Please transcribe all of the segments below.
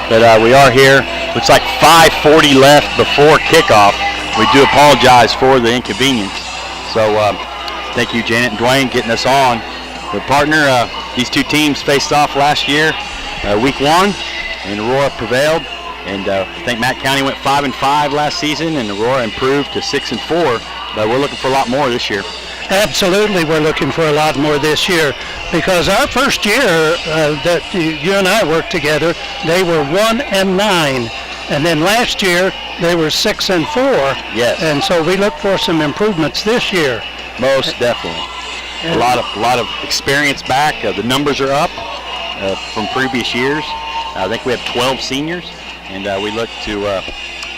but we are here. Looks like 5:40 left before kickoff. We do apologize for the inconvenience. So thank you, Janet and Dwayne, getting us on. The partner, these two teams faced off last year, week 1, and Aurora prevailed. And I think Matt County went 5-5 last season, and Aurora improved to 6-4. But we're looking for a lot more this year. Absolutely, we're looking for a lot more this year, because our first year that you and I worked together, they were 1-9, and then last year they were 6-4. Yes. And so we look for some improvements this year. Most definitely. A lot of experience back. The numbers are up from previous years. I think we have 12 seniors, and we look to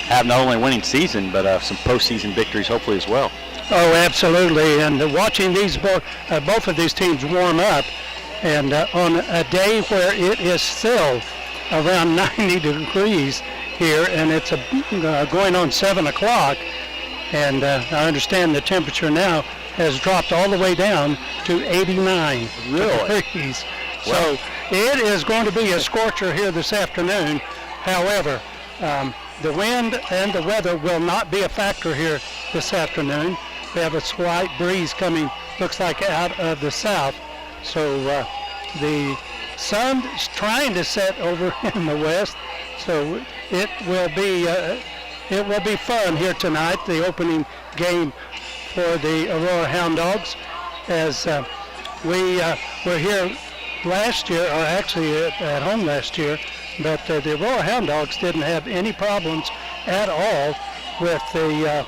have not only a winning season, but some postseason victories hopefully as well. Oh, absolutely. And watching these both of these teams warm up, and on a day where it is still around 90 degrees here, and it's going on 7 o'clock, and I understand the temperature now has dropped all the way down to 89 degrees. Well, so it is going to be a scorcher here this afternoon. However, the wind and the weather will not be a factor here this afternoon. We have a slight breeze coming, looks like out of the south. So the sun is trying to set over in the west. So it will be fun here tonight, the opening game for the Aurora Hound Dogs, as we were here last year, or actually at home last year, but the Aurora Hound Dogs didn't have any problems at all with the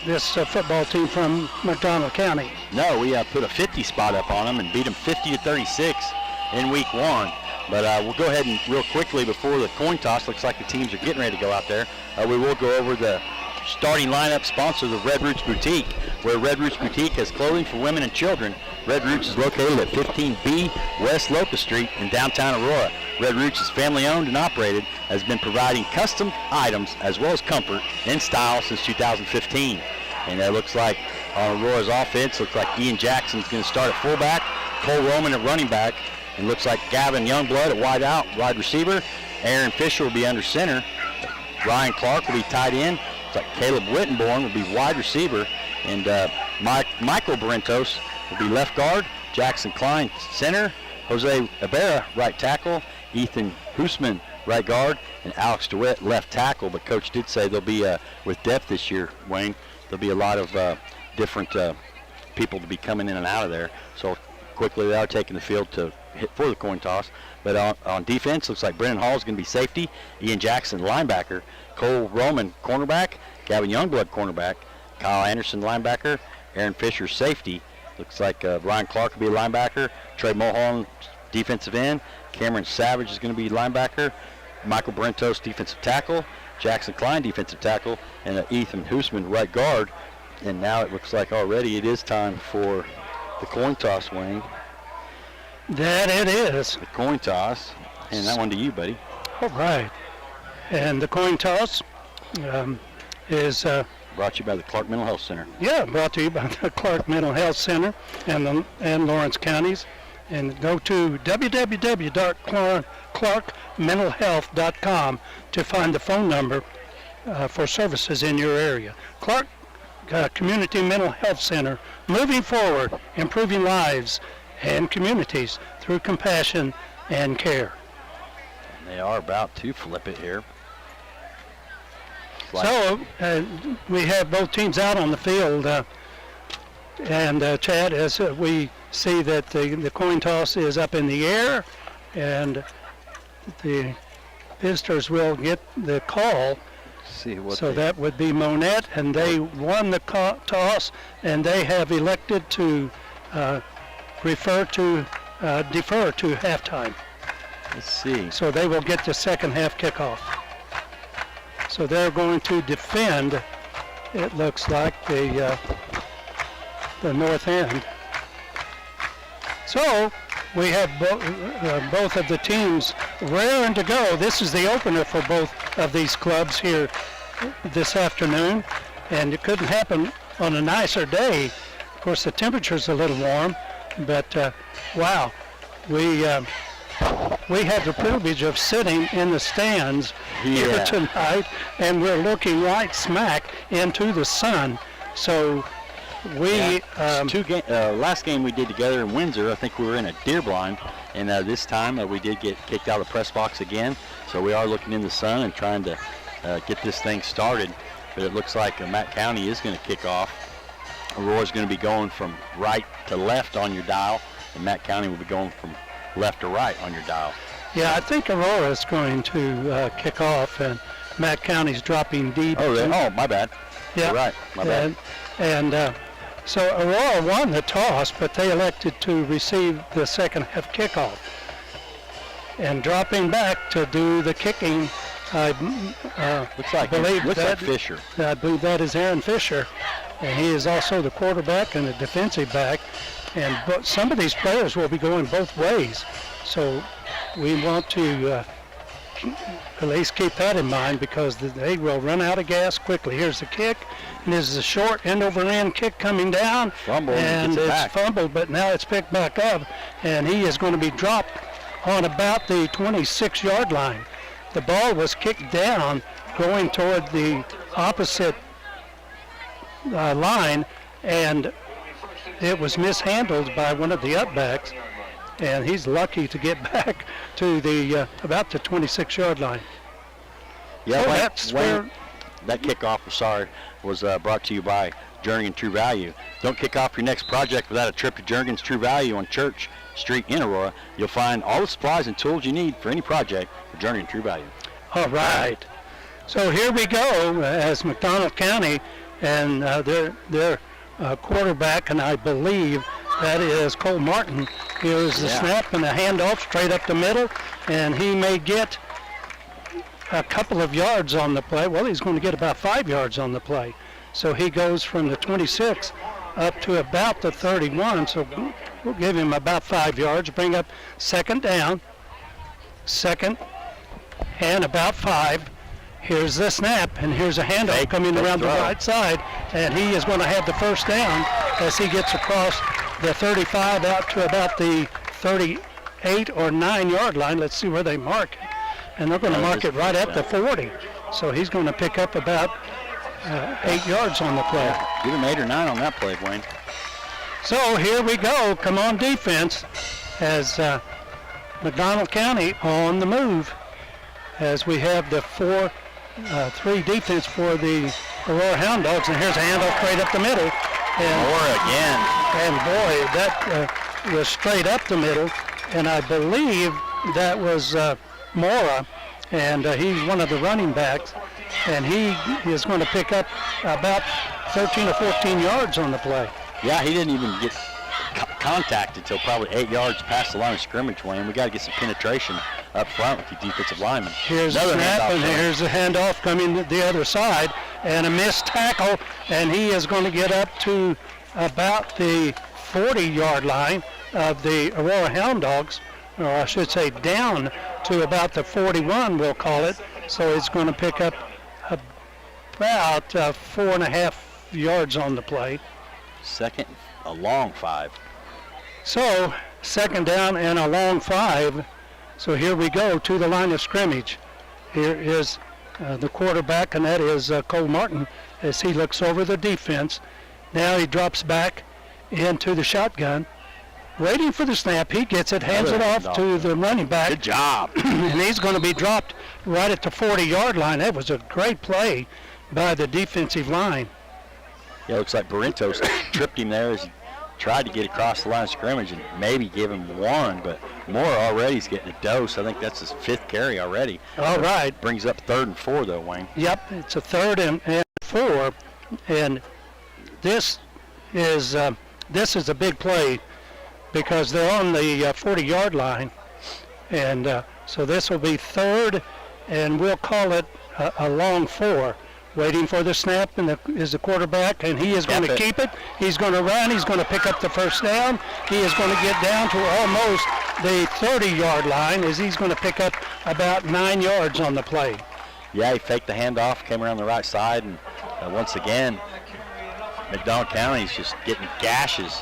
this football team from McDonald County. No, we put a 50 spot up on them and beat them 50-36 in week 1. But we'll go ahead and real quickly before the coin toss, looks like the teams are getting ready to go out there. We will go over the starting lineup sponsor of Red Roots Boutique, where Red Roots Boutique has clothing for women and children. Red Roots is located at 15B West Locust Street in downtown Aurora. Red Roots is family owned and operated, has been providing custom items as well as comfort and style since 2015. And it looks like on Aurora's offense, looks like Ian Jackson's going to start at fullback, Cole Roman at running back, and looks like Gavin Youngblood at wide receiver. Aaron Fisher will be under center. Ryan Clark will be tight end. It's like Caleb Wittenborn will be wide receiver, and Michael Barrentos will be left guard. Jackson Klein center. Jose Ibarra right tackle. Ethan Hoosman right guard, and Alex DeWitt left tackle. But Coach did say there'll be with depth this year, Wayne, there'll be a lot of different people to be coming in and out of there. So quickly they are taking the field to hit for the coin toss. But on defense, looks like Brennan Hall is going to be safety, Ian Jackson linebacker, Cole Roman cornerback, Gavin Youngblood cornerback, Kyle Anderson linebacker, Aaron Fisher safety. Looks like Ryan Clark will be a linebacker, Trey Mulholland defensive end, Cameron Savage is going to be linebacker, Michael Brentos defensive tackle, Jackson Klein defensive tackle, and Ethan Hoosman right guard. And now it looks like already it is time for the coin toss, Wayne. That it is. The coin toss. And that one to you, buddy. All right. And the coin toss is... brought to you by the Clark Mental Health Center. Yeah, brought to you by the Clark Mental Health Center and Lawrence counties. And go to www.clarkmentalhealth.com to find the phone number for services in your area. Clark Community Mental Health Center, moving forward, improving lives and communities through compassion and care. And they are about to flip it here. So we have both teams out on the field, and Chad, as we see that the coin toss is up in the air, and the visitors will get the call. So that would be Monette, and they won the toss, and they have elected to defer to halftime. Let's see. So they will get the second half kickoff. So they're going to defend, it looks like, the north end. So we have both of the teams raring to go. This is the opener for both of these clubs here this afternoon, and it couldn't happen on a nicer day. Of course, the temperature's a little warm, but wow, we we had the privilege of sitting in the stands here tonight, and we're looking right smack into the sun. So we last game we did together in Windsor, I think we were in a deer blind, and this time we did get kicked out of the press box again. So we are looking in the sun and trying to get this thing started. But it looks like Matt County is going to kick off. Aurora's going to be going from right to left on your dial, and Matt County will be going from left to right on your dial. Yeah, I think Aurora is going to kick off, and Matt County's dropping deep. Oh, really? Oh, my bad. Yeah. You're right. My bad. And so Aurora won the toss, but they elected to receive the second half kickoff. And dropping back to do the kicking, looks like Fisher. I believe that is Aaron Fisher, and he is also the quarterback and the defensive back. And some of these players will be going both ways, so we want to at least keep that in mind, because they will run out of gas quickly. Here's the kick, and this is a short end-over-end kick coming down, and it's fumbled, but now it's picked back up, and he is going to be dropped on about the 26-yard line. The ball was kicked down going toward the opposite line, and it was mishandled by one of the upbacks, and he's lucky to get back to the about the 26-yard line. Yeah, that kickoff, was brought to you by Jernigan True Value. Don't kick off your next project without a trip to Jernigan's True Value on Church Street in Aurora. You'll find all the supplies and tools you need for any project for Jernigan True Value. All right. So here we go as McDonald County, and their quarterback, and I believe that is Cole Martin. Here's the snap and the handoff straight up the middle, and he may get a couple of yards on the play. Well, he's going to get about 5 yards on the play. So he goes from the 26 up to about the 31, so we'll give him about 5 yards, bring up second down, second and about 5. Here's the snap, and here's a handoff coming around the right side, and he is going to have the first down as he gets across the 35 out to about the 38 or 9-yard line. Let's see where they mark it. And they're going to mark it right at the 40. So he's going to pick up about 8 yards on the play. Give him 8 or 9 on that play, Wayne. So here we go. Come on, defense, as McDonald County on the move, as we have the 4-3 defense for the Aurora Hound Dogs. And here's a handoff straight up the middle. And Aurora again. And boy, that was straight up the middle. And I believe that was Mora, and he's one of the running backs, and he is going to pick up about 13 or 14 yards on the play. Yeah, he didn't even get contacted until probably 8 yards past the line of scrimmage, Wayne. We got to get some penetration up front with the defensive lineman. Here's the snap, and here's the handoff coming the other side, and a missed tackle, and he is going to get up to about the 40-yard line of the Aurora Hound Dogs, or I should say down to about the 41, we'll call it. So it's going to pick up about 4.5 yards on the play. Second, a long 5. So second down and a long 5. So here we go to the line of scrimmage. Here is the quarterback, and that is Cole Martin, as he looks over the defense. Now he drops back into the shotgun, waiting for the snap. He gets it, hands it off to the running back. Good job. And he's going to be dropped right at the 40-yard line. That was a great play by the defensive line. Yeah, looks like Barrentos tripped him there as he tried to get across the line of scrimmage and maybe give him 1, but Moore already is getting a dose. I think that's his 5th carry already. All right. Brings up 3rd and 4, though, Wayne. Yep, it's a 3rd and 4, and this is a big play because they're on the 40-yard line, and so this will be 3rd, and we'll call it a long 4. Waiting for the snap, and is the quarterback, and he is going to keep it. He's going to run. He's going to pick up the first down. He is going to get down to almost the 30-yard line, as he's going to pick up about 9 yards on the play. Yeah, he faked the handoff, came around the right side, and once again, McDonald County's just getting gashes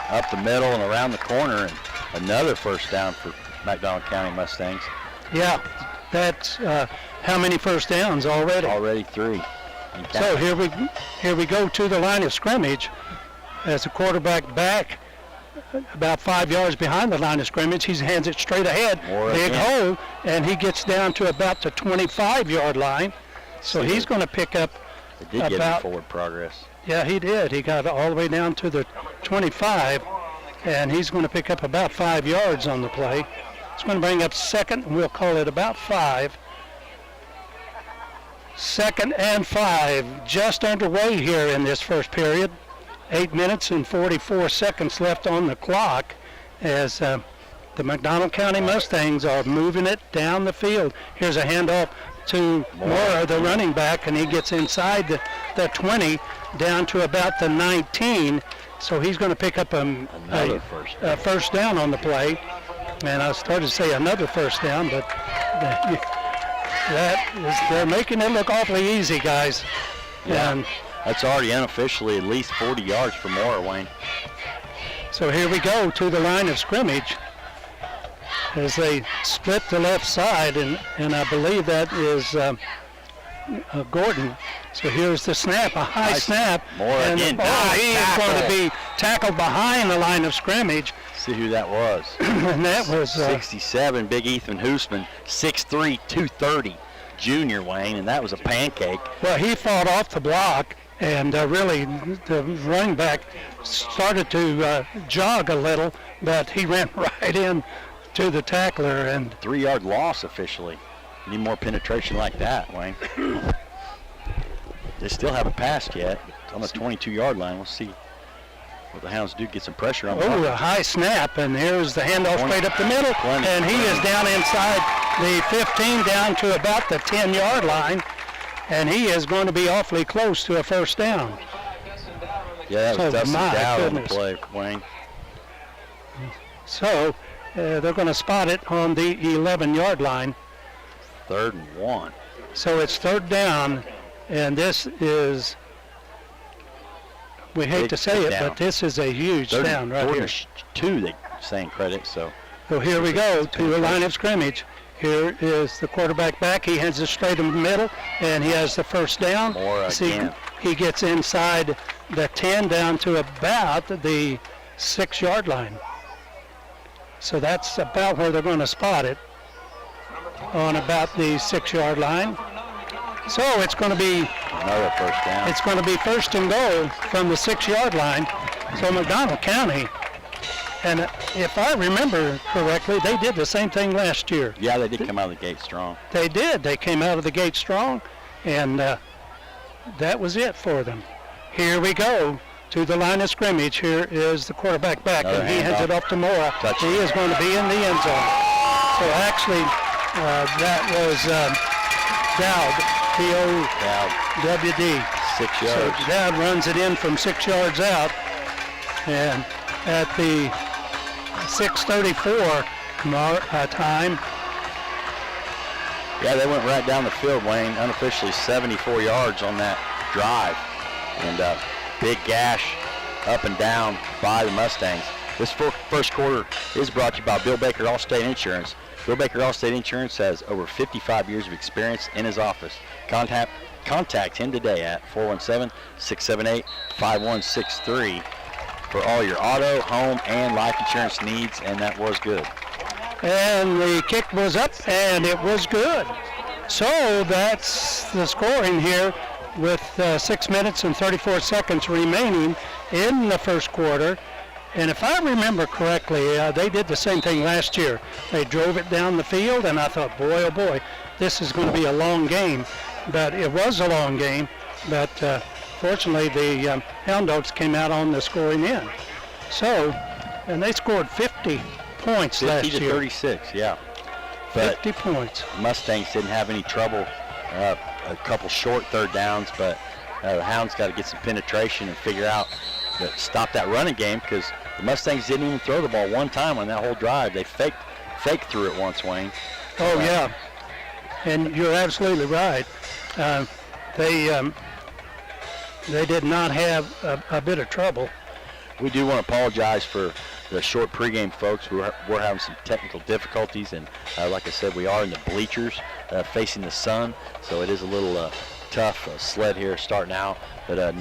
up the middle and around the corner, and another first down for McDonald County Mustangs. Yeah, that's how many first downs already? Already 3. So here we go to the line of scrimmage as the quarterback back about 5 yards behind the line of scrimmage. He hands it straight ahead, big hole, and he gets down to about the 25-yard line. So he's going to pick up It did get him forward progress. Yeah, he did. He got all the way down to the 25, and he's going to pick up about 5 yards on the play. It's going to bring up second, and we'll call it about 5. 2nd and 5, just underway here in this first period. 8 minutes and 44 seconds left on the clock as the McDonald County Mustangs are moving it down the field. Here's a handoff to Mora, the running back, and he gets inside the 20 down to about the 19. So he's going to pick up a first down on the play. And I started to say another first down, but they're making it look awfully easy, guys. Yeah, and that's already unofficially at least 40 yards for Mora, Wayne. So here we go to the line of scrimmage as they split the left side, and I believe that is Gordon. So here's the snap, a high snap. Mora and again. He is going to be tackled behind the line of scrimmage. See who that was. And that was 67, big Ethan Hoosman, 6'3", 230, junior, Wayne, and that was a pancake. Well, he fought off the block, and really the running back started to jog a little, but he ran right in to the tackler. And 3-yard loss officially. Need more penetration like that, Wayne. They still haven't passed yet. It's on the 22-yard line. We'll see what the Hounds do. Get some pressure on. Oh, a high snap, and here's the handoff straight up the middle, and he is down inside the 15, down to about the 10-yard line, and he is going to be awfully close to a first down. Yeah, that was Dustin Dowd on the play, Wayne. So they're going to spot it on the 11-yard line. 3rd and 1. So it's 3rd down, and this is, we hate to say it, but this is a huge down right here. 2, they saying credit, so. So here we go to the line of scrimmage. Here is the quarterback back. He hands it straight in the middle, and he has the first down. He gets inside the 10 down to about the 6-yard line. So that's about where they're going to spot it, on about the 6-yard line. So it's going to be another first down. It's going to be 1st and goal from the 6-yard line. So McDonald County, and if I remember correctly, they did the same thing last year. Yeah, they did come out of the gate strong. They did. They came out of the gate strong, and that was it for them. Here we go to the line of scrimmage. Here is the quarterback back, and he hands it off to Mora. He is going to be in the end zone. So actually, that was Dowd, Dowd. 6 yards. So Dowd runs it in from 6 yards out, and at the 6:34 time. Yeah, they went right down the field, Wayne, unofficially 74 yards on that drive. And big gash up and down by the Mustangs. This first quarter is brought to you by Bill Baker Allstate Insurance. Bill Baker Allstate Insurance has over 55 years of experience in his office. Contact him today at 417-678-5163 for all your auto, home, and life insurance needs, and that was good. And the kick was up, and it was good. So that's the scoring here with 6 minutes and 34 seconds remaining in the first quarter. And if I remember correctly, they did the same thing last year. They drove it down the field, and I thought, boy, oh boy, this is going to be a long game. But it was a long game, but fortunately the Hound Dogs came out on the scoring end. So, and they scored 50 points last year. 50 to 36, yeah. But 50 points. Mustangs didn't have any trouble. A couple short third downs, but the Hounds got to get some penetration and figure out that stop that running game, because the Mustangs didn't even throw the ball one time on that whole drive. They faked through it once, Wayne. Oh yeah, and you're absolutely right. They did not have a bit of trouble. We do want to apologize for the short pregame, folks. We're having some technical difficulties, and like I said, we are in the bleachers facing the sun, so it is a little tough sled here starting out. But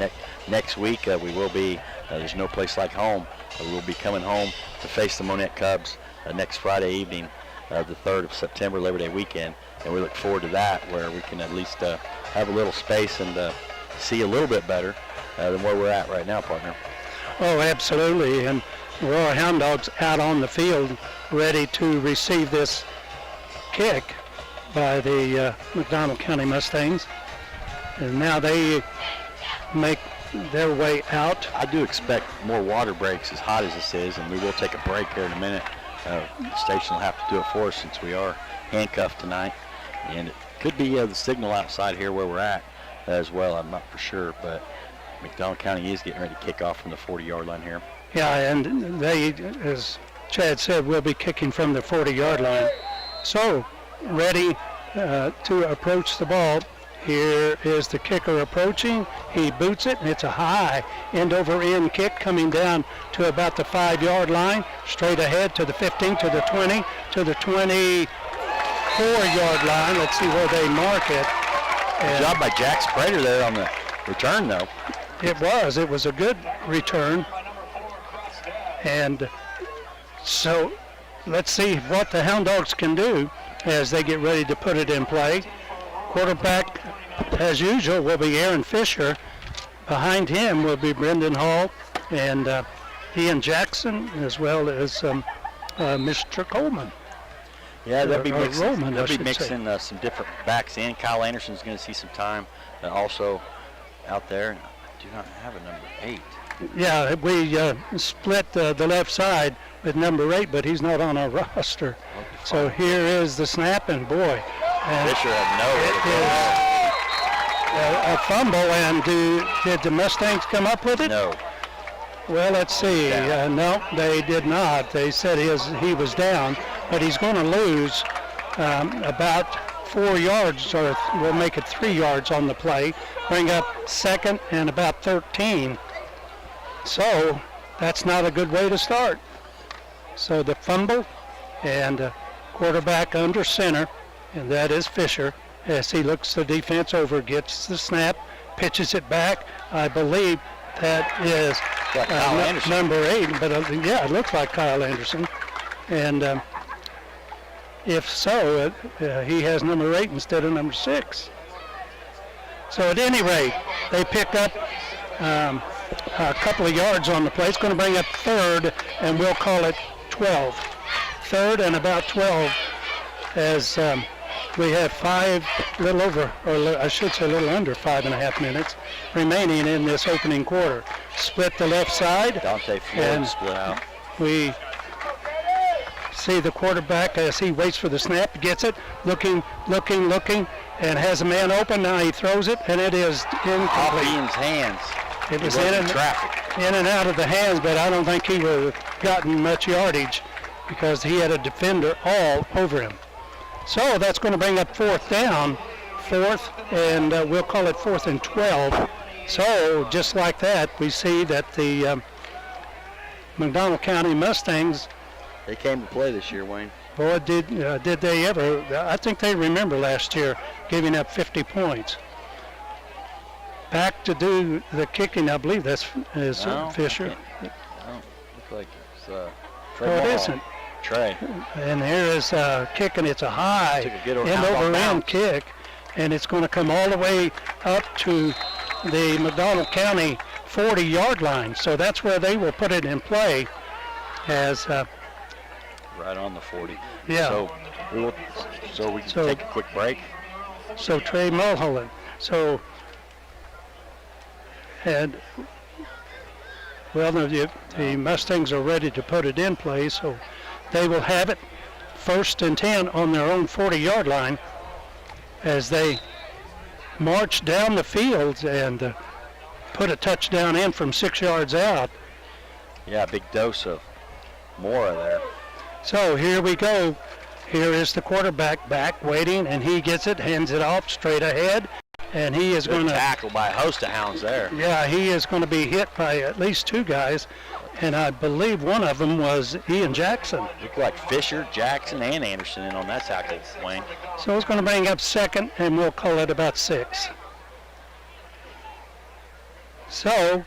next week we will be, there's no place like home. We will be coming home to face the Monette Cubs next Friday evening, the 3rd of September, Labor Day weekend, and we look forward to that, where we can at least have a little space and see a little bit better than where we're at right now, partner. Oh, absolutely. And Aurora Hound Dogs out on the field ready to receive this kick by the McDonald County Mustangs. And now they make their way out. I do expect more water breaks as hot as this is, and we will take a break here in a minute. The station will have to do it for us since we are handcuffed tonight. And it could be the signal outside here where we're at as well. I'm not for sure, but McDonald County is getting ready to kick off from the 40-yard line here. Yeah, and they, as Chad said, will be kicking from the 40-yard line. So, ready to approach the ball. Here is the kicker approaching. He boots it, and it's a high end-over-end kick coming down to about the 5-yard line, straight ahead to the 15, to the 20, to the 24-yard line. Let's see where they mark it. Good job by Jack Sprader there on the return, though. It was a good return. And so let's see what the Hound Dogs can do as they get ready to put it in play. Quarterback, as usual, will be Aaron Fisher. Behind him will be Brendan Hall and Ian Jackson, as well as Mr. Coleman. Yeah, they'll be mixing, Roman, some different backs in. Kyle Anderson's going to see some time also out there. I do not have a number 8. Yeah, we split the left side with number 8, but he's not on our roster. So here is the snap, and boy. Fisher had a fumble, and did the Mustangs come up with it? No. Well, let's see. No, they did not. They said he was down, but he's going to lose about 4 yards, or we'll make it 3 yards on the play, bring up second and about 13. So that's not a good way to start. So the fumble, and quarterback under center, and that is Fisher, as he looks the defense over, gets the snap, pitches it back. I believe that is number 8, but yeah, it looks like Kyle Anderson. And if so, he has number 8 instead of number 6. So at any rate, they pick up a couple of yards on the play. It's going to bring up third, and we'll call it 12. Third and about 12, as we have a little under 5.5 minutes remaining in this opening quarter. Split the left side. Dante Floyd split out. We see the quarterback as he waits for the snap, gets it, looking, and has a man open. Now he throws it, and it is incomplete. Off Ian's hands. It was in and out of the hands, but I don't think he would have gotten much yardage because he had a defender all over him. So that's going to bring up fourth down, and we'll call it 4th and 12. So just like that, we see that the McDonald County Mustangs, they came to play this year, Wayne. Boy, did they ever. I think they remember last year giving up 50 points. Back to do the kicking, I believe that's Fisher. Looks like it's Trey. Oh, it isn't. Trey. And here is kicking. It's a high end-over-end kick, and it's going to come all the way up to the McDonald County 40-yard line. So that's where they will put it in play as right on the 40. Yeah. So we can take a quick break. So Trey Mulholland. So, and well, the Mustangs are ready to put it in play, so they will have it 1st and 10 on their own 40-yard line as they march down the field and put a touchdown in from 6 yards out. Yeah, big dose of Mora there. So here we go. Here is the quarterback back waiting, and he gets it, hands it off straight ahead, and he is Good going to tackle by a host of hounds there. Yeah, he is going to be hit by at least 2 guys, and I believe one of them was Ian Jackson. Looked like Fisher, Jackson, and Anderson in on that tackle, Wayne. So it's going to bring up second, and we'll call it about 6. So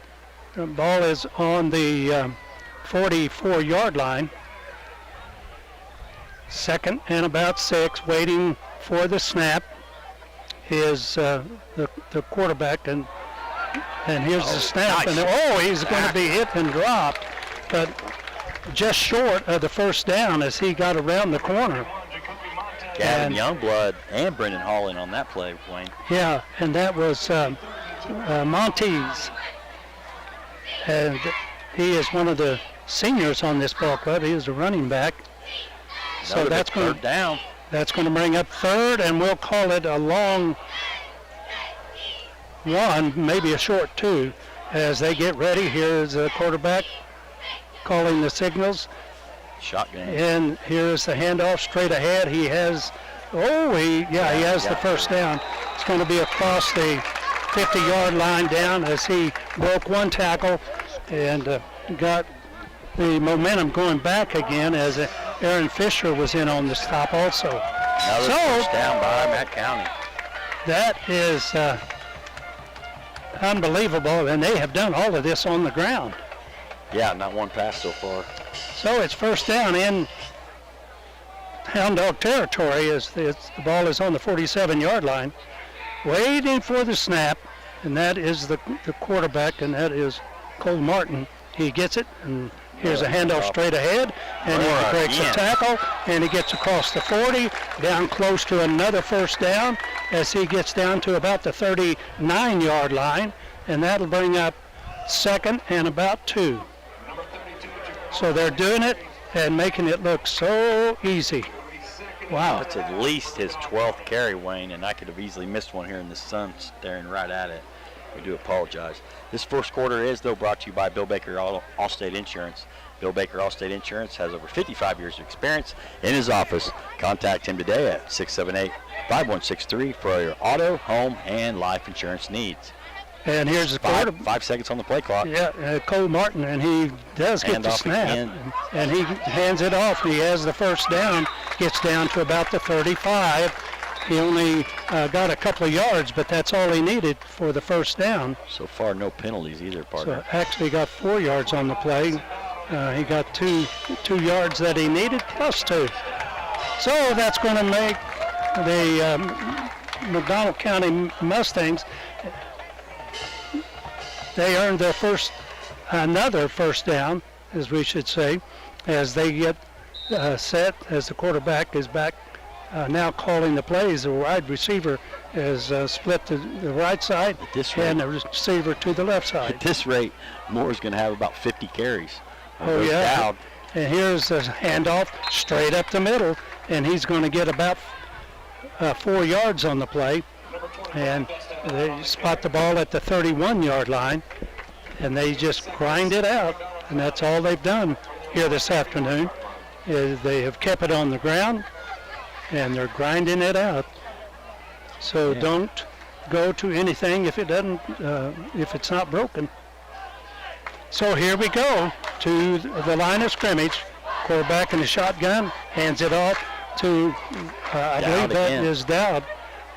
the ball is on the 44-yard line. Second and about 6, waiting for the snap is the quarterback, and here's the snap, nice. and he's going to be hit and dropped, but just short of the first down as he got around the corner. Gavin Youngblood and Brendan Hall in on that play, Wayne. Yeah, and that was Montes, and he is one of the seniors on this ball club. He is a running back. So that's going down. That's going to bring up third, and we'll call it a long 1, maybe a short 2, as they get ready. Here's the quarterback calling the signals. Shotgun. And here's the handoff straight ahead. He has, he has the first down. It's going to be across the 50-yard line down as he broke 1 tackle and got the momentum going back again as Aaron Fisher was in on the stop also. Another first down by Matt County. That is unbelievable, and they have done all of this on the ground. Yeah, not one pass so far. So it's first down in Hound Dog territory as the ball is on the 47-yard line, waiting for the snap, and that is the quarterback, and that is Cole Martin. He gets it, and here's a handoff straight ahead, and he breaks a tackle, and he gets across the 40, down close to another first down as he gets down to about the 39-yard line, and that'll bring up second and about 2. So they're doing it and making it look so easy. Wow. That's at least his 12th carry, Wayne, and I could have easily missed one here in the sun staring right at it. We do apologize. This first quarter is, though, brought to you by Bill Baker Allstate Insurance. Bill Baker Allstate Insurance has over 55 years of experience in his office. Contact him today at 678-5163 for your auto, home, and life insurance needs. And here's the 5 seconds on the play clock. Yeah, Cole Martin, and he does get the snap, and he hands it off. He has the first down, gets down to about the 35. He only got a couple of yards, but that's all he needed for the first down. So far, no penalties either, partner. So actually got 4 yards on the play. He got two yards that he needed, plus 2. So that's going to make the McDonald County Mustangs, they earned their another first down, as we should say, as they get set, as the quarterback is back now calling the plays. The wide receiver is split to the right side and the receiver to the left side. At this rate, Moore's going to have about 50 carries. Oh, yeah. Down. And here's the handoff straight up the middle, and he's going to get about 4 yards on the play. And they spot the ball at the 31-yard line, and they just grind it out. And that's all they've done here this afternoon, is they have kept it on the ground, and they're grinding it out. So don't go to anything if it doesn't, if it's not broken. So here we go to the line of scrimmage. Quarterback in the shotgun hands it off to, I believe that is Dowd,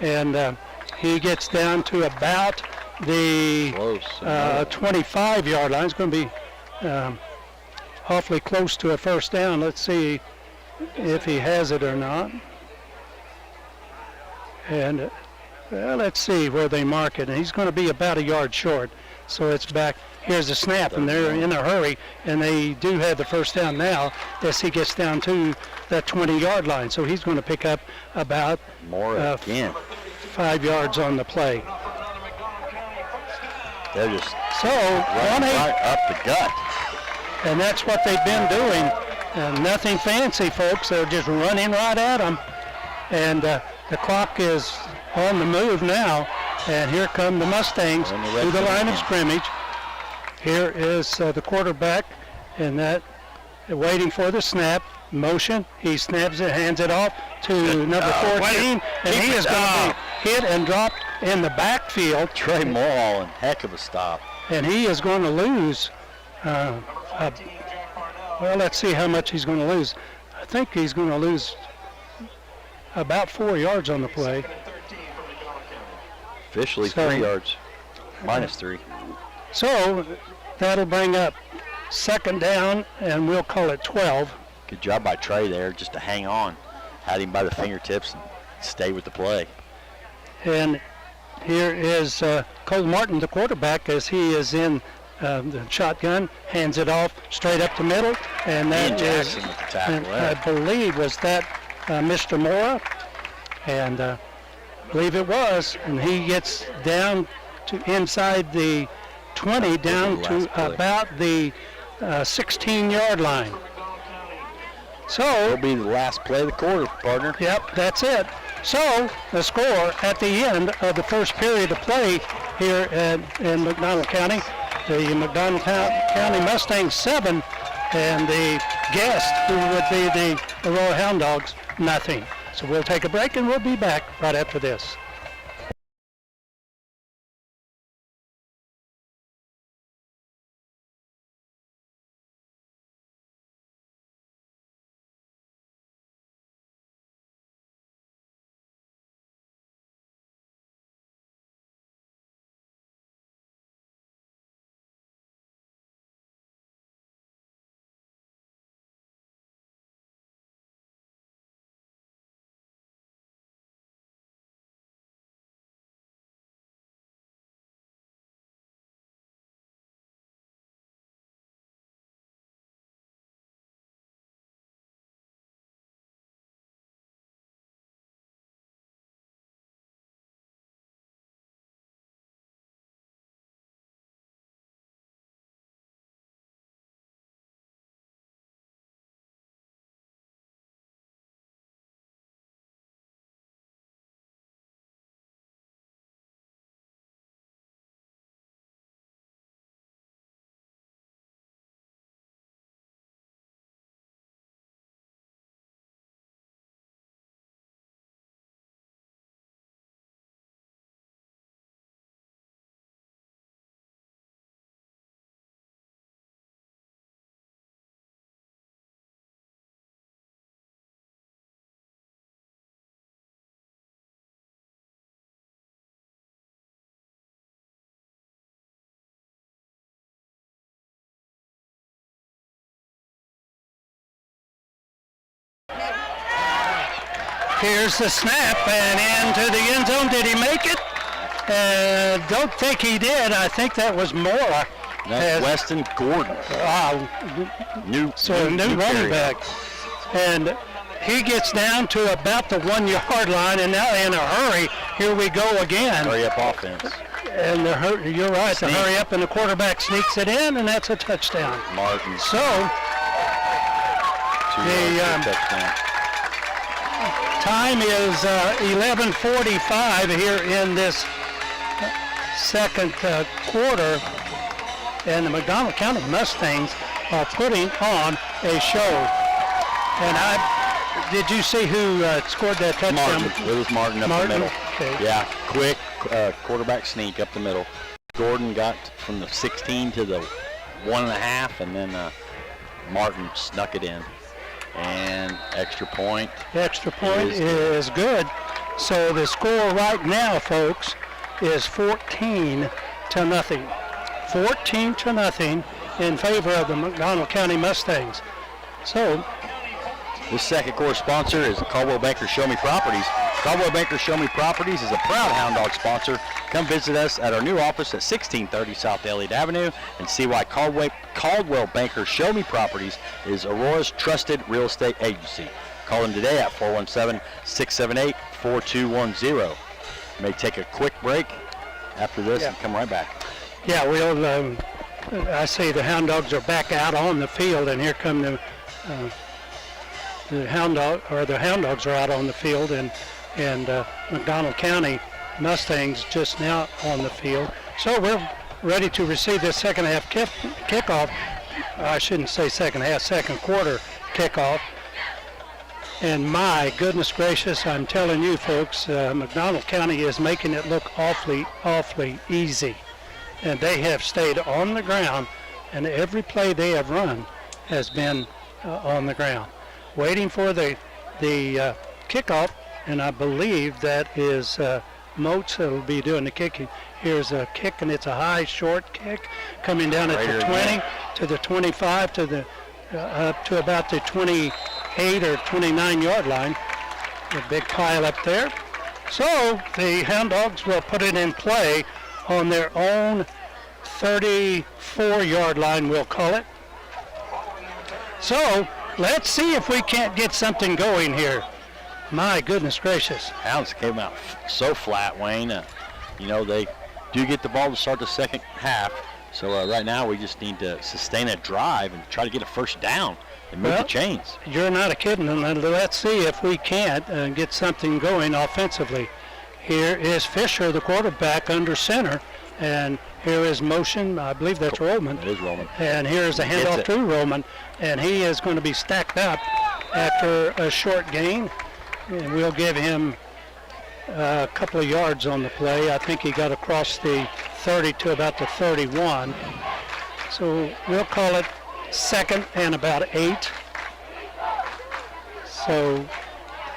and he gets down to about the 25-yard line. It's going to be awfully close to a first down. Let's see if he has it or not. And let's see where they mark it. And he's going to be about a yard short. So it's back. Here's the snap, and they're in a hurry, and they do have the first down now as he gets down to that 20-yard line. So he's going to pick up about 5 yards on the play. They're just right up the gut. And that's what they've been doing. Nothing fancy, folks. They're just running right at them. And the clock is on the move now. And here come the Mustangs to the line of scrimmage. Here is the quarterback, and that waiting for the snap. Motion. He snaps it, hands it off to number 14, and he is going to be hit and dropped in the backfield. Trey Mulholland, heck of a stop. And he is going to lose, well, let's see how much he's going to lose. I think he's going to lose about 4 yards on the play. Officially 3 yards, -3. So that'll bring up second down, and we'll call it 12. Good job by Trey there, just to hang on. Had him by the fingertips and stay with the play. And here is Cole Martin, the quarterback, as he is in the shotgun, hands it off straight up the middle, and that is, with the tackle, I believe, was that Mr. Mora, and I believe it was, and he gets down to inside the 20, down to about the 16-yard line. So it'll be the last play of the quarter, partner. Yep, that's it. So the score at the end of the first period of play here in McDonald County, the McDonald County Mustangs 7, and the guest, who would be the Aurora Hound Dogs, nothing. So we'll take a break, and we'll be back right after this. Here's the snap, and into the end zone. Did he make it? Don't think he did. I think that was Mora. That's Weston Gordon. New running back. And he gets down to about the 1 yard line, and now in a hurry, here we go again. Hurry up offense. And you're right, the hurry up, and the quarterback sneaks it in, and that's a touchdown. Martin. So touchdown. Time is 11:45 here in this second quarter, and the McDonald County Mustangs are putting on a show. And did you see who scored that touchdown? Martin. It was Martin up the middle. Okay. Yeah, quick quarterback sneak up the middle. Gordon got from the 16 to the 1.5, and then Martin snuck it in. And extra point. Extra point is good. So the score right now, folks, is 14-0. 14-0 in favor of the McDonald County Mustangs. So this second quarter sponsor is Caldwell Banker Show Me Properties. Caldwell Banker Show Me Properties is a proud Hound Dog sponsor. Come visit us at our new office at 1630 South Elliott Avenue and see why Caldwell Banker Show Me Properties is Aurora's trusted real estate agency. Call them today at 417-678-4210. You may take a quick break after this and come right back. Yeah, we'll. I see the Hound Dogs are back out on the field, and here come the Hound Dogs are out on the field, and McDonald County Mustangs just now on the field. So we're ready to receive this second half kickoff. I shouldn't say second half, second quarter kickoff. And my goodness gracious, I'm telling you folks, McDonald County is making it look awfully, awfully easy. And they have stayed on the ground, and every play they have run has been on the ground. Waiting for the kickoff, and I believe that is Moats that will be doing the kicking. Here's a kick, and it's a high, short kick coming down at the 20 to the 25 to the up to about the 28 or 29-yard line. A big pile up there. So the Hound Dogs will put it in play on their own 34-yard line, we'll call it. So let's see if we can't get something going here. My goodness gracious. Hounds came out so flat, Wayne. They do get the ball to start the second half. So right now we just need to sustain a drive and try to get a first down and move the chains. You're not kidding. And let's see if we can't get something going offensively. Here is Fisher, the quarterback, under center. And here is motion. I believe that's Roman. It is Roman. And here's a handoff to Roman. And he is going to be stacked up after a short gain. And we'll give him a couple of yards on the play. I think he got across the 30 to about the 31. So we'll call it second and about 8. So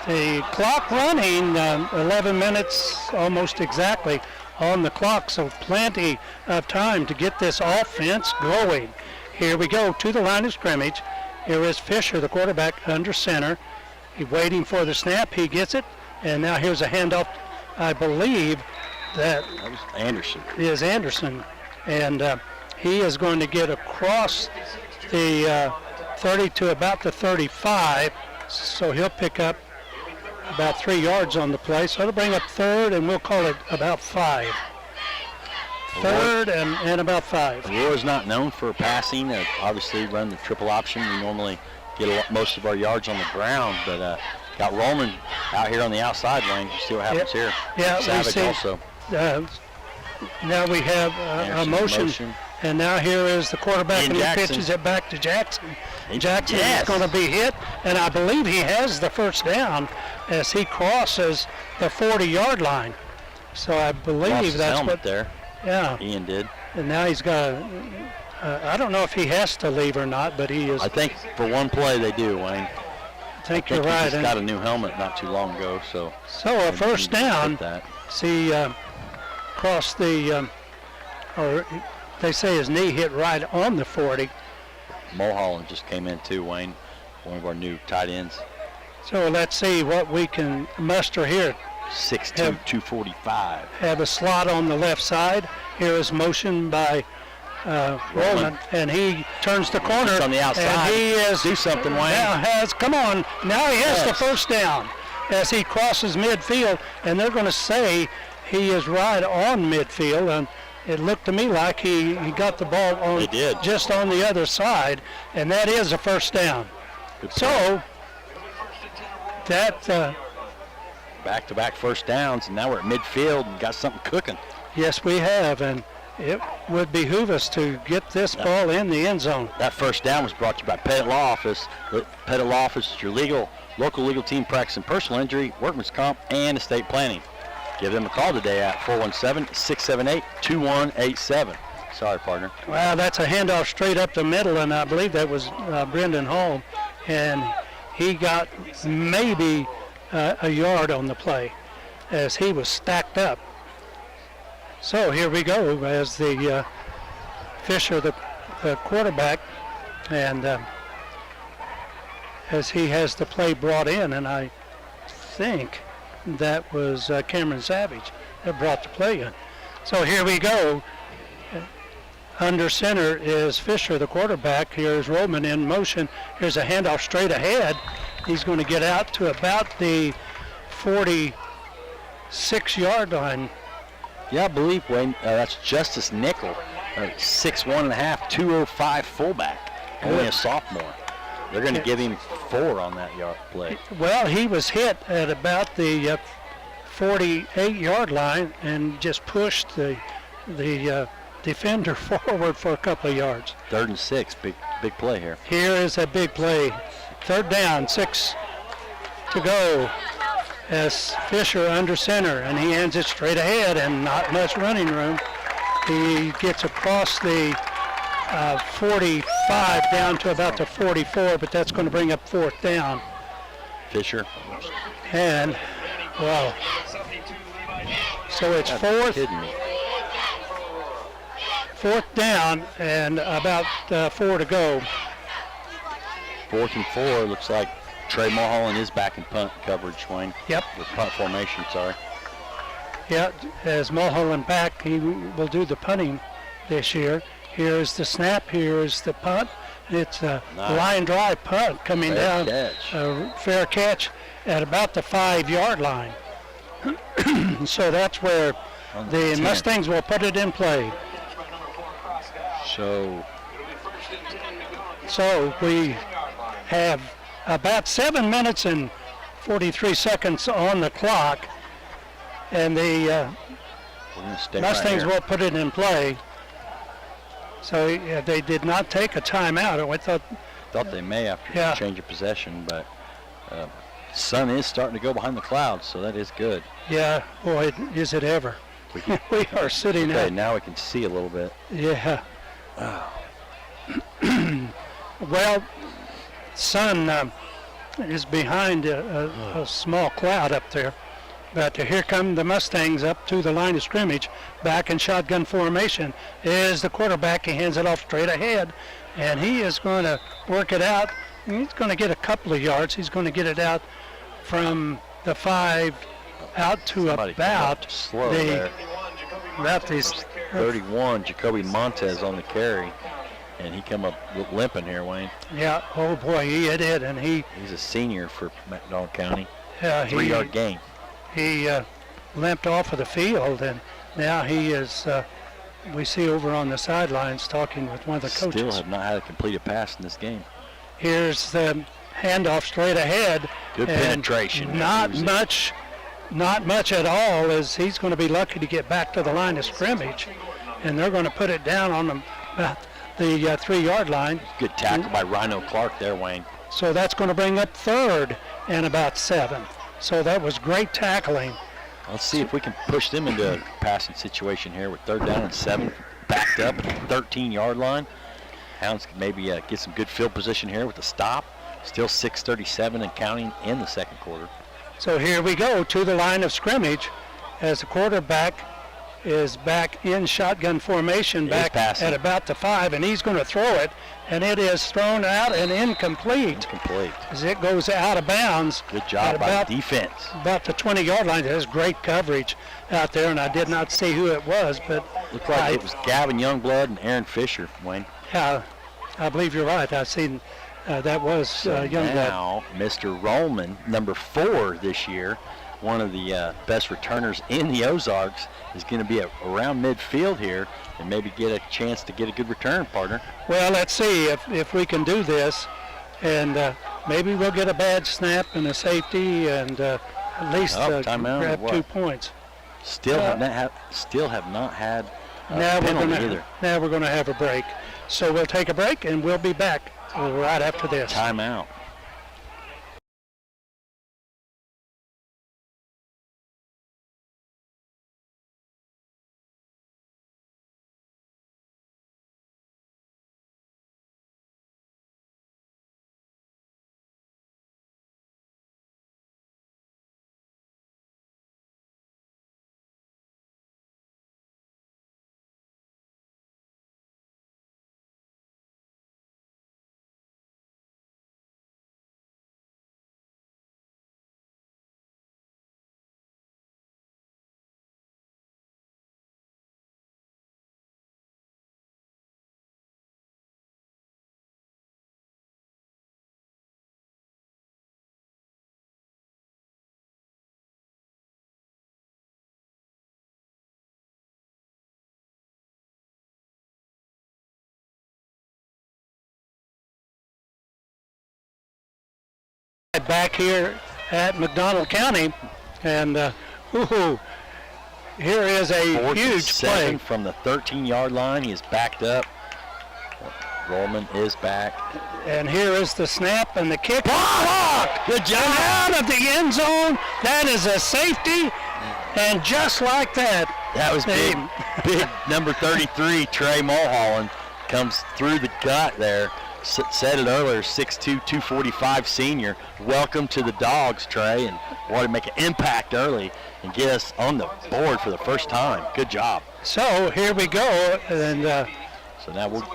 the clock running, 11 minutes almost exactly on the clock, so plenty of time to get this offense going. Here we go to the line of scrimmage. Here is Fisher, the quarterback, under center. He's waiting for the snap. He gets it. And now here's a handoff. I believe that was Anderson. Is Anderson. And he is going to get across the 30 to about the 35. So he'll pick up about 3 yards on the play. So it'll bring up third, and we'll call it about 5. Third and about 5. Aurora's not known for passing. Obviously run the triple option. We normally get most of our yards on the ground, but got Roman out here on the outside lane. We'll see what happens here. Yeah, Savage we see, also. Now we have a motion, and now here is the quarterback, and he pitches it back to Jackson. Jackson is going to be hit, and I believe he has the first down as he crosses the 40-yard line. So I believe that's what there. Yeah. Ian did. And now he's got I don't know if he has to leave or not, but he is. I think for one play they do, Wayne. I think you're right. He just got a new helmet not too long ago, so. So a first down. See, crossed the, or they say his knee hit right on the 40. Mulholland just came in too, Wayne, one of our new tight ends. So let's see what we can muster here. 6'2", 245. Have a slot on the left side. Here is motion by Roman, and he turns the corner. He's on the outside. And he is do something, Wayne. Now he has the first down as he crosses midfield, and they're going to say he is right on midfield, and it looked to me like he got the ball on just on the other side, and that is a first down. So that back-to-back first downs, and now we're at midfield and got something cooking. Yes, we have, and it would behoove us to get this ball in the end zone. That first down was brought to you by Pettit Law Office. Pettit Law Office is your local legal team practicing personal injury, workman's comp, and estate planning. Give them a call today at 417-678-2187. Sorry, partner. Well, that's a handoff straight up the middle, and I believe that was Brendan Holm, and he got maybe a yard on the play as he was stacked up. So here we go as the Fisher, the quarterback, and as he has the play brought in, and I think that was Cameron Savage that brought the play in. So here we go. Under center is Fisher, the quarterback. Here's Roman in motion. Here's a handoff straight ahead. He's going to get out to about the 46-yard line. Yeah, I believe, Wayne, that's Justice Nickel, 6'1.5", 205 fullback, only a sophomore. They're going to give him 4 on that yard play. Well, he was hit at about the 48-yard line and just pushed the defender forward for a couple of yards. 3rd and 6, big play here. Here is a big play. 3rd down, 6 to go as Fisher under center, and he hands it straight ahead and not much running room. He gets across the 45 down to about the 44, but that's going to bring up 4th down. Fisher. And, well, so it's 4th down and about 4 to go. 4th and 4, looks like Trey Mulholland is back in punt coverage, Wayne. Yep. With punt formation, sorry. Yeah, as Mulholland back, he will do the punting this year. Here's the snap, here's the punt. It's a line drive punt coming down. Fair catch at about the 5-yard line. So that's where the Mustangs will put it in play. So we have about 7 minutes and 43 seconds on the clock, and the Mustangs will put it in play. So they did not take a timeout. I thought they may after change of possession, but sun is starting to go behind the clouds, so that is good. Yeah, boy, is it ever. We are sitting okay, now we can see a little bit. Yeah. Well, sun is behind a small cloud up there. But here come the Mustangs up to the line of scrimmage, back in shotgun formation. Is the quarterback, he hands it off straight ahead, and he is going to work it out. He's going to get a couple of yards. He's going to get it out from the 5 out to about this 31, Jacoby Montez on the carry, and he come up limping here, Wayne. Yeah, oh boy, he did, and he's a senior for McDonald County. Yeah, 3-yard gain. He limped off of the field, and now he is, we see over on the sidelines talking with one of the coaches. Still have not had a completed pass in this game. Here's the handoff straight ahead. Good penetration. Not much at all, as he's going to be lucky to get back to the line of scrimmage, and they're going to put it down on the 3-yard line. Good tackle by Rhino Clark there, Wayne. So that's going to bring up 3rd and about 7. So that was great tackling. Let's see if we can push them into a passing situation here with 3rd down and 7, backed up at the 13-yard line. Hounds can maybe get some good field position here with the stop. Still 6:37 and counting in the second quarter. So here we go to the line of scrimmage as the quarterback is back in shotgun formation, back at about the 5, and he's going to throw it, and it is thrown out and incomplete. As it goes out of bounds. Good job by the defense. About the 20-yard line. There's great coverage out there, and I did not see who it was, but looked like it was Gavin Youngblood and Aaron Fisher, Wayne. Yeah, I believe you're right. I've seen that was Youngblood. Now, Mr. Rollman, number 4 this year, one of the best returners in the Ozarks, is going to be around midfield here and maybe get a chance to get a good return, partner. Well, let's see if we can do this, and maybe we'll get a bad snap and a safety, and at least grab 2 points. Still have not had a penalty either. Now we're going to have a break. So we'll take a break, and we'll be back right after this. Timeout. Back here at McDonald County, and here is a huge play from the 13-yard line. He is backed up. Rollman is back. And here is the snap and the kick. Block! Good job! And out of the end zone. That is a safety. And just like that. That was big. Big number 33, Trey Mulholland, comes through the gut there. Said it earlier, 6'2", 245 senior. Welcome to the Dogs, Trey, and wanted to make an impact early and get us on the board for the first time. Good job. So here we go, and so now we'll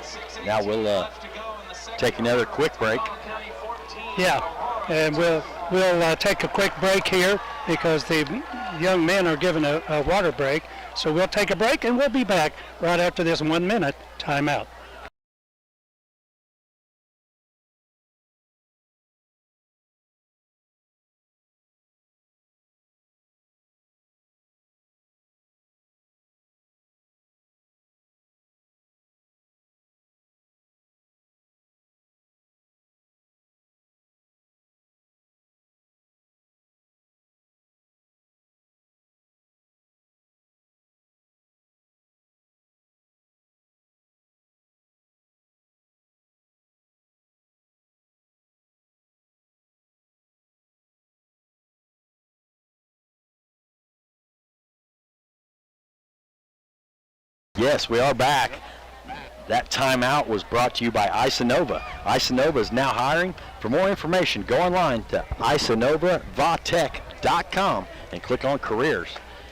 take another quick break. Yeah, and we'll take a quick break here because the young men are given a water break. So we'll take a break and we'll be back right after this 1 minute timeout. Yes, we are back. That timeout was brought to you by Isanova. Isanova is now hiring. For more information, go online to isanovavatech.com and click on careers.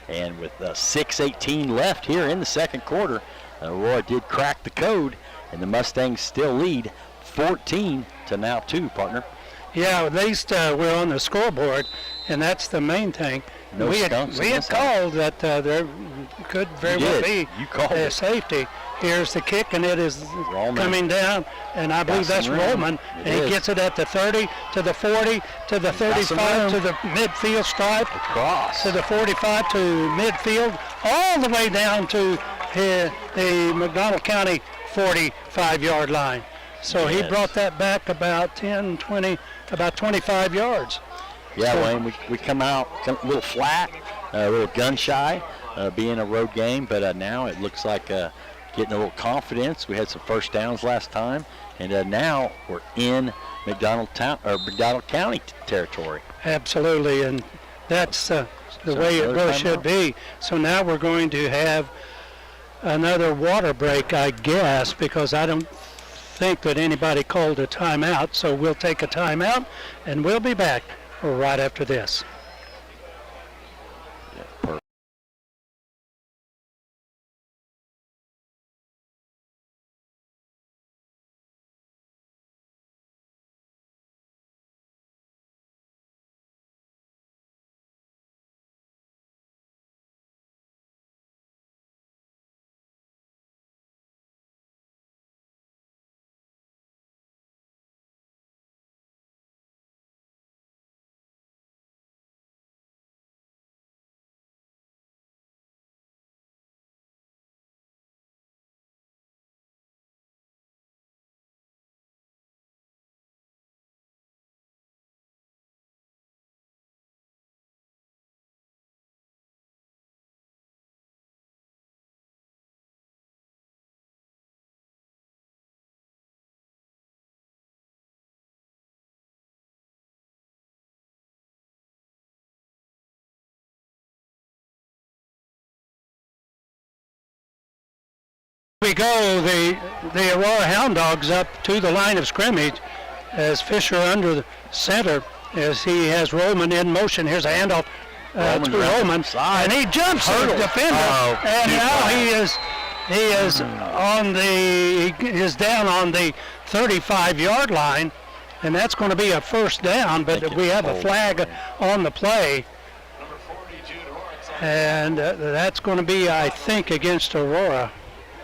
And with 6:18 left here in the second quarter, Aurora did crack the code, and the Mustangs still lead 14-2, partner. Yeah, at least we're on the scoreboard, and that's the main thing. No we had called that there could very well be a safety. Here's the kick, and it is coming down, and I believe that's Rollman. And he gets it at the 30, to the 40, to the 35, to the midfield stripe, across to the 45, to midfield, all the way down to the McDonald County 45-yard line. So he brought that back about 10, 20, about 25 yards. Yeah, so, Wayne, we come out a little flat, a little gun shy, being a road game, but now it looks like getting a little confidence. We had some first downs last time, and now we're in McDonald County territory. Absolutely, and that's the way it really should be. So now we're going to have another water break, I guess, because I don't think that anybody called a timeout. So we'll take a timeout, and we'll be back right after this. We go, the Aurora Hound Dogs up to the line of scrimmage as Fisher under the center as he has Rollman in motion. Here's a handoff to Rollman, and he jumps the defender, and now he is down on the 35-yard line, and that's going to be a first down, but we have a flag on the play, and that's going to be, I think, against Aurora.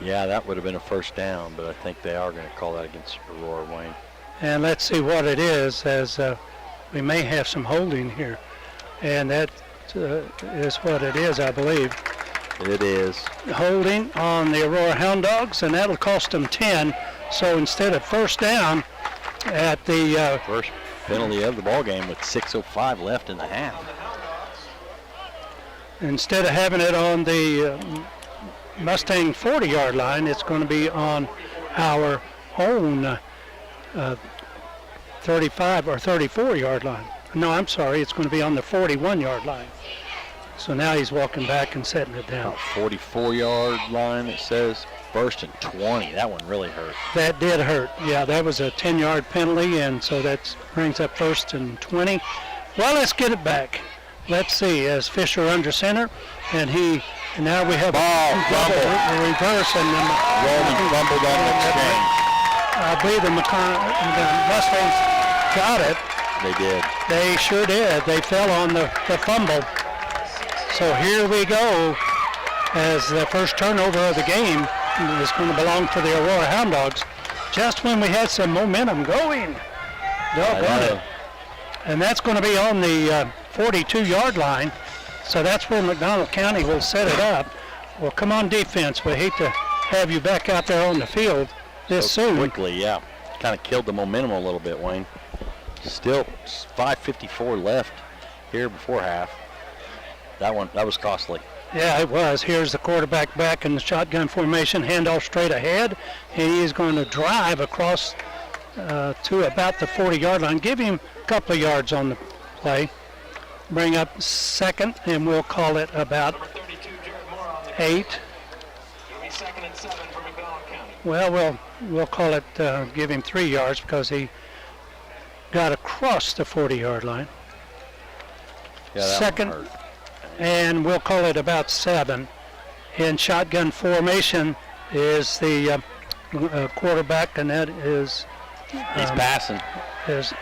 Yeah, that would have been a first down, but I think they are going to call that against Aurora, Wayne. And let's see what it is, as we may have some holding here. And that is what it is, I believe. It is. Holding on the Aurora Hound Dogs, and that'll cost them 10. So instead of first down at the... first penalty of the ball game with 6:05 left in the half. Instead of having it on the... Mustang 40-yard line, it's going to be on our own 35 or 34-yard line. No, I'm sorry, it's going to be on the 41-yard line. So now he's walking back and setting it down. 44-yard line, it says. First and 20. That one really hurt. That did hurt. Yeah, that was a 10-yard penalty, and so that brings up first and 20. Well, let's get it back. Let's see, as Fisher under center, and now we have ball, a reverse, and then Roman fumbled on the exchange. I believe the Mustangs got it. They did. They sure did. They fell on the fumble. So here we go, as the first turnover of the game is going to belong to the Aurora Hound Dogs. Just when we had some momentum going. Doggone it. And that's going to be on the 42-yard line. So that's where McDonald County will set it up. Well, come on, defense. We hate to have you back out there on the field this soon. Quickly, yeah. Kind of killed the momentum a little bit, Wayne. Still 5:54 left here before half. That was costly. Yeah, it was. Here's the quarterback back in the shotgun formation, handoff straight ahead. He is going to drive across to about the 40-yard line. Give him a couple of yards on the play. Bring up second, and we'll call it about 8. Well, we'll call it, give him 3 yards because he got across the 40-yard line. Yeah, that second. one hurt. And we'll call it about 7. In shotgun formation is the quarterback, and that is... He's passing. Here's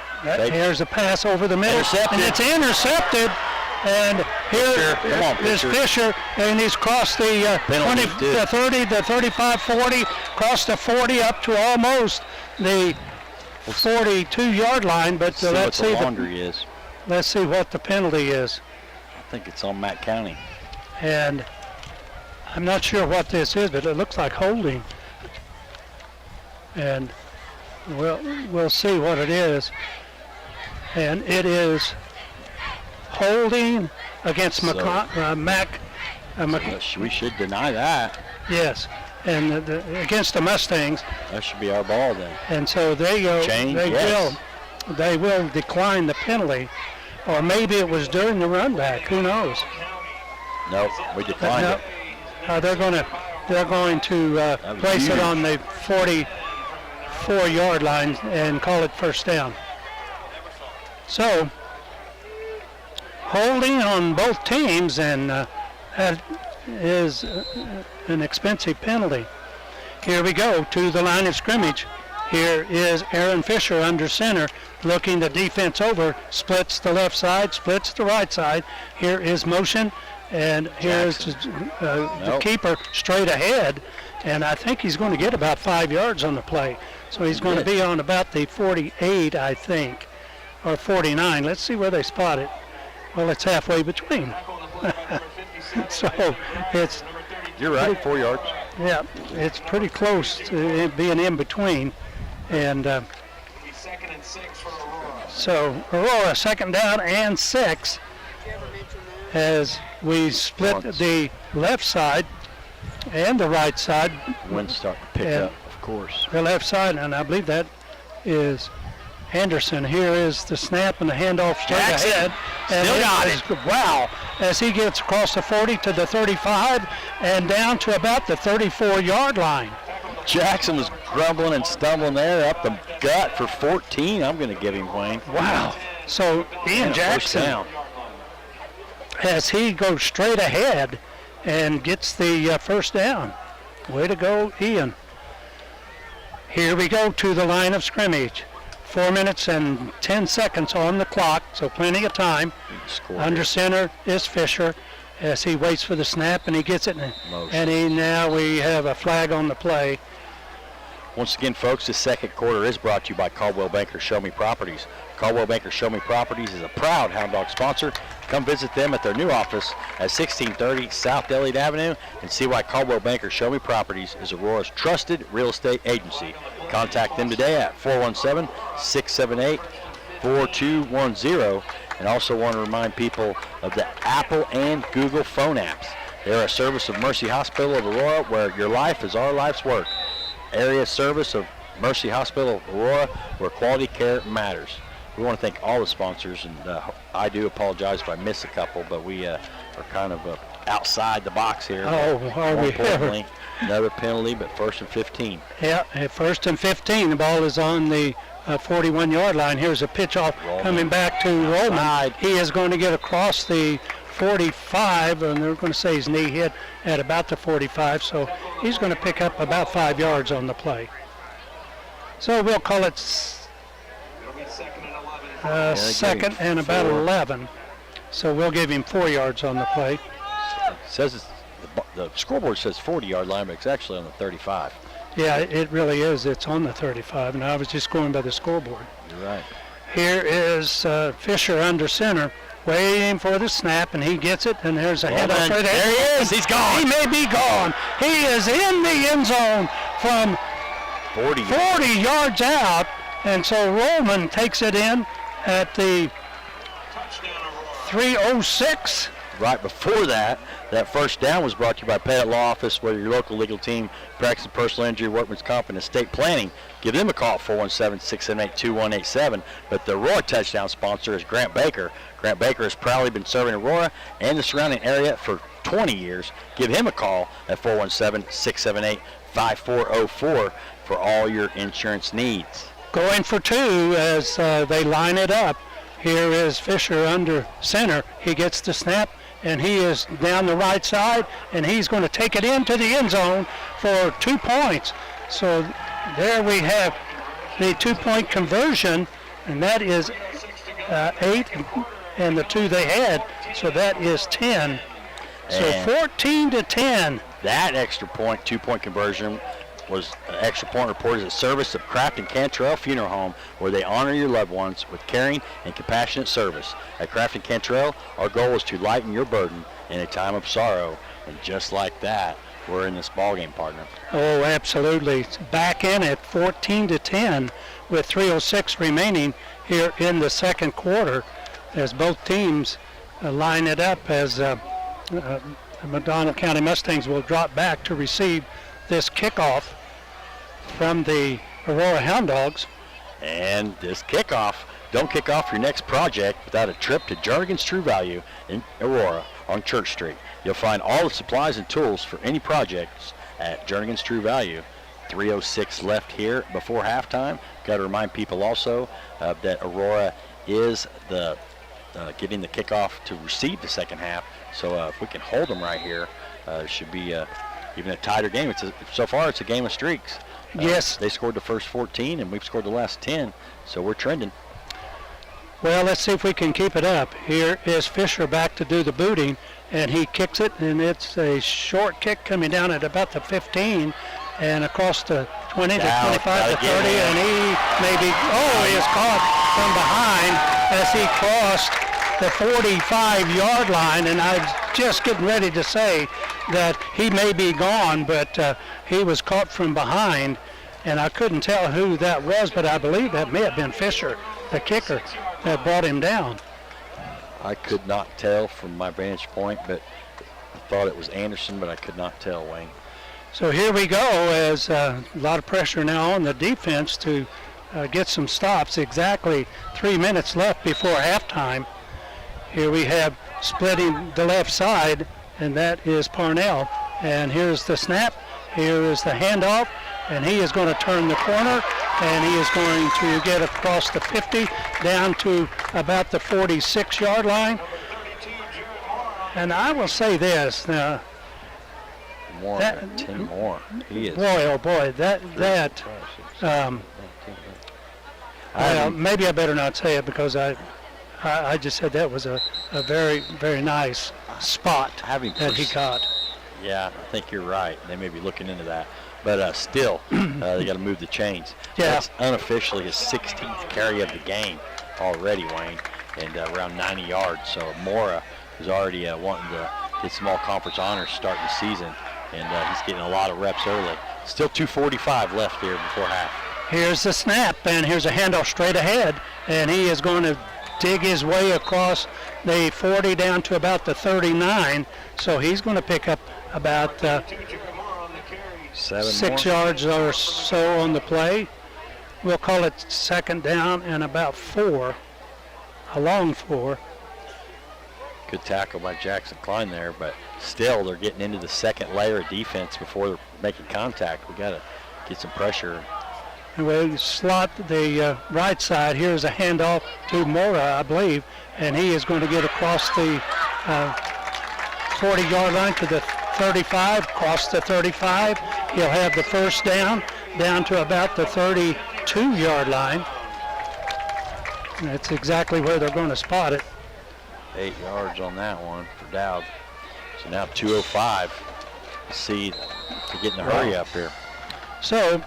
a pass over the middle. Intercepted. And it's intercepted. And here is Fisher, and he's crossed the 20, the 30, the 35, 40, crossed the 40 up to almost the 42-yard line. But let's see what the laundry is. Let's see what the penalty is. I think it's on Matt County. And I'm not sure what this is, but it looks like holding. And we'll see what it is. And it is holding against Mac. We should deny that. Yes, and against the Mustangs. That should be our ball then. And so they go. They will decline the penalty. Or maybe it was during the run back. Who knows? Nope, we declined it. They're going to place it on the 44-yard line and call it first down. So holding on both teams, and that is an expensive penalty. Here we go to the line of scrimmage. Here is Aaron Fisher under center, looking the defense over, splits the left side, splits the right side. Here is motion, and here's the keeper straight ahead, and I think he's going to get about 5 yards on the play. So he's going to be on about the 48, I think, or 49. Let's see where they spot it. Well, it's halfway between. So it's... You're right, 4 yards. Yeah, it's pretty close to it being in between. And so Aurora, second down and 6, as we split the left side and the right side. Wind starting to pick up, of course. The left side, and I believe that is Anderson. Here is the snap and the handoff straight ahead. And still got it. Wow, as he gets across the 40 to the 35 and down to about the 34-yard line. Jackson was grumbling and stumbling there up the gut for 14. I'm going to give him, Wayne. Wow. So Ian Jackson, as he goes straight ahead and gets the first down. Way to go, Ian. Here we go to the line of scrimmage. 4 minutes and 10 seconds on the clock, so plenty of time. Under center is Fisher as he waits for the snap, and he gets it. And now we have a flag on the play. Once again, folks, this second quarter is brought to you by Caldwell Banker Show Me Properties. Caldwell Banker Show Me Properties is a proud Hound Dog sponsor. Come visit them at their new office at 1630 South Elliott Avenue and see why Caldwell Banker Show Me Properties is Aurora's trusted real estate agency. Contact them today at 417-678-4210. And also want to remind people of the Apple and Google phone apps. They're a service of Mercy Hospital of Aurora, where your life is our life's work. Area service of Mercy Hospital, Aurora, where quality care matters. We want to thank all the sponsors, and I do apologize if I miss a couple, but we are kind of outside the box here. Oh, are we ever? Another penalty, but 1st and 15. Yeah, at 1st and 15. The ball is on the 41-yard line. Here's a pitch off coming back to Roman. He is going to get across the 45, and they're going to say his knee hit at about the 45, so he's going to pick up about 5 yards on the play. So we'll call it second and about 11. So we'll give him 4 yards on the play. It says the scoreboard says 40-yard line, but it's actually on the 35. Yeah, it really is. It's on the 35, and I was just going by the scoreboard. You're right. Here is Fisher under center, waiting for the snap, and he gets it, and there's a handoff right there. There he is. He's gone. He may be gone. He is in the end zone from 40 yards out, and so Roman takes it in at the 3:06. Right before that first down was brought to you by Pettit Law Office, whether your local legal team practicing personal injury, workman's comp, and estate planning. Give them a call at 417-678-2187. But the Aurora touchdown sponsor is Grant Baker. Grant Baker has proudly been serving Aurora and the surrounding area for 20 years. Give him a call at 417-678-5404 for all your insurance needs. Going for two as they line it up. Here is Fisher under center. He gets the snap, and he is down the right side, and he's going to take it into the end zone for 2 points. So there we have the 2-point conversion, and that is 8, and the 2 they had, so that is 10. So 14-10. That extra point, 2-point conversion, was an extra point reported as a service of Kraft and Cantrell Funeral Home, where they honor your loved ones with caring and compassionate service. At Kraft and Cantrell, our goal is to lighten your burden in a time of sorrow, and just like that, we're in this ballgame, partner. Oh, absolutely. Back in at 14-10 with 3:06 remaining here in the second quarter, as both teams line it up as the McDonald County Mustangs will drop back to receive this kickoff from the Aurora Hound Dogs. And this kickoff, don't kick off your next project without a trip to Jernigan's True Value in Aurora on Church Street. You'll find all the supplies and tools for any projects at Jernigan's True Value. 3:06 left here before halftime. Got to remind people also that Aurora is getting the kickoff to receive the second half. So if we can hold them right here, it should be even a tighter game. So far, it's a game of streaks. Yes. They scored the first 14, and we've scored the last 10, so we're trending. Well, let's see if we can keep it up. Here is Fisher back to do the booting, and he kicks it, and it's a short kick coming down at about the 15 and across the 20 to 25 to 30, and he is caught from behind as he crossed the 45-yard line, and I was just getting ready to say that he may be gone, but he was caught from behind, and I couldn't tell who that was, but I believe that may have been Fisher, the kicker, that brought him down. I could not tell from my vantage point, but I thought it was Anderson, but I could not tell, Wayne. So here we go, as a lot of pressure now on the defense to get some stops. Exactly 3 minutes left before halftime. Here we have splitting the left side, and that is Parnell. And here's the snap. Here is the handoff, and he is going to turn the corner, and he is going to get across the 50 down to about the 46-yard line. And I will say this now. Tim Moore. He is. Boy, oh boy, well, maybe I better not say it because I just said that was a very, very nice spot that he got. Yeah, I think you're right. They may be looking into that. But still, they got to move the chains. Yeah. That's unofficially his 16th carry of the game already, Wayne, and around 90 yards. So Mora is already wanting to get some all-conference honors starting the season, and he's getting a lot of reps early. Still 2:45 left here before half. Here's the snap, and here's a handoff straight ahead, and he is going to dig his way across the 40 down to about the 39. So he's going to pick up about 6 yards or so on the play. we'll call it second down and about 4, a long 4. Good tackle by Jackson Klein there, but still they're getting into the second layer of defense before they're making contact. We got to get some pressure. And we slot the right side. Here's a handoff to Mora, I believe, and he is going to get across the 40-yard line to the 35, across the 35. He'll have the first down to about the 32-yard line. And that's exactly where they're going to spot it. 8 yards on that one for Dowd. So now 2:05. See, to get in a hurry up here. So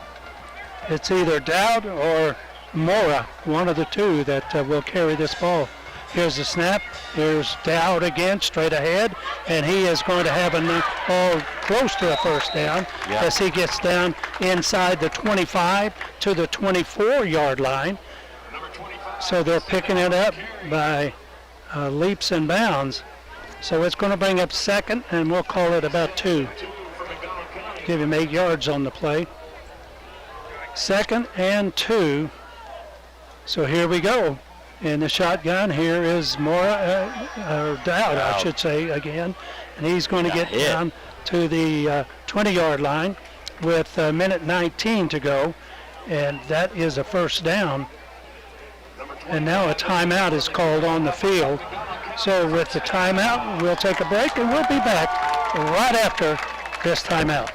it's either Dowd or Mora, one of the two that will carry this ball. Here's the snap. Here's Dowd again, straight ahead, and he is going to have a ball close to a first down as he gets down inside the 25 to the 24-yard line. So they're picking it up by leaps and bounds. So it's going to bring up second, and we'll call it about 2. Give him 8 yards on the play. Second and 2. So here we go. In the shotgun, here is Mora, Dowd, I should say, again. And he's going to get down to the 20-yard line with a minute 19 to go. And that is a first down. And now a timeout is called on the field. So with the timeout, we'll take a break, and we'll be back right after this timeout.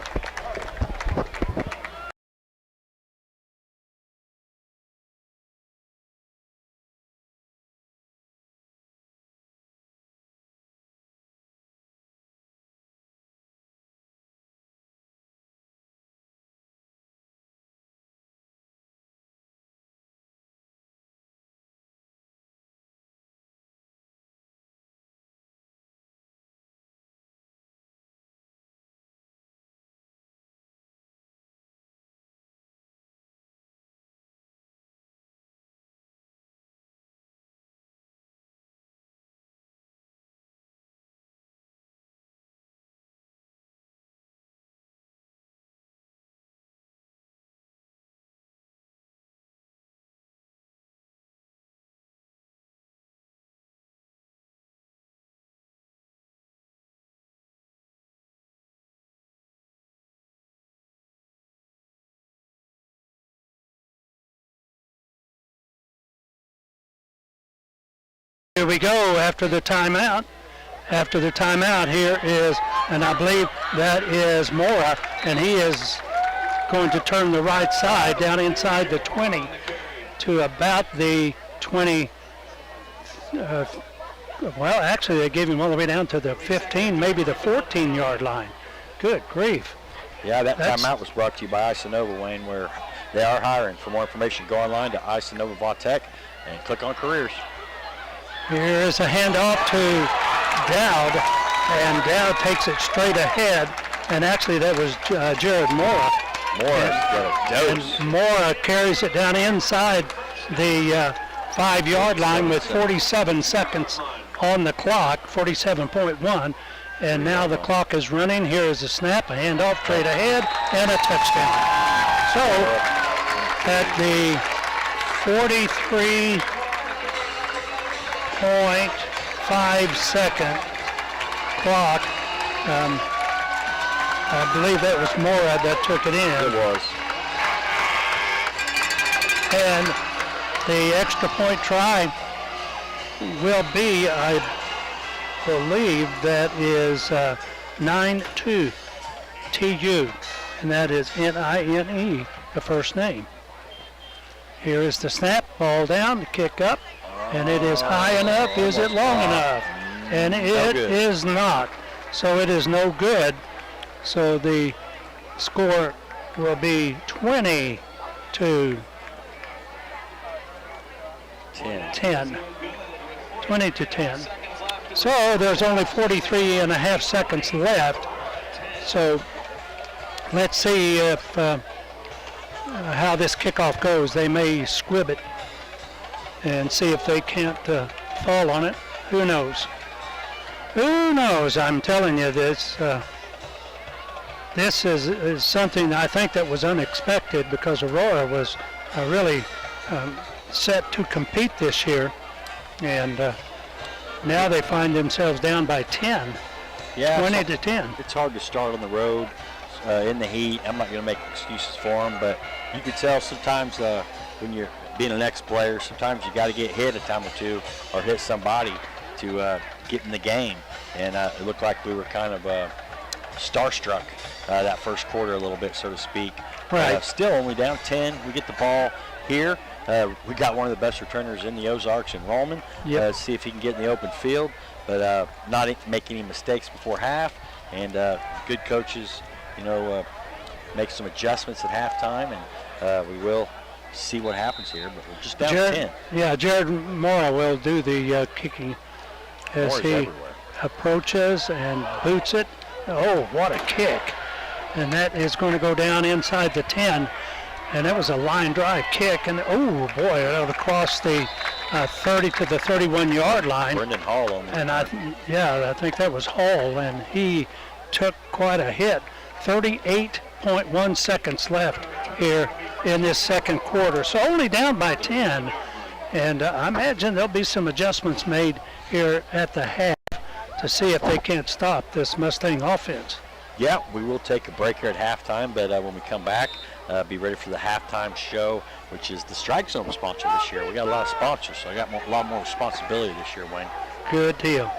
Here we go after the timeout. After the timeout, here is, and I believe that is Mora, and he is going to turn the right side down inside the 20 to about the 20. Well, actually, they gave him all the way down to the 15, maybe the 14-yard line. Good grief. Yeah, that timeout was brought to you by Isanova, Wayne, where they are hiring. For more information, go online to Isanova Vautech and click on careers. Here is a handoff to Dowd, and Dowd takes it straight ahead, and actually that was Jared Mora. Mora's got a dose. And Mora carries it down inside the 5-yard line with 47 seconds on the clock, 47.1, and now the clock is running. Here is a snap, a handoff straight ahead, and a touchdown. So at the 43.5 second clock. I believe that was Mora that took it in. It was. And the extra point try will be, I believe, that is 9-2 TU, and that is N-I-N-E, the first name. Here is the snap, ball down, the kick up. And it is high enough. Is it long enough? And it is not. So it is no good. So the score will be 20 to 10. 20 to 10. So there's only 43 and a half seconds left. So let's see if how this kickoff goes. They may squib it and see if they can't fall on it. Who knows? Who knows? I'm telling you this. This is something I think that was unexpected because Aurora was really set to compete this year, and now they find themselves down by 10, 20 to 10. It's hard to start on the road in the heat. I'm not going to make excuses for them, but you can tell sometimes when you're being an ex-player, sometimes you got to get hit a time or two or hit somebody to get in the game. And it looked like we were kind of starstruck that first quarter a little bit, so to speak. Right. Still only down 10. We get the ball here. We got one of the best returners in the Ozarks in Roman. Yep. See if he can get in the open field, but not make any mistakes before half. And good coaches, make some adjustments at halftime, and we will see what happens here. But we're just down 10. Yeah, Jared Mora will do the kicking as Mora's he everywhere. Approaches and boots it. Oh, what a kick. And that is going to go down inside the 10. And that was a line drive kick. And, oh, boy, it would cross the 30 to the 31-yard line. Brendan Hall on And, I think that was Hall. And he took quite a hit. 38.1 seconds left here in this second quarter. So only down by 10. And I imagine there'll be some adjustments made here at the half to see if they can't stop this Mustang offense. Yeah, we will take a break here at halftime, but when we come back, be ready for the halftime show, which is the Strike Zone sponsor this year. We got a lot of sponsors, so I got a lot more responsibility this year, Wayne. Good deal.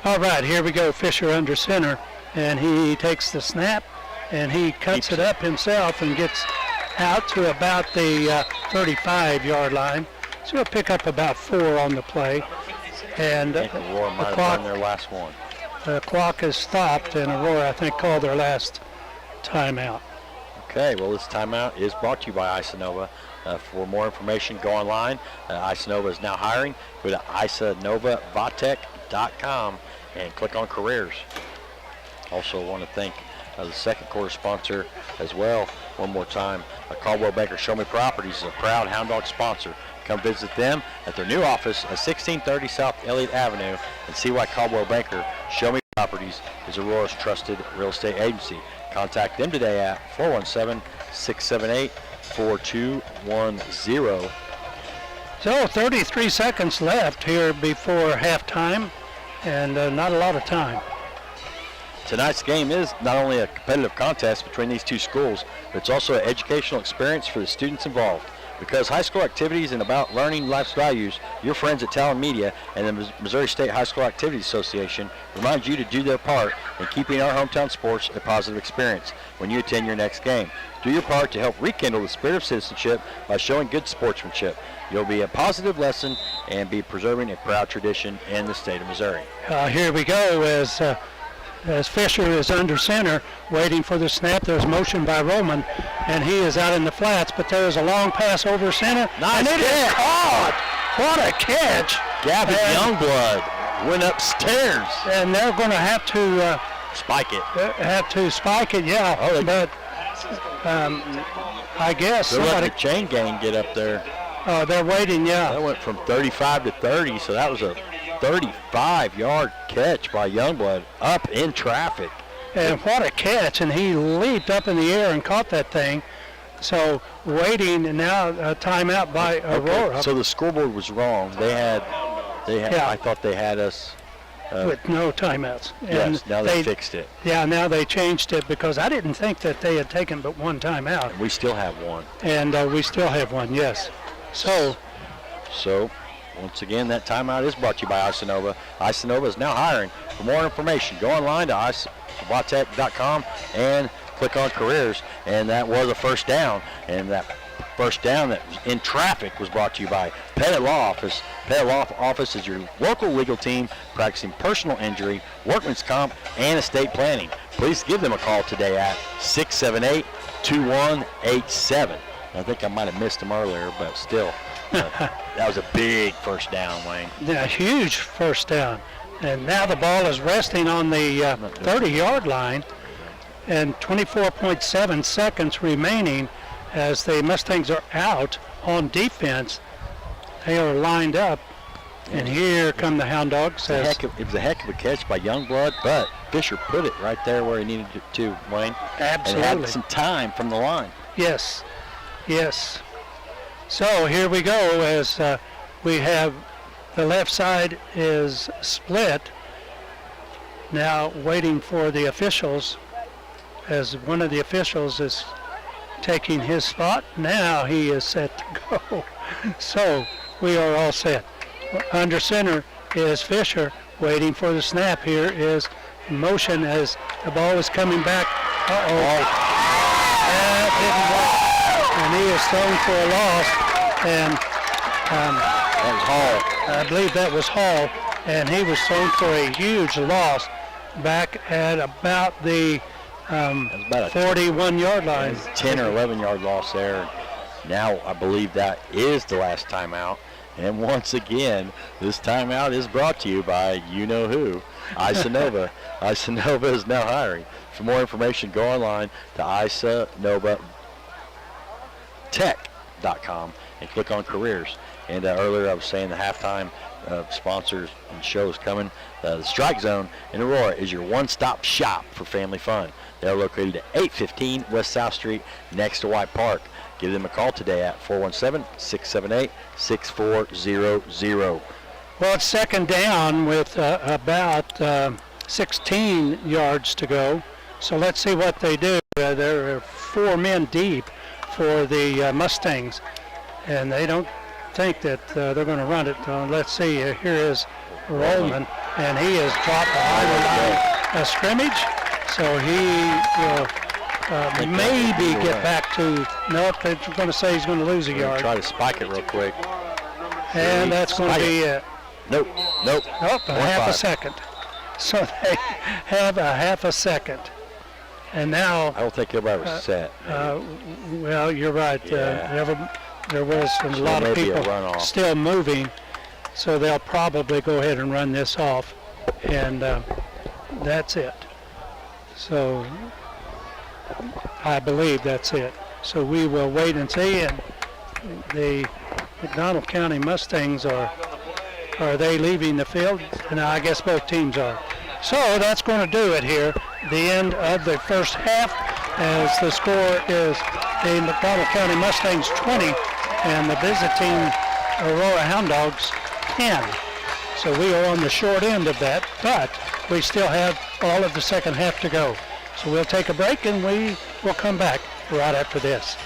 All right, here we go. Fisher under center, and he takes the snap, and he cuts it up himself and gets out to about the 35-yard line. So he'll pick up about 4 on the play. And Aurora might have done their last one. The clock is stopped, and Aurora, I think, called their last timeout. Okay, well, this timeout is brought to you by Isanova. For more information, go online. Isanova is now hiring. Go to isanovavatek.com and click on careers. Also want to thank the second quarter sponsor as well. One more time, Caldwell Banker Show Me Properties is a proud Hound Dog sponsor. Come visit them at their new office at 1630 South Elliott Avenue and see why Caldwell Banker Show Me Properties is Aurora's trusted real estate agency. Contact them today at 417-678-4210. So 33 seconds left here before halftime, and not a lot of time. Tonight's game is not only a competitive contest between these two schools, but it's also an educational experience for the students involved. Because high school activities and about learning life's values, your friends at Talon Media and the Missouri State High School Activities Association remind you to do their part in keeping our hometown sports a positive experience when you attend your next game. Do your part to help rekindle the spirit of citizenship by showing good sportsmanship. You'll be a positive lesson and be preserving a proud tradition in the state of Missouri. Here we go as Fisher is under center, waiting for the snap. There's motion by Roman, and he is out in the flats, but there is a long pass over center. Nice and it is caught. What a catch. Gavin Youngblood went upstairs. And they're going to have to spike it. Yeah. Oh, but I guess they're letting the chain gang get up there. Oh, they're waiting, yeah. That went from 35 to 30, so that was a 35-yard catch by Youngblood up in traffic. And what a catch, and he leaped up in the air and caught that thing. So waiting, and now a timeout by Aurora. Okay, so the scoreboard was wrong. They had. Yeah. I thought they had us. With no timeouts. And yes, now they fixed it. Yeah, now they changed it because I didn't think that they had taken but one timeout. And we still have one. And we still have one, yes. So, once again, that timeout is brought to you by Isanova. Isanova is now hiring. For more information, go online to isanovavatek.com and click on careers. And that was a first down. And that first down that was in traffic was brought to you by Pettit Law Office. Pettit Law Office is your local legal team practicing personal injury, workman's comp, and estate planning. Please give them a call today at 678-2187. I think I might have missed them earlier, but still, that was a big first down, Wayne. Yeah, huge first down. And now the ball is resting on the 30-yard line, and 24.7 seconds remaining as the Mustangs are out on defense. They are lined up, and here come the Hound Dogs. It was a heck of a catch by Youngblood, but Fisher put it right there where he needed it to, Wayne. Absolutely. And had some time from the line. Yes. So here we go as we have the left side is split. Now waiting for the officials as one of the officials is taking his spot. Now he is set to go. So we are all set. Under center is Fisher. Waiting for the snap here is motion as the ball is coming back. That didn't work. And he is thrown for a loss. And that was Hall. I believe that was Hall. And he was thrown for a huge loss back at about the 41-yard line. 10 or 11-yard loss there. Now I believe that is the last timeout. And once again, this timeout is brought to you by you-know-who, Isanova. Isanova is now hiring. For more information, go online to isanovatech.com and click on careers. And earlier I was saying the halftime sponsors and shows coming. The Strike Zone in Aurora is your one-stop shop for family fun. They're located at 815 West South Street next to White Park. Give them a call today at 417-678-6400. Well, it's second down with about 16 yards to go. So let's see what they do. There are 4 men deep for the Mustangs, and they don't think that they're going to run it. Let's see. Here is Rollman, and he has dropped behind the line of scrimmage. So he will maybe get back to, nope, they're going to say he's going to lose a yard. Try to spike it real quick. And that's going to be it. Nope. Nope, a half a second. So they have a half a second. And now... I don't think everybody was set. Well, you're right. Yeah. There was a lot of people still moving. So they'll probably go ahead and run this off. And that's it. So I believe that's it. So we will wait and see. And the McDonald County Mustangs are they leaving the field? And I guess both teams are. So that's going to do it here. The end of the first half as the score is the McDonald County Mustangs 20 and the visiting Aurora Hound Dogs 10. So we are on the short end of that, but we still have all of the second half to go. So we'll take a break and we will come back right after this.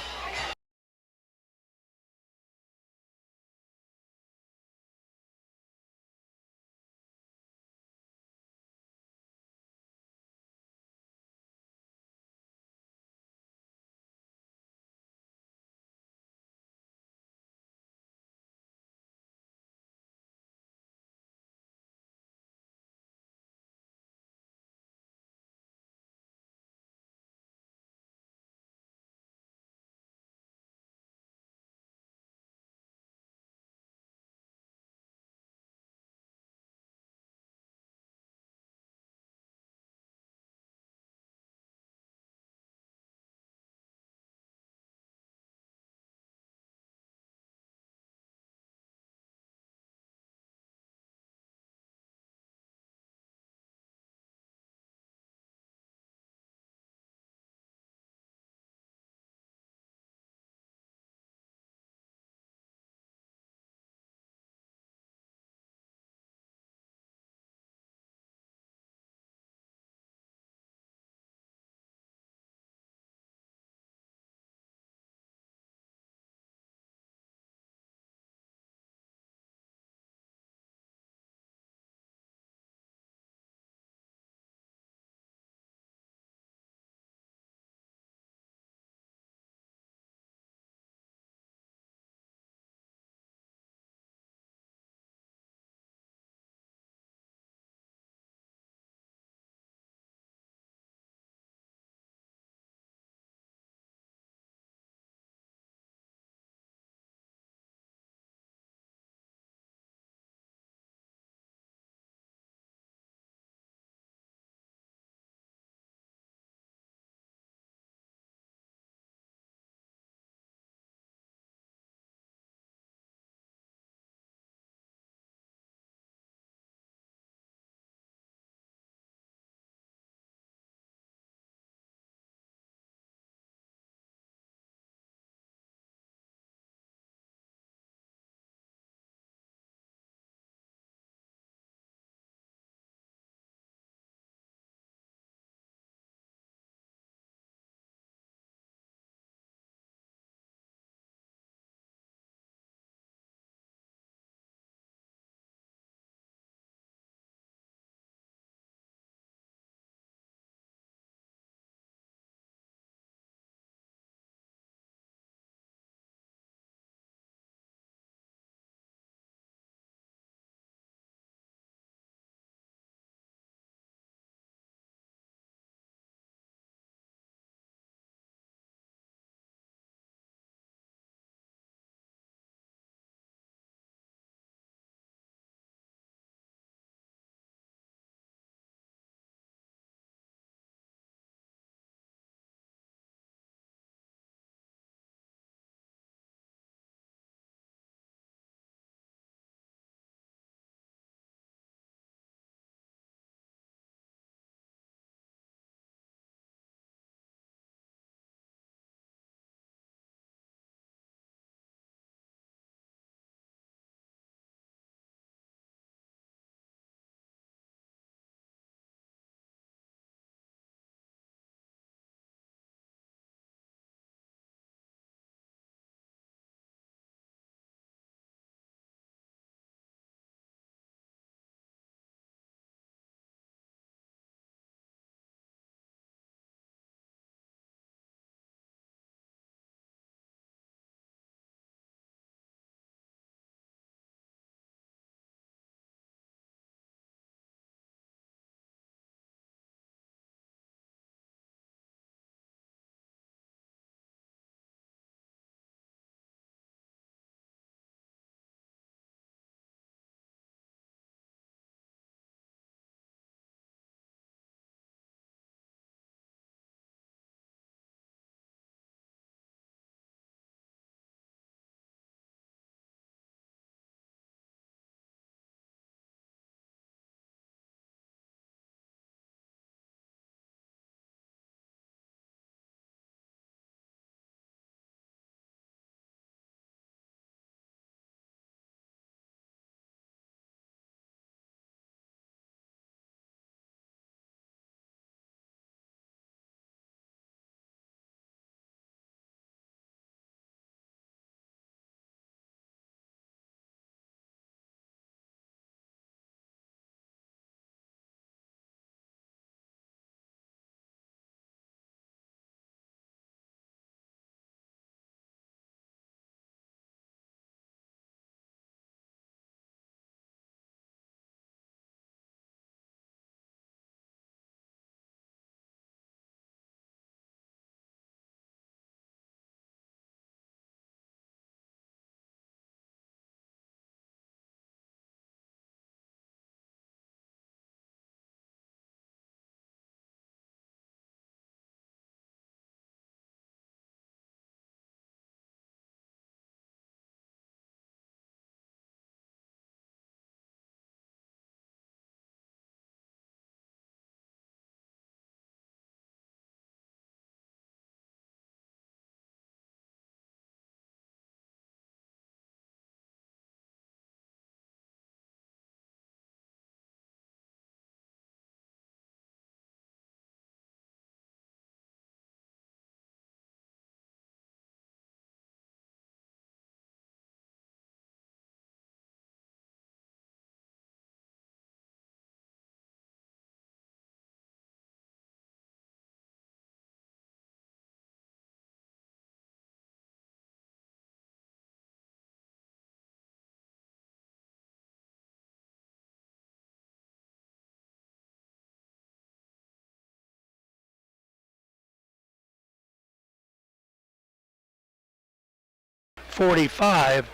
45.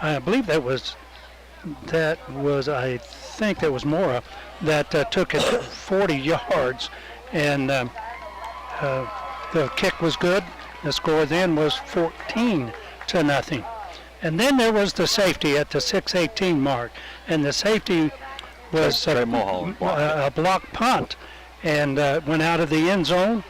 I believe that was I think that was Mora that took it 40 yards, and the kick was good. The score then was 14-0. And then there was the safety at the 6:18 mark, and the safety was a block punt, and went out of the end zone,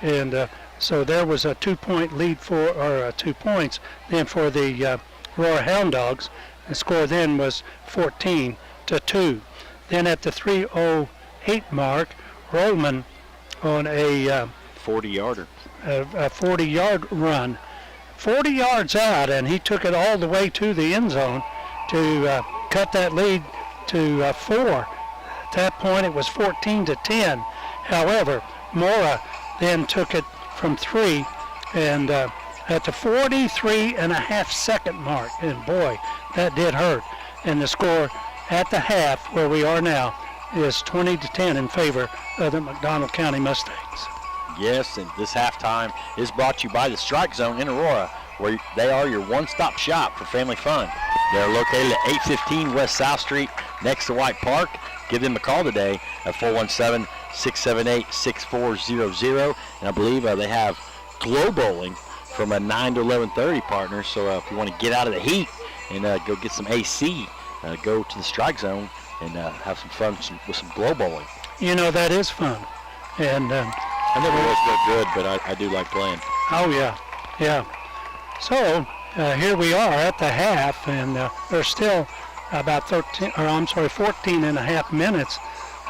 and so there was a 2-point lead or 2 points then for the Aurora Hound Dogs. The score then was 14-2. Then at the 3:08 mark, Rollman on a 40-yarder, a 40-yard run, 40 yards out, and he took it all the way to the end zone to cut that lead to 4. At that point, it was 14-10. However, Mora then took it from 3, and at the 43.5-second mark, and boy, that did hurt. And the score at the half, where we are now, is 20-10 in favor of the McDonald County Mustangs. Yes, and this halftime is brought to you by the Strike Zone in Aurora, where they are your one-stop shop for family fun. They're located at 815 West South Street, next to White Park. Give them a call today at 417-678-6400. And I believe they have Glow Bowling from a 9 to 11:30 partner. So if you want to get out of the heat and go get some AC, go to the Strike Zone and have some fun with some Glow Bowling. You know, that is fun. And I never was that good, but I do like playing. Oh, yeah. So here we are at the half, and there's still about 14 and a half minutes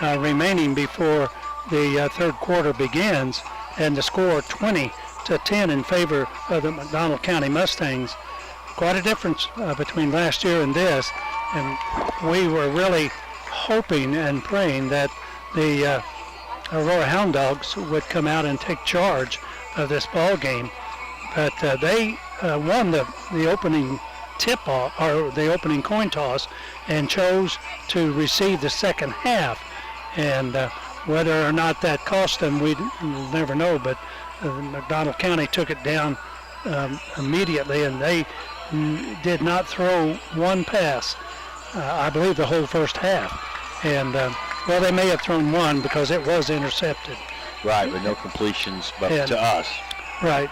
remaining before the third quarter begins, and the score 20-10 in favor of the McDonald County Mustangs. Quite a difference between last year and this, and we were really hoping and praying that the Aurora Hound Dogs would come out and take charge of this ball game, but they won the opening tip-off, or the opening coin toss, and chose to receive the second half. And whether or not that cost them, we'll never know, but McDonald County took it down immediately, and they did not throw one pass, I believe, the whole first half. And well, they may have thrown one because it was intercepted. Right, but no completions, but to us. Right,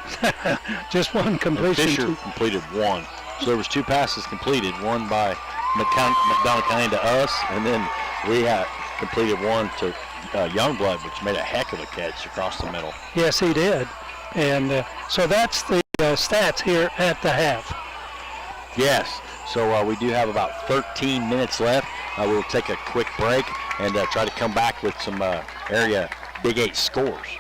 just one completion. And Fisher completed one. So there was 2 passes completed, one by McDonald County to us, and then we had completed one to Youngblood, which made a heck of a catch across the middle. Yes, he did. And so that's the stats here at the half. Yes, so we do have about 13 minutes left. We'll take a quick break and try to come back with some area Big 8 scores.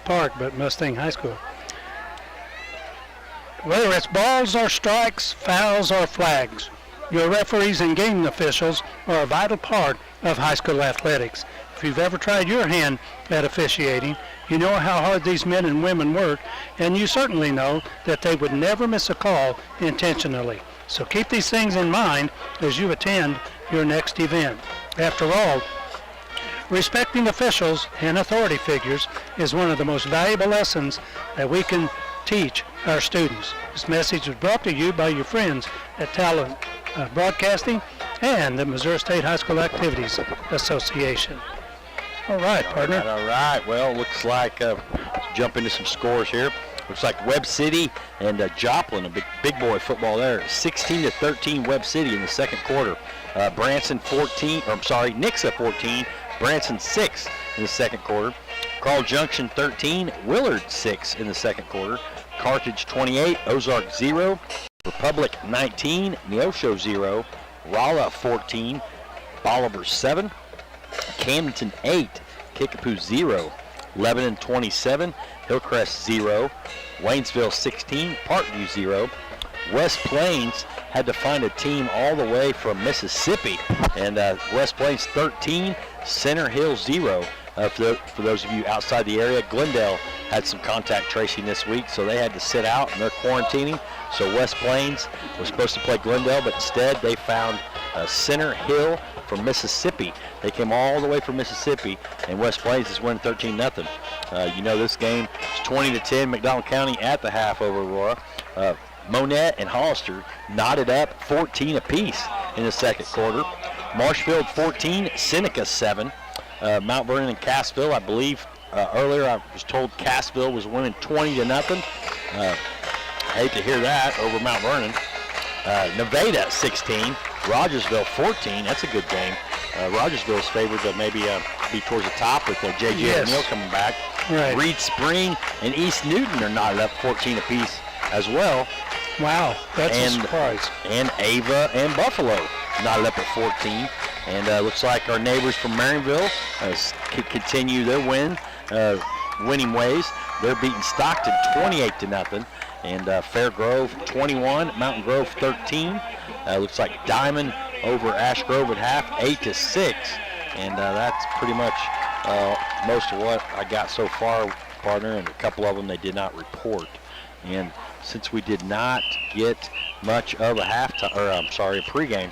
Park, but Mustang High School. Whether it's balls or strikes, fouls or flags, your referees and game officials are a vital part of high school athletics. If you've ever tried your hand at officiating, you know how hard these men and women work, and you certainly know that they would never miss a call intentionally. So keep these things in mind as you attend your next event. After all, respecting officials and authority figures is one of the most valuable lessons that we can teach our students. This message was brought to you by your friends at Talon Broadcasting and the Missouri State High School Activities Association. All right, partner. All right. Well, looks like let's jump into some scores here. Looks like Webb City and Joplin, a big boy football there. 16-13 Webb City in the second quarter. Nixa 14, Branson 6 in the second quarter. Carl Junction 13, Willard 6 in the second quarter. Carthage 28, Ozark 0. Republic 19, Neosho 0. Rolla 14, Bolivar 7. Camden 8, Kickapoo 0. Lebanon 27, Hillcrest 0. Waynesville 16, Parkview 0. West Plains had to find a team all the way from Mississippi, and West Plains 13, Center Hill 0. For those of you outside the area, Glendale had some contact tracing this week, so they had to sit out and they're quarantining. So West Plains was supposed to play Glendale, but instead they found Center Hill from Mississippi. They came all the way from Mississippi, and West Plains is winning 13-0. You know this game is 20-10, McDonald County at the half over Aurora. Monette and Hollister knotted up 14 apiece in the second quarter. Marshfield 14, Seneca 7. Mount Vernon and Cassville, I believe earlier I was told Cassville was winning 20-0. Hate to hear that over Mount Vernon. Nevada 16, Rogersville 14. That's a good game. Rogersville's favored to maybe be towards the top with J.J. O'Neill coming back. Right. Reed Spring and East Newton are knotted up 14 apiece as well. Wow, that's a surprise. And Ava and Buffalo knotted up at 14. And looks like our neighbors from Marionville continue their winning ways. They're beating Stockton 28-0. And Fair Grove 21, Mountain Grove 13. Looks like Diamond over Ash Grove at half, 8-6. And that's pretty much most of what I got so far, partner. And a couple of them they did not report. And since we did not get much of a pregame,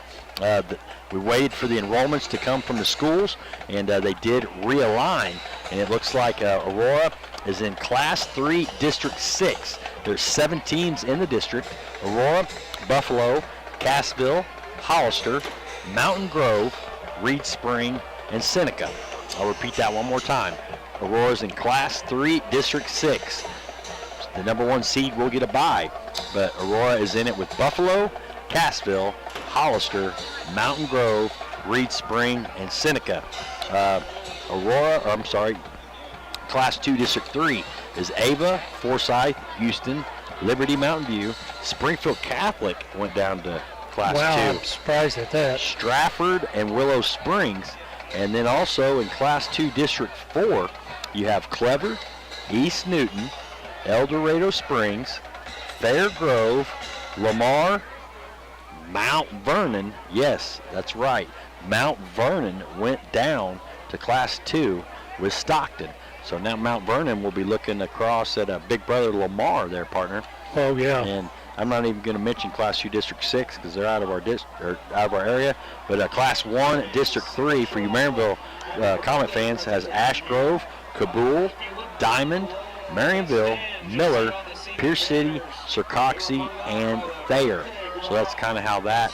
we waited for the enrollments to come from the schools, and they did realign. And it looks like Aurora is in Class 3, District 6. There's 7 teams in the district: Aurora, Buffalo, Cassville, Hollister, Mountain Grove, Reed Spring, and Seneca. I'll repeat that one more time. Aurora's in Class 3, District 6. The number 1 seed will get a bye, but Aurora is in it with Buffalo, Cassville, Hollister, Mountain Grove, Reed Spring, and Seneca. Class 2, District 3 is Ava, Forsyth, Houston, Liberty, Mountain View. Springfield Catholic went down to Class 2. Wow, I'm surprised at that. Stratford and Willow Springs. And then also in Class 2, District 4, you have Clever, East Newton, El Dorado Springs, Fair Grove, Lamar, Mount Vernon. Yes, that's right. Mount Vernon went down to Class 2 with Stockton. So now Mount Vernon will be looking across at Big Brother Lamar there, partner. Oh, yeah. And I'm not even going to mention Class 2 District 6 because they're out of our area. But Class 1 District 3 for you Marionville Comet fans has Ash Grove, Kabul, Diamond, Marionville, Miller, Pierce City, Circoxie, and Thayer. So that's kind of how that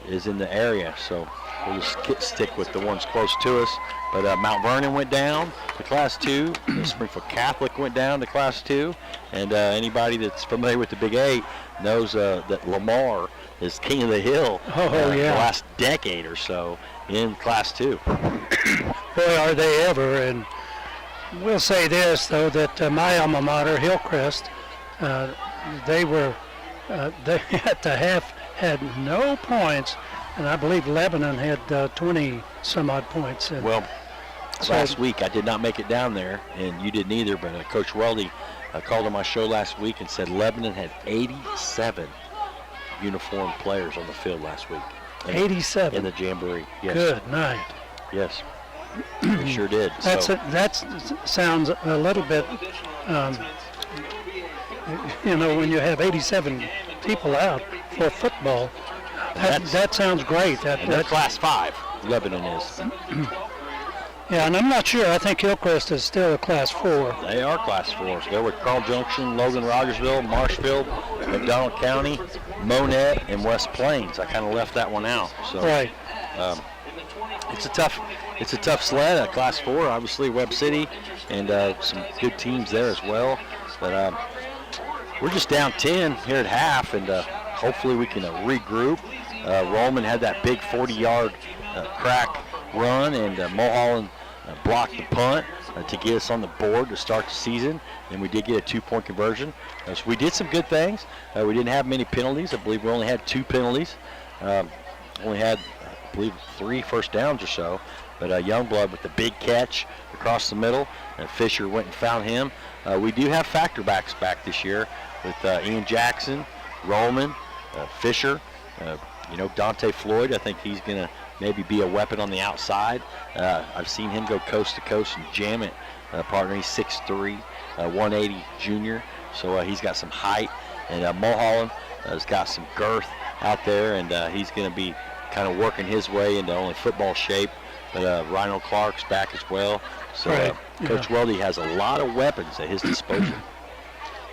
is in the area. So we'll just stick with the ones close to us. But Mount Vernon went down to Class 2. Springfield Catholic went down to Class 2. And anybody that's familiar with the Big 8 knows that Lamar is king of the hill the last decade or so in Class 2. Boy, are they ever. And we'll say this, though, that my alma mater, Hillcrest, they at the half had no points, and I believe Lebanon had 20 some odd points. And well, last week. I did not make it down there, and you didn't either, but Coach Weldy called on my show last week and said Lebanon had 87 uniformed players on the field last week. 87? In the Jamboree, yes. Good night. Yes, we sure did. That sounds a little bit, when you have 87 people out for football, that sounds great. They're Class 5, Lebanon is. Yeah, and I'm not sure. I think Hillcrest is still a Class 4. They are Class 4s. They're with Carl Junction, Logan, Rogersville, Marshfield, McDonald County, Monette, and West Plains. I kind of left that one out. So, right. It's a tough sled. Class 4, obviously Webb City, and some good teams there as well. But we're just down 10 here at half, and hopefully we can regroup. Rollman had that big 40-yard crack run, and Mulholland blocked the punt to get us on the board to start the season, and we did get a 2-point conversion. So we did some good things. We didn't have many penalties. I believe we only had 2 penalties. Only had, I believe, 3 first downs or so. But Youngblood with the big catch across the middle, and Fisher went and found him. We do have factor backs back this year with Ian Jackson, Rollman, Fisher, Dante Floyd. I think he's going to maybe be a weapon on the outside. I've seen him go coast to coast and jam it. Partner, he's 6'3", 180 junior, so he's got some height. And Mulholland has got some girth out there, and he's going to be kind of working his way into only football shape. But Rhino Clark's back as well. So Coach Weldy has a lot of weapons at his disposal.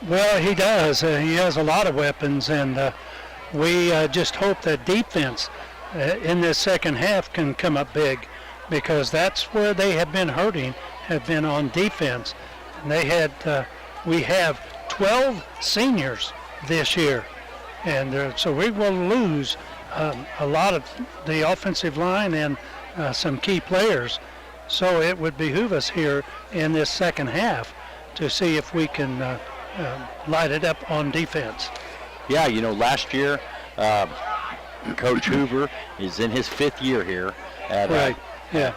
Well, he does. He has a lot of weapons, and we just hope that defense in this second half can come up big, because that's where they have been hurting, have been on defense. And we have 12 seniors this year, and so we will lose a lot of the offensive line and some key players. So it would behoove us here in this second half to see if we can light it up on defense. Yeah, last year Coach Hoover is in his 5th year here at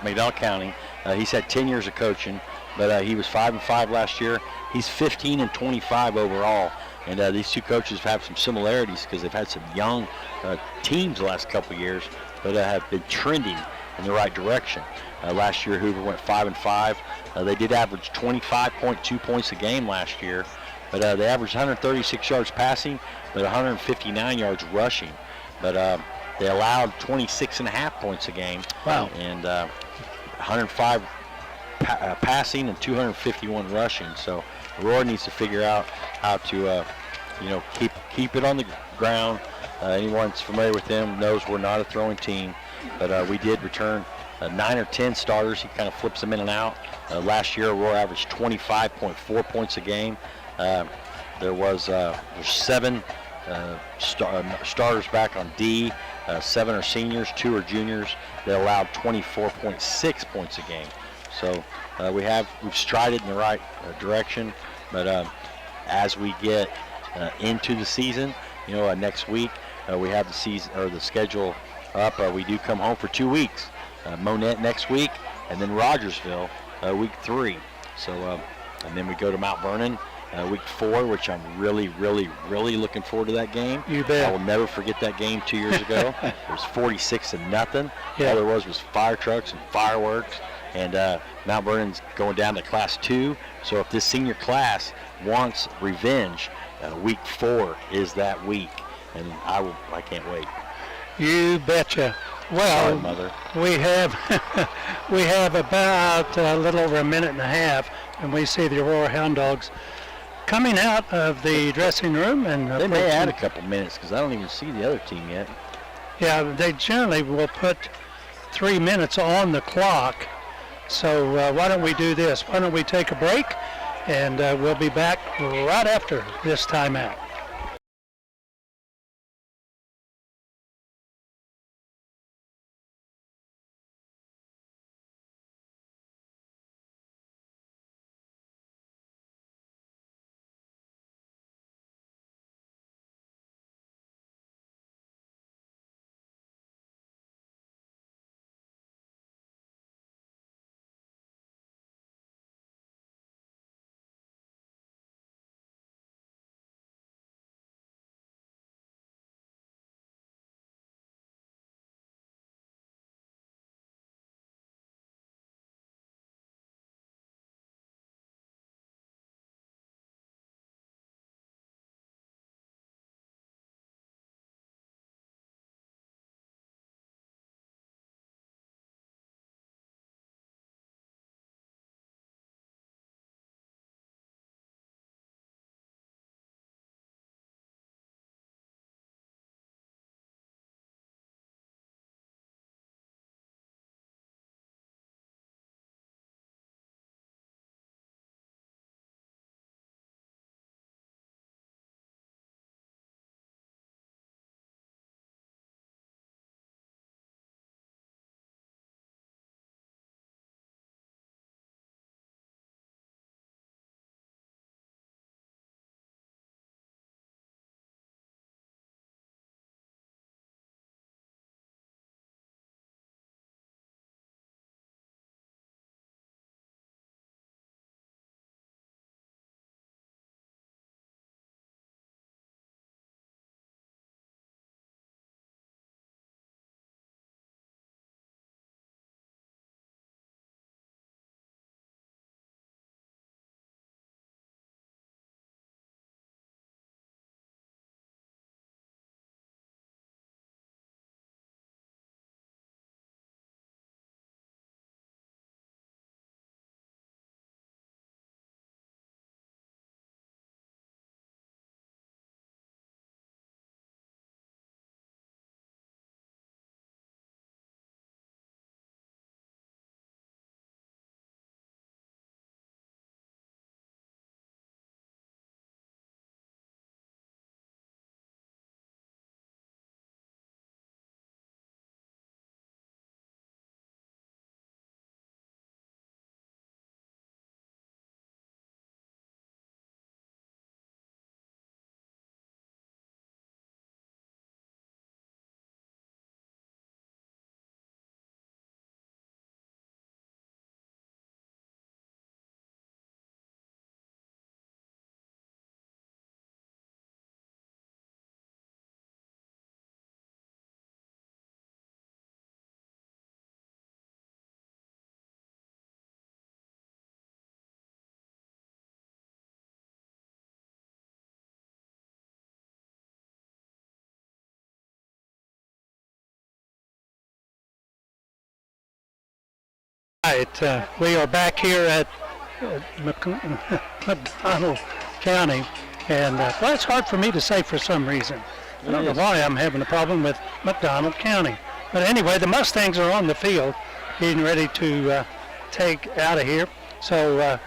McDonald County. He's had 10 years of coaching, but he was 5-5 last year. He's 15-25 overall, and these two coaches have some similarities because they've had some young teams the last couple of years, but have been trending in the right direction. Last year, Hoover went 5-5. They did average 25.2 points a game last year, but they averaged 136 yards passing, but 159 yards rushing. But they allowed 26.5 points a game. Wow. And 105 passing and 251 rushing. So Aurora needs to figure out how to, keep it on the ground. Anyone that's familiar with them knows we're not a throwing team, but we did return 9 or 10 starters. He kind of flips them in and out. Last year, Aurora averaged 25.4 points a game. There's 7 starters back on D. 7 are seniors, 2 are juniors. They allowed 24.6 points a game. So we've strided in the right direction. But as we get into the season, next week we have the schedule up. We do come home for 2 weeks. Monette next week, and then Rogersville week 3. So and then we go to Mount Vernon week 4, which I'm really, really, really looking forward to that game. You bet. I will never forget that game 2 years ago. It was 46-0. Yeah. All there was fire trucks and fireworks, and Mount Vernon's going down to Class 2. So if this senior class wants revenge, week 4 is that week, and I can't wait. You betcha. Well, Sorry, Mother. we have about a little over a minute and a half, and we see the Aurora Hound Dogs coming out of the dressing room. And they may add a couple minutes because I don't even see the other team yet. Yeah, they generally will put 3 minutes on the clock. So why don't we do this? Why don't we take a break, and we'll be back right after this timeout. right, we are back here at McDonald County, and well, it's hard for me to say for some reason. I don't know why I'm having a problem with McDonald County. But anyway, the Mustangs are on the field, getting ready to take out of here. So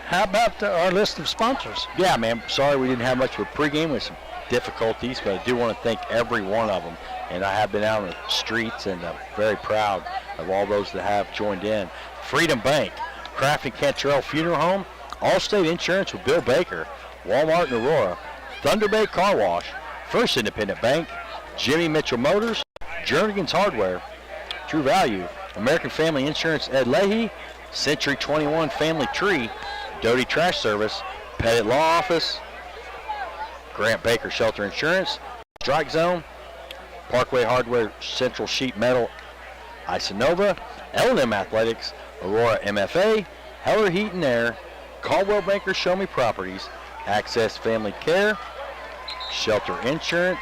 how about our list of sponsors? Yeah, man, sorry we didn't have much of a pregame with some difficulties, but I do want to thank every one of them. And I have been out on the streets, and I'm very proud of all those that have joined in. Freedom Bank, Kraft and Cantrell Funeral Home, Allstate Insurance with Bill Baker, Walmart and Aurora, Thunder Bay Car Wash, First Independent Bank, Jimmy Mitchell Motors, Jernigan's Hardware, True Value, American Family Insurance Ed Leahy, Century 21 Family Tree, Doty Trash Service, Pettit Law Office, Grant Baker Shelter Insurance, Strike Zone, Parkway Hardware Central Sheet Metal, Isonova, L&M Athletics, Aurora MFA, Heller Heat and Air, Caldwell Banker Show Me Properties, Access Family Care, Shelter Insurance,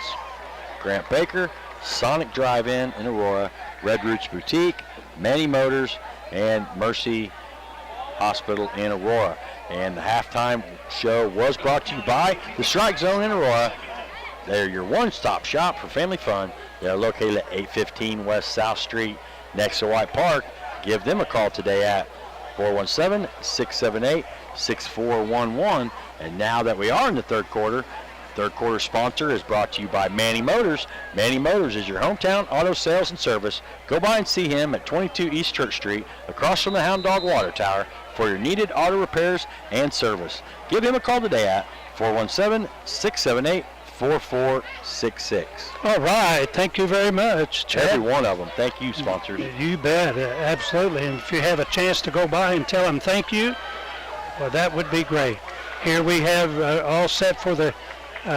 Grant Baker, Sonic Drive-In in Aurora, Red Roots Boutique, Manny Motors, and Mercy Hospital in Aurora. And the halftime show was brought to you by the Strike Zone in Aurora. They're your one-stop shop for family fun. They're located at 815 West South Street next to White Park. Give them a call today at 417-678-6411. And now that we are in the third quarter sponsor is brought to you by Manny Motors. Manny Motors is your hometown auto sales and service. Go by and see him at 22 East Church Street, across from the Hound Dog Water Tower, for your needed auto repairs and service. Give him a call today at 417-678-4466. All right, thank you very much, Chad. Every one of them. Thank you, sponsors. You bet, absolutely. And if you have a chance to go by and tell them thank you, well, that would be great. Here we have all set for the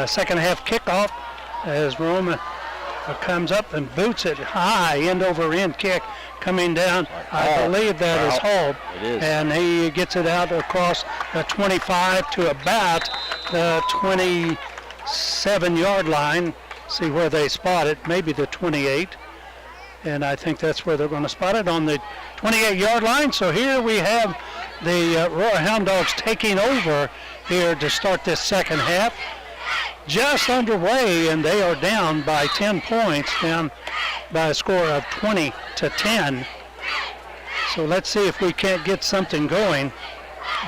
second half kickoff as Roma comes up and boots it high, end over end kick coming down. I believe that is Hall. It is. And he gets it out across the 25 to about the 27-yard line. See where they spot it, maybe the 28. And I think that's where they're going to spot it, on the 28-yard line. So here we have the Aurora Hound Dogs taking over here to start this second half. Just underway, and they are down by 10 points, down by a score of 20-10. So let's see if we can't get something going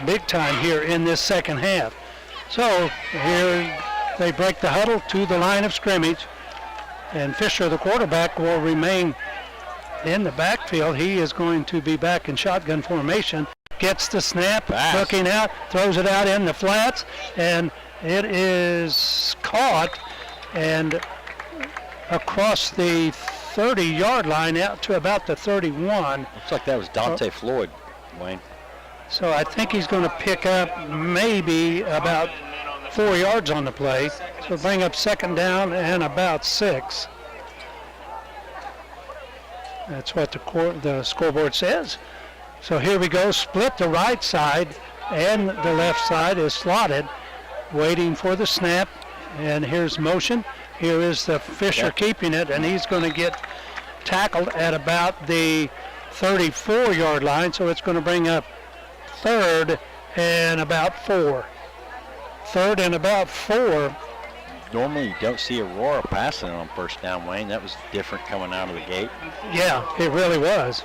big time here in this second half. So here they break the huddle to the line of scrimmage, and Fisher, the quarterback, will remain in the backfield. He is going to be back in shotgun formation. Gets the snap, looking out, throws it out in the flats, and it is caught and across the 30-yard line out to about the 31. Looks like that was Dante Floyd, Wayne. So I think he's going to pick up maybe about 4 yards on the play. So bring up second down and about 6. That's what the scoreboard says. So here we go, split the right side, and the left side is slotted, waiting for the snap. And here's motion. Here is the Fisher keeping it, and he's going to get tackled at about the 34-yard line. So it's going to bring up third and about 4. Third and about 4. Normally you don't see Aurora passing on first down, Wayne. That was different coming out of the gate. Yeah, it really was.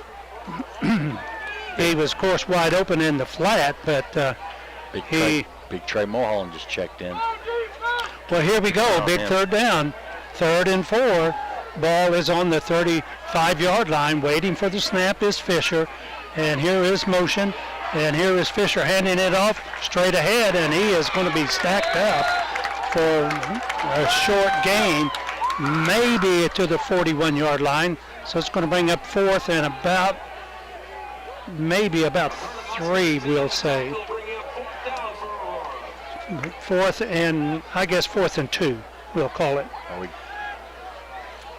He was, of course, wide open in the flat, but Big Trey Mulholland just checked in. Well, here we go. Big third down. 3rd and 4. Ball is on the 35-yard line. Waiting for the snap is Fisher. And here is motion. And here is Fisher handing it off straight ahead. And he is going to be stacked up for a short gain, maybe to the 41-yard line. So it's going to bring up 4th and about, maybe about 3, we'll say. 4th and, I guess 4th and 2, we'll call it.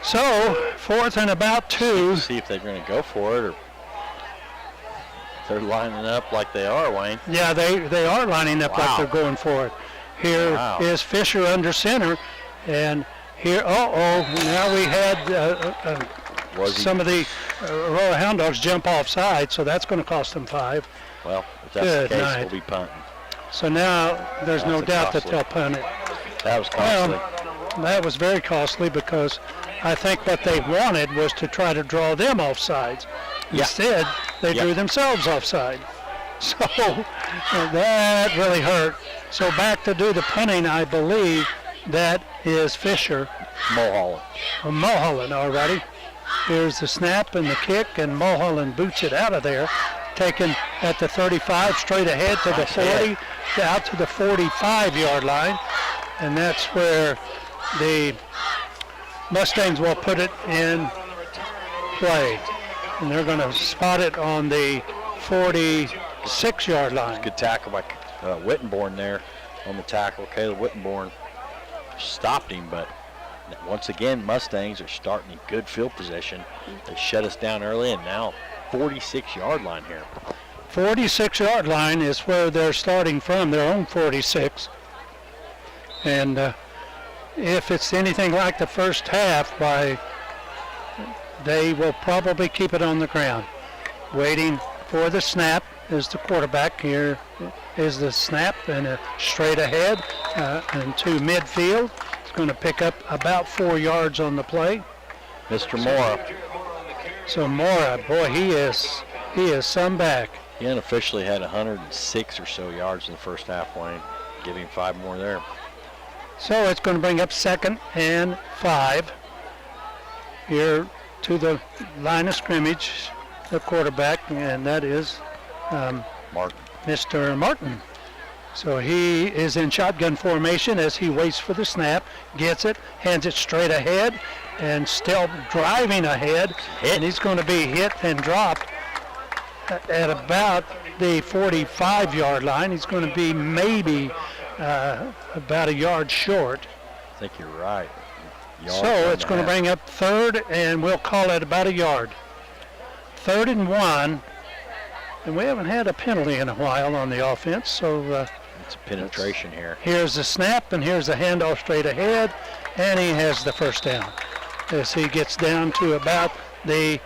So 4th and about 2. See if they're going to go for it, or they're lining up like they are, Wayne. Yeah, they are lining up like they're going for it. Here is Fisher under center, and here, now we had some of the Aurora Hound Dogs jump offside, so that's going to cost them 5. Well, if that's Good the case, night. we'll be punting. So now there's no doubt that they'll punt it. That was costly. Well, that was very costly because I think what they wanted was to try to draw them offsides. Instead, they drew themselves offside. So that really hurt. So back to do the punting, I believe that is Fisher. Mulholland. Mulholland already. Here's the snap and the kick, and Mulholland boots it out of there. Taken at the 35, straight ahead to the 40, out to the 45-yard line. And that's where the Mustangs will put it in play. And they're going to spot it on the 46-yard line. Good tackle by Wittenborn there on the tackle. Caleb Wittenborn stopped him, but once again, Mustangs are starting in good field position. They shut us down early, and now 46-yard line here. 46-yard line is where they're starting from, their own 46. And if it's anything like the first half, they will probably keep it on the ground. Waiting for the snap is the quarterback. Here is the snap, and straight ahead and to midfield. It's going to pick up about 4 yards on the play. Mr. Mora. So Mora, boy, he is some back. He unofficially had 106 or so yards in the first half, Wayne. Give him 5 more there. So it's going to bring up 2nd and 5. Here to the line of scrimmage, the quarterback, and that is Martin. Mr. Martin. So he is in shotgun formation as he waits for the snap, gets it, hands it straight ahead, and still driving ahead. And he's going to be hit and dropped at about the 45-yard line. He's going to be maybe about a yard short. I think you're right. So it's going to bring up 3rd, and we'll call it about a yard. 3rd and 1, and we haven't had a penalty in a while on the offense, so it's a penetration here. Here's the snap, and here's the handoff straight ahead, and he has the first down as he gets down to about the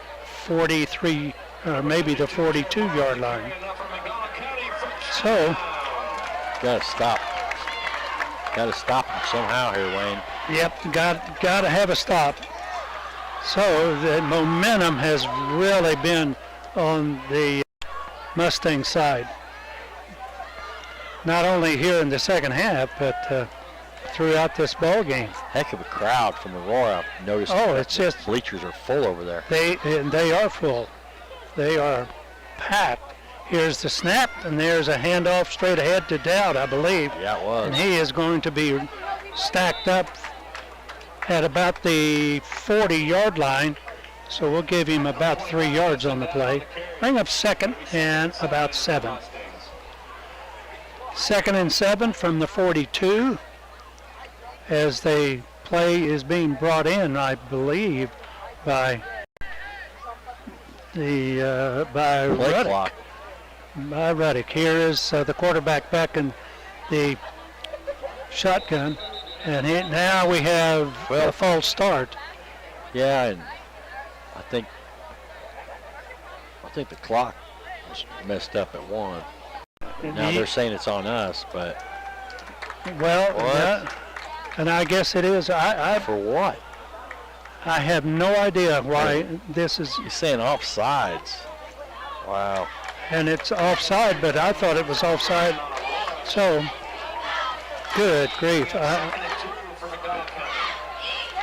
43, or maybe the 42-yard line. So, got to stop him somehow here, Wayne. Yep, got to have a stop. So the momentum has really been on the Mustang side. Not only here in the second half, but throughout this ball game. Heck of a crowd from Aurora. Notice it's just bleachers are full over there. They are full. They are packed. Here's the snap, and there's a handoff straight ahead to Dowd, I believe. Yeah, it was. And he is going to be stacked up at about the 40-yard line, so we'll give him about 3 yards on the play. Bring up 2nd and about 7. 2nd and 7 from the 42 as the play is being brought in, I believe, by the by Ruddick. Clock. By Ruddick. Here is the quarterback back in the shotgun, and now we have a false start. Yeah, and I think the clock was messed up at 1. Now they're saying it's on us, but yeah, and I guess it is. For what? I have no idea why this is. You're saying offsides. Wow. And it's offside, but I thought it was offside. So, good grief.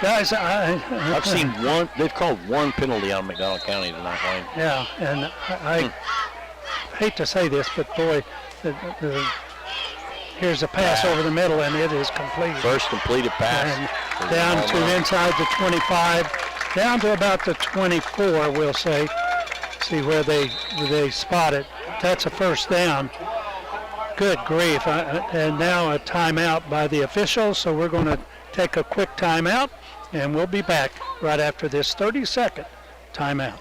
Guys, I've seen one. They've called one penalty on McDonald County tonight, Wayne. Yeah, and I hate to say this, but boy, here's a pass over the middle, and it is complete. First completed pass. And down to inside the 25, down to about the 24, we'll say. See where they spot it. That's a first down. Good grief. And now a timeout by the officials, so we're going to take a quick timeout, and we'll be back right after this 30-second timeout.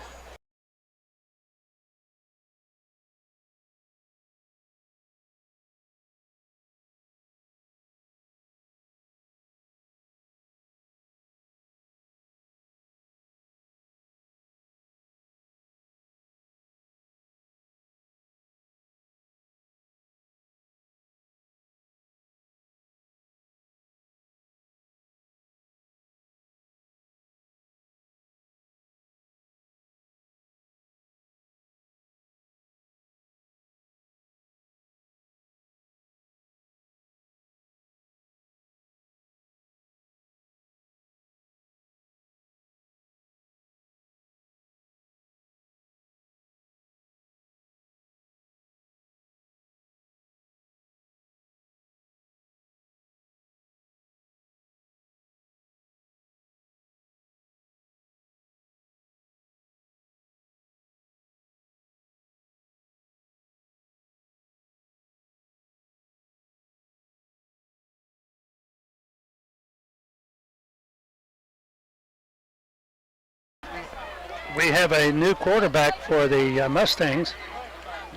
we have a new quarterback for the Mustangs.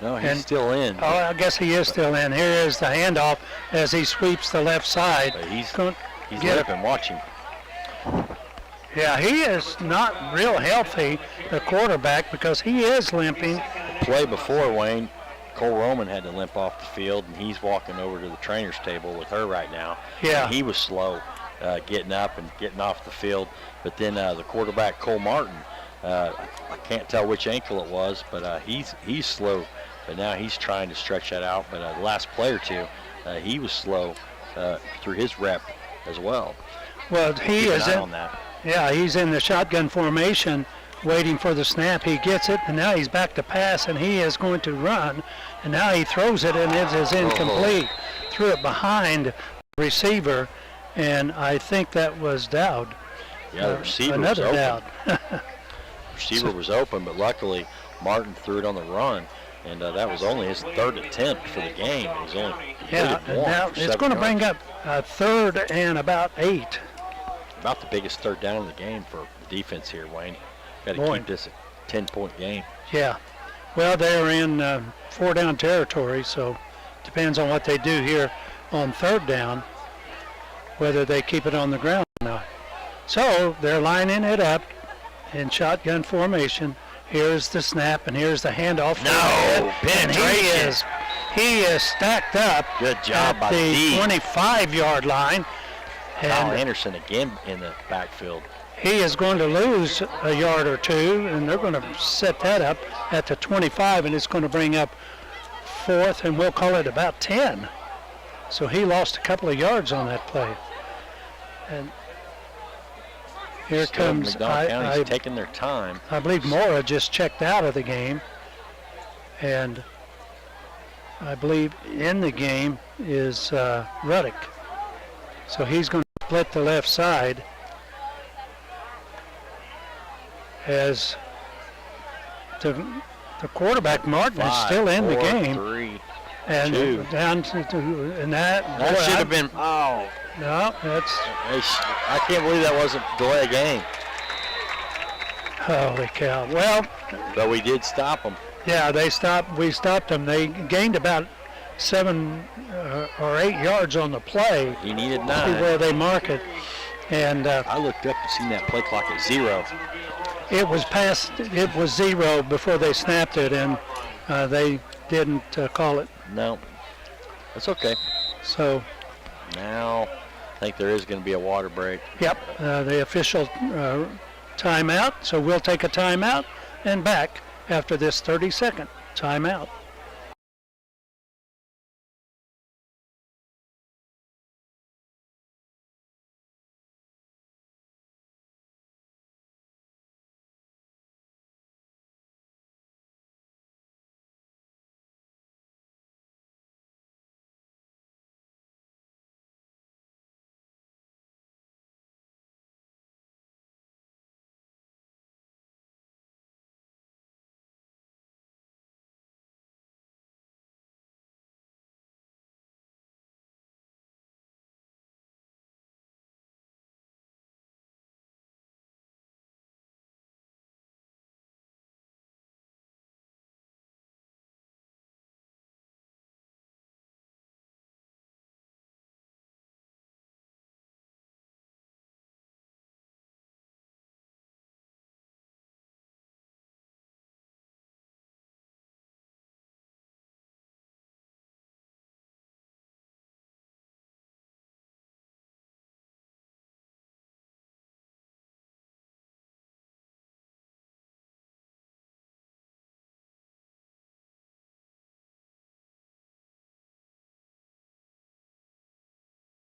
No, he's still in. Oh, I guess he is still in. Here is the handoff as he sweeps the left side. But he's limping. Watch him. Yeah, he is not real healthy, the quarterback, because he is limping. The play before, Wayne, Cole Roman had to limp off the field, and he's walking over to the trainer's table with her right now. Yeah. And he was slow getting up and getting off the field. But then the quarterback, Cole Martin, I can't tell which ankle it was, but he's slow. But now he's trying to stretch that out. But the last play or two, he was slow through his rep as well. Well, he is in. On that. Yeah, he's in the shotgun formation, waiting for the snap. He gets it, and now he's back to pass, and he is going to run. And now he throws it, and it is incomplete. Threw it behind the receiver, and I think that was Dowd. Yeah, the receiver another was Dowd. open. Receiver was open, but luckily Martin threw it on the run, and that was only his third attempt for the game. He was only and now it's going to bring up third and about 8. About the biggest third down in the game for the defense here, Wayne. Got to keep this a 10-point game. Yeah. Well, they're in 4-down territory, so depends on what they do here on third down, whether they keep it on the ground or not. So they're lining it up in shotgun formation. Here's the snap, and here's the handoff. No, penetration. He is stacked up. Good job by the D. 25-yard line. Kyle Anderson again in the backfield. He is going to lose a yard or two, and they're going to set that up at the 25, and it's going to bring up fourth, and we'll call it about 10. So he lost a couple of yards on that play. And here comes McDonald County's taking their time. I believe Mora just checked out of the game, and I believe in the game is Ruddick. So he's going to split the left side as the quarterback Martin is still in the game. 3, and 2. Down to and that should have been. Oh no, that's. I can't believe that wasn't delay game. Holy cow! Well, but we did stop them. Yeah, we stopped them. They gained about 7 or 8 yards on the play. He needed 9. Where they mark it, and I looked up and seen that play clock at 0. It was past. It was 0 before they snapped it, and they didn't call it. No, that's okay. So now I think there is going to be a water break. Yep, the official timeout. So we'll take a timeout and back after this 30-second timeout.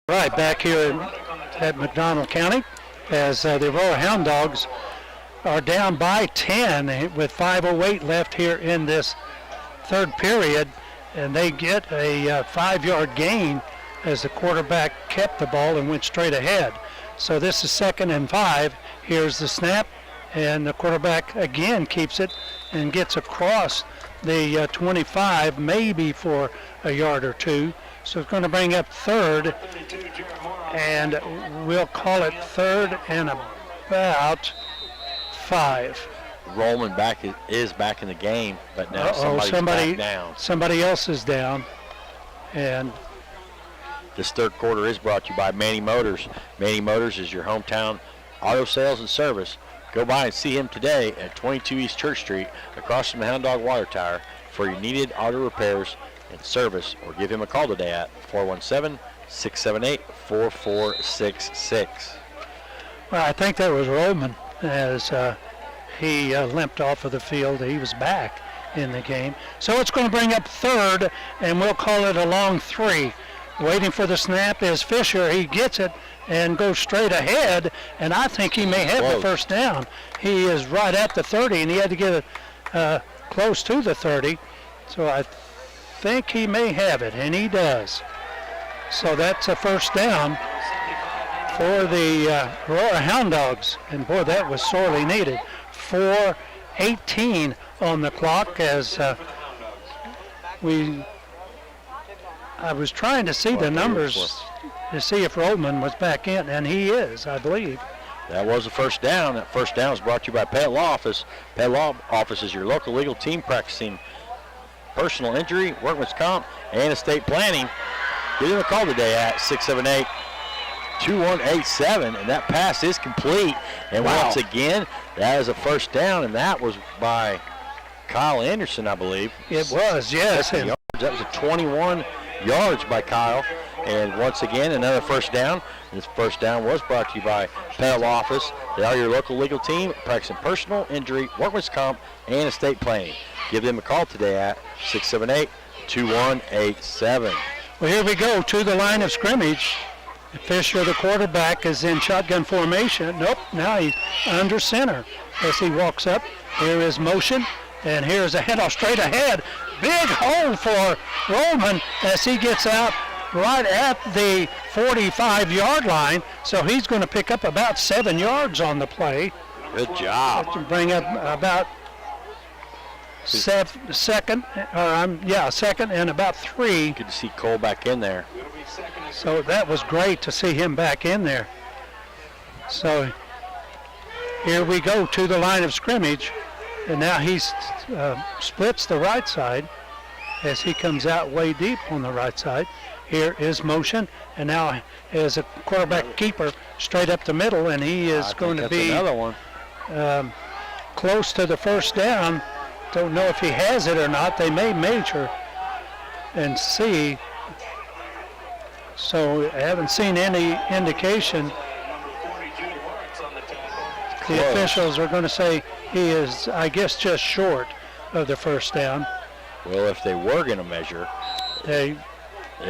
Right, back here at McDonald County as the Aurora Hound Dogs are down by 10 with 5:08 left here in this third period, and they get a 5-yard gain as the quarterback kept the ball and went straight ahead. So this is 2nd and 5. Here's the snap, and the quarterback again keeps it and gets across the 25, maybe for a yard or two. So it's going to bring up third, and we'll call it 3rd and about 5. Rollman is back in the game, but now somebody's back down. Somebody else is down. And this third quarter is brought to you by Manny Motors. Manny Motors is your hometown auto sales and service. Go by and see him today at 22 East Church Street across from the Hound Dog Water Tower for your needed auto repairs and service, or give him a call today at 417-678-4466. Well, I think that was Rollman as he limped off of the field. He was back in the game. So it's going to bring up third, and we'll call it a long 3. Waiting for the snap is Fisher. He gets it and goes straight ahead, and I think he may have the first down. He is right at the 30, and he had to get it close to the 30. So I think he may have it, and he does. So that's a first down for the Aurora Hound Dogs, and boy, that was sorely needed. 4:18 on the clock as I was trying to see the numbers to see if Rollman was back in, and he is, I believe. That was a first down. That first down was brought to you by Pet Law Office. Pet Law Office is your local legal team practicing personal injury, workman's comp, and estate planning. Give them a call today at 678-2187, and that pass is complete. And once again, that is a first down, and that was by Kyle Anderson, I believe. It was, yes. That was a 21 yards by Kyle. And once again, another first down. This first down was brought to you by Pet Law Office. They are your local legal team practicing personal injury, workman's comp, and estate planning. Give them a call today at 678-2187. Well, here we go to the line of scrimmage. Fisher, the quarterback, is in shotgun formation. Nope, now he's under center as he walks up. Here is motion, and here's a handoff straight ahead. Big hole for Rollman as he gets out right at the 45-yard line. So he's going to pick up about 7 yards on the play. Good job. To bring up about second and about 3. Good to see Cole back in there. So that was great to see him back in there. So here we go to the line of scrimmage, and now he splits the right side as he comes out way deep on the right side. Here is motion, and now is a quarterback keeper straight up the middle, and he is going to be another one. Close to the first down. Don't know if he has it or not. They may measure and see. So I haven't seen any indication. The officials are going to say he is, I guess, just short of the first down. Well, if they were going to measure, it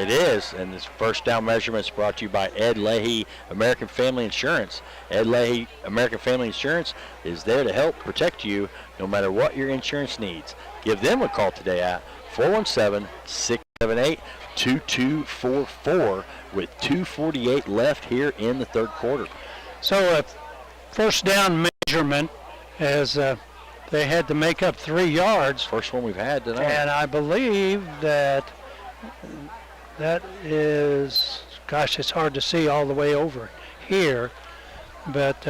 is. And this first down measurement is brought to you by Ed Leahy, American Family Insurance. Ed Leahy, American Family Insurance is there to help protect you no matter what your insurance needs. Give them a call today at 417-678-2244 with 2:48 left here in the third quarter. So a first down measurement as they had to make up 3 yards. First one we've had tonight. And I believe that is, gosh, it's hard to see all the way over here, but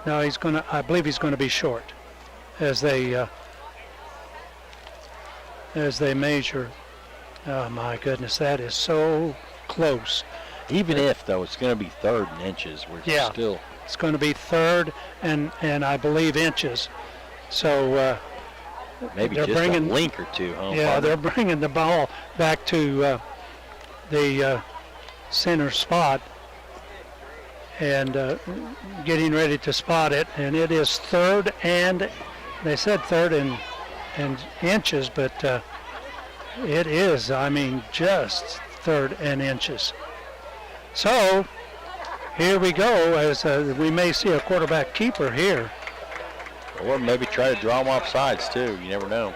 no, I believe he's going to be short as they measure. Oh my goodness, that is so close. Even if, though, it's going to be third and inches, we're still. It's going to be third and I believe inches. So maybe just a link or two, huh? Yeah, they're bringing the ball back to the center spot and getting ready to spot it. And it is third and, they said third and inches, but it is, I mean, just third and inches. So here we go as we may see a quarterback keeper here. Or maybe try to draw them off sides, too. You never know.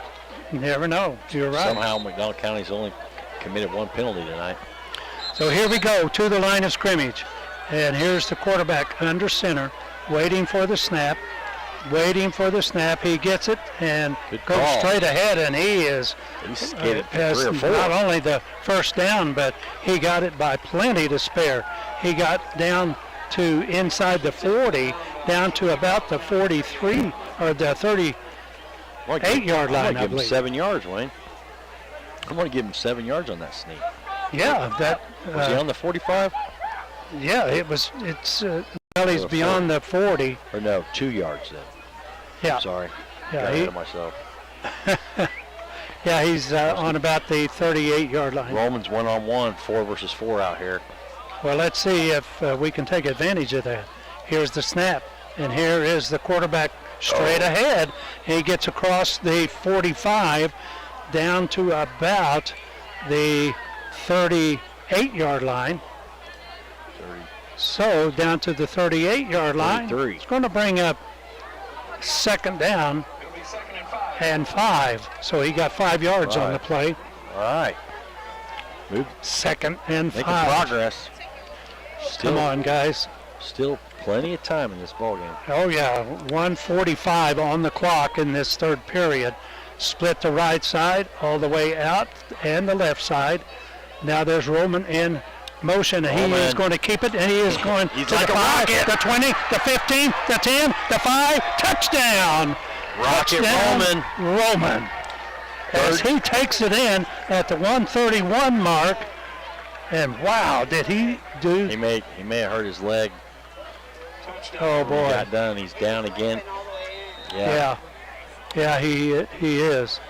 You never know. You're right. Somehow McDonald County's only committed 1 penalty tonight. So here we go to the line of scrimmage. And here's the quarterback under center, waiting for the snap. He gets it and goes straight ahead, and he has not only the first down, but he got it by plenty to spare. He got down to inside the 40, down to about the 43 or the 38-yard line, I'm going to I give him believe. 7 yards, Wayne. I'm going to give him 7 yards on that sneak. Yeah, that. Was he on the 45? Yeah, it's well, he's beyond the 40. Or no, 2 yards then. Yeah. Sorry. Yeah, Got ahead of myself. Yeah, he's on about the 38-yard line. Romans 1-on-1, 4 versus 4 out here. Well, let's see if we can take advantage of that. Here's the snap, and here is the quarterback straight ahead. He gets across the 45 down to about the 38-yard line. 30. So down to the 38-yard line. 33. It's going to bring up second down and 5. So he got 5 yards on the play. All right. Move. Second and 5. Making progress. Still, Come on, guys. Still plenty of time in this ball game. Oh, yeah. 1:45 on the clock in this third period. Split the right side all the way out and the left side. Now there's Roman in motion, and he is going to keep it, and he is going to like the a 5, rocket. the 20, the 15, the 10, the 5, touchdown! Rocket Touchdown, Roman. As he takes it in at the 131 mark, and wow, did he do? He may have hurt his leg. Oh boy! He got done. He's down again. Yeah, he is.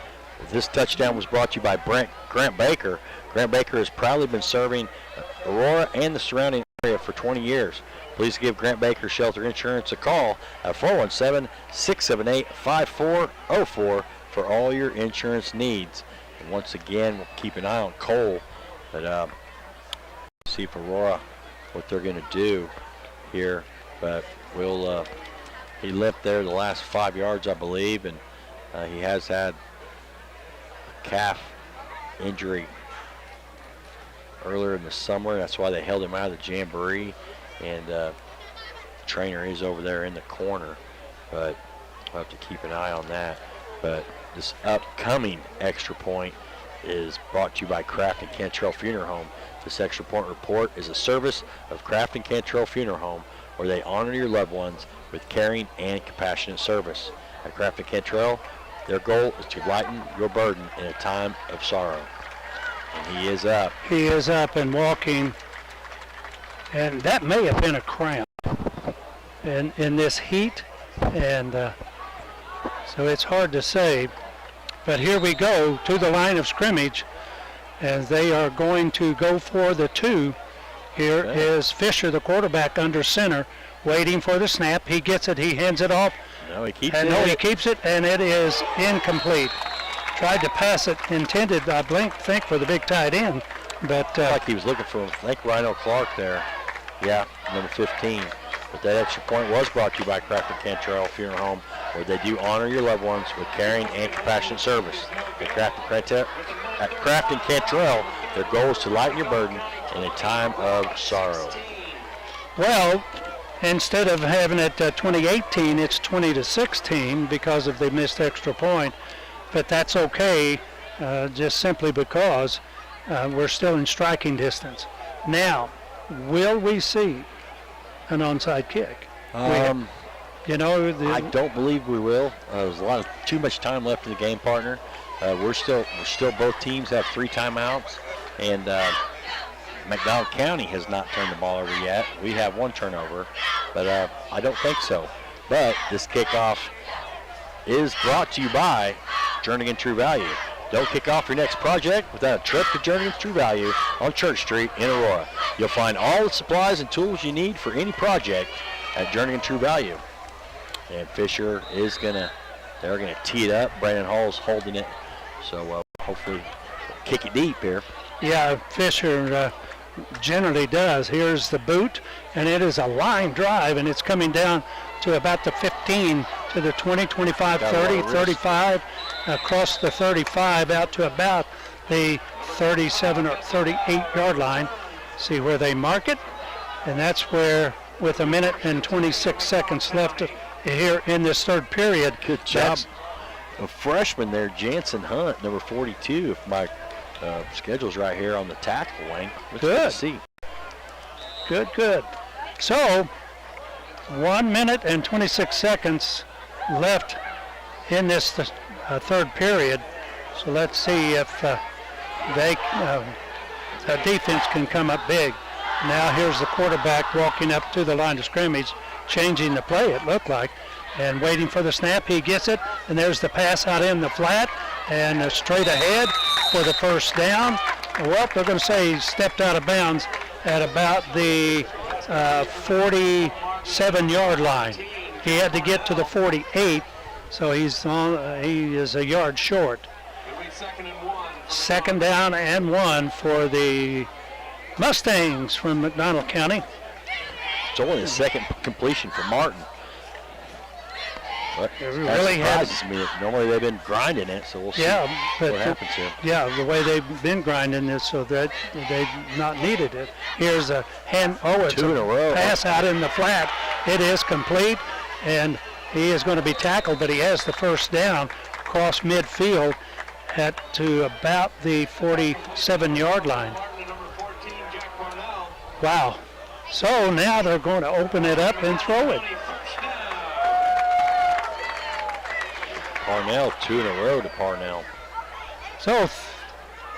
This touchdown was brought to you by Grant Baker. Grant Baker has proudly been serving Aurora and the surrounding area for 20 years. Please give Grant Baker Shelter Insurance a call at 417-678-5404 for all your insurance needs. And once again, we'll keep an eye on Cole, but see if Aurora, what they're going to do here. But we'll, he limped there the last 5 yards, I believe, and he has had a calf injury earlier in the summer. That's why they held him out of the jamboree, and the trainer is over there in the corner, but we'll have to keep an eye on that. But this upcoming extra point is brought to you by Kraft and Cantrell Funeral Home. This extra point report is a service of Kraft and Cantrell Funeral Home, where they honor your loved ones with caring and compassionate service. At Kraft and Cantrell, their goal is to lighten your burden in a time of sorrow. And he is up. He is up and walking, and that may have been a cramp in this heat, and so it's hard to say. But here we go to the line of scrimmage, and they are going to go for the 2. Here is Fisher, the quarterback, under center, waiting for the snap. He gets it. He hands it off. No, he keeps and it. No, he keeps it, and it is incomplete. Tried to pass it, intended, I think, for the big tight end, but like he was looking for, I think, Rhino Clark there. Yeah, number 15. But that extra point was brought to you by Kraft and Cantrell Funeral Home, where they do honor your loved ones with caring and compassionate service. At Kraft and Cantrell, their goal is to lighten your burden in a time of sorrow. Well, instead of having it 20-18, it's 20-16 because of the missed extra point. But that's okay, just simply because we're still in striking distance. Now, will we see an onside kick? I don't believe we will. There's too much time left in the game, partner. We're still both teams have 3 timeouts, and McDonald County has not turned the ball over yet. We have 1 turnover, but I don't think so. But this kickoff is brought to you by Jernigan True Value. Don't kick off your next project without a trip to Jernigan True Value on Church Street in Aurora. You'll find all the supplies and tools you need for any project at Jernigan True Value. And Fisher is they're gonna tee it up. Brandon Hall's holding it, so hopefully kick it deep here. Yeah, Fisher generally does. Here's the boot, and it is a line drive, and it's coming down to about the 15, to the 20, 25, 30, 35, across the 35 out to about the 37 or 38-yard line. See where they mark it, and that's where, with 1 minute and 26 seconds left here in this third period. Good job. A freshman there, Jansen Hunt, number 42, if my schedule's right here on the tackle, Wayne. Good. See. Good. So 1 minute and 26 seconds left in this third period. So let's see if the defense can come up big. Now here's the quarterback walking up to the line of scrimmage, changing the play, it looked like, and waiting for the snap. He gets it, and there's the pass out in the flat, and straight ahead for the first down. Well, they're going to say he stepped out of bounds at about the 47-yard line. He had to get to the 48, so he is a yard short. Second down and 1 for the Mustangs from McDonald County. It's only the second completion for Martin. But It that really surprises me. Normally they've been grinding it, so we'll see what happens here. Yeah, the way they've been grinding this, so that they've not needed it. Here's a it's 2 in a row. Pass out in the flat. It is complete, and he is going to be tackled, but he has the first down across midfield to about the 47-yard line. Wow. So now they're going to open it up and throw it. Parnell, 2 in a row to Parnell. So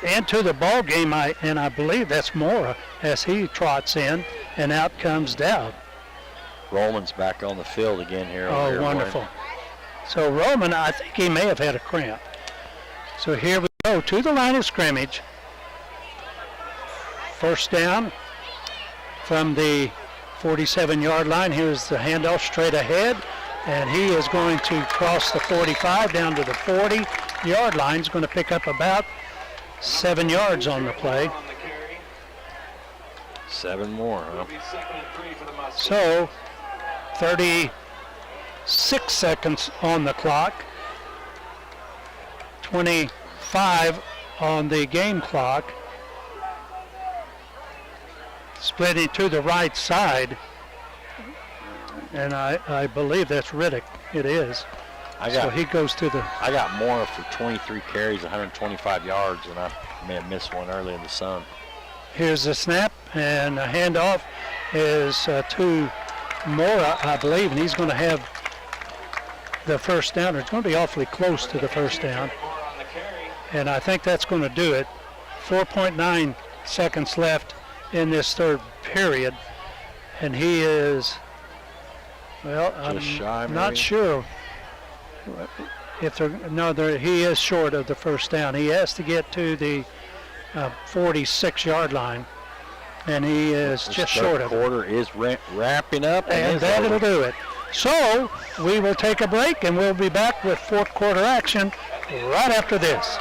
into the ball game, I believe that's Mora as he trots in, and out comes Dowd. Roman's back on the field again here. Oh, wonderful. So Roman, I think he may have had a cramp. So here we go to the line of scrimmage. First down from the 47-yard line. Here's the handoff straight ahead, and he is going to cross the 45 down to the 40-yard line. He's going to pick up about 7 yards on the play. 7 more, huh? So 36 seconds on the clock. 25 on the game clock. Splitting to the right side, and I believe that's Riddick. It is. So he goes to the. I got Mora for 23 carries, 125 yards, and I may have missed one early in the sun. Here's the snap, and a handoff is to Mora, I believe, and he's going to have the first down. It's going to be awfully close to the first down, and I think that's going to do it. 4.9 seconds left in this third period, and he is, well, I'm not sure if he is short of the first down. He has to get to the 46-yard line, and he is just short of it. The quarter is wrapping up, and that'll do it. So we will take a break, and we'll be back with fourth quarter action right after this.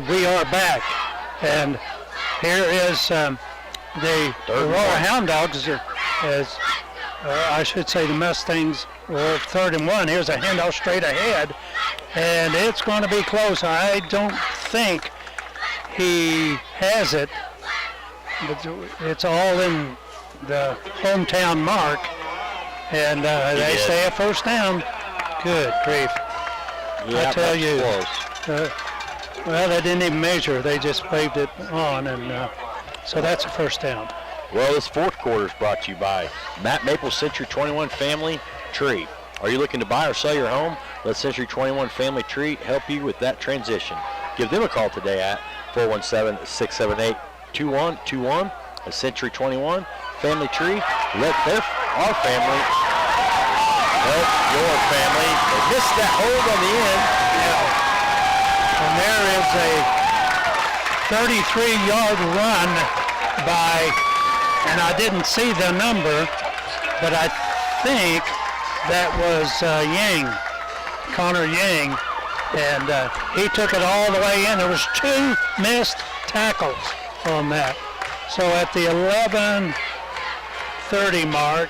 We are back, and here is the Aurora Hound Dogs, I should say the Mustangs, were 3rd and 1. Here's a handoff straight ahead, and it's going to be close. I don't think he has it, but it's all in the hometown mark, and they say a first down. Good grief. Yeah, I tell you. Close. Well, they didn't even measure. They just waved it on, and so that's a first down. Well, this fourth quarter is brought to you by Matt Maple Century 21 Family Tree. Are you looking to buy or sell your home? Let Century 21 Family Tree help you with that transition. Give them a call today at 417-678-2121. A Century 21 Family Tree. Let our family help your family. They missed that hold on the end. And there is a 33-yard run by, and I didn't see the number, but I think that was Yang, Connor Yang, and he took it all the way in. There was 2 missed tackles on that. So at the 11:30 mark,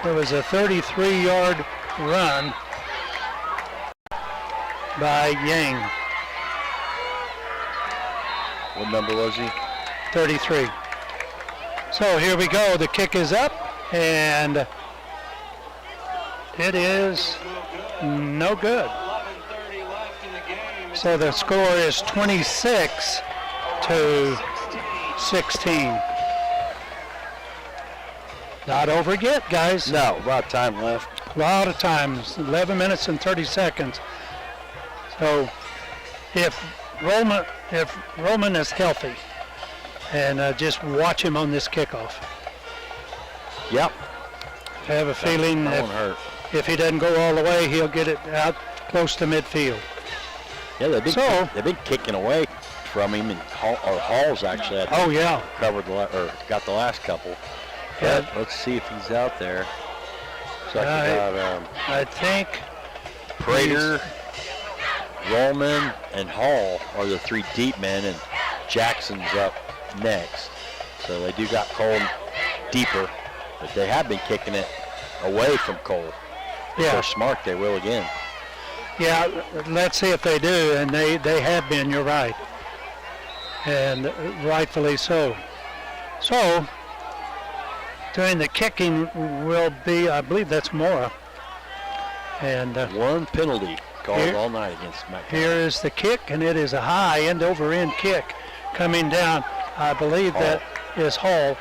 there was a 33-yard run by Yang. What number was he? 33. So here we go. The kick is up, and it is no good. So the score is 26-16. Not over yet, guys. No, a lot of time left. A lot of time. 11 minutes and 30 seconds. So if Roman is healthy, and just watch him on this kickoff. Yep. I have a feeling that won't hurt. If he doesn't go all the way, he'll get it out close to midfield. Yeah, they've been kicking away from him, and Hall's actually covered got the last couple. Yeah. But let's see if he's out there. So I think Prater, Roman, and Hall are the 3 deep men, and Jackson's up next. So they do got Cole deeper, but they have been kicking it away from Cole. If they're smart, they will again. Yeah, let's see if they do, and they have been, you're right. And rightfully so. So, doing the kicking will be, I believe that's Mora. And 1 penalty called all night against McDonald. Here is the kick, and it is a high end-over-end kick coming down. I believe that is Hall.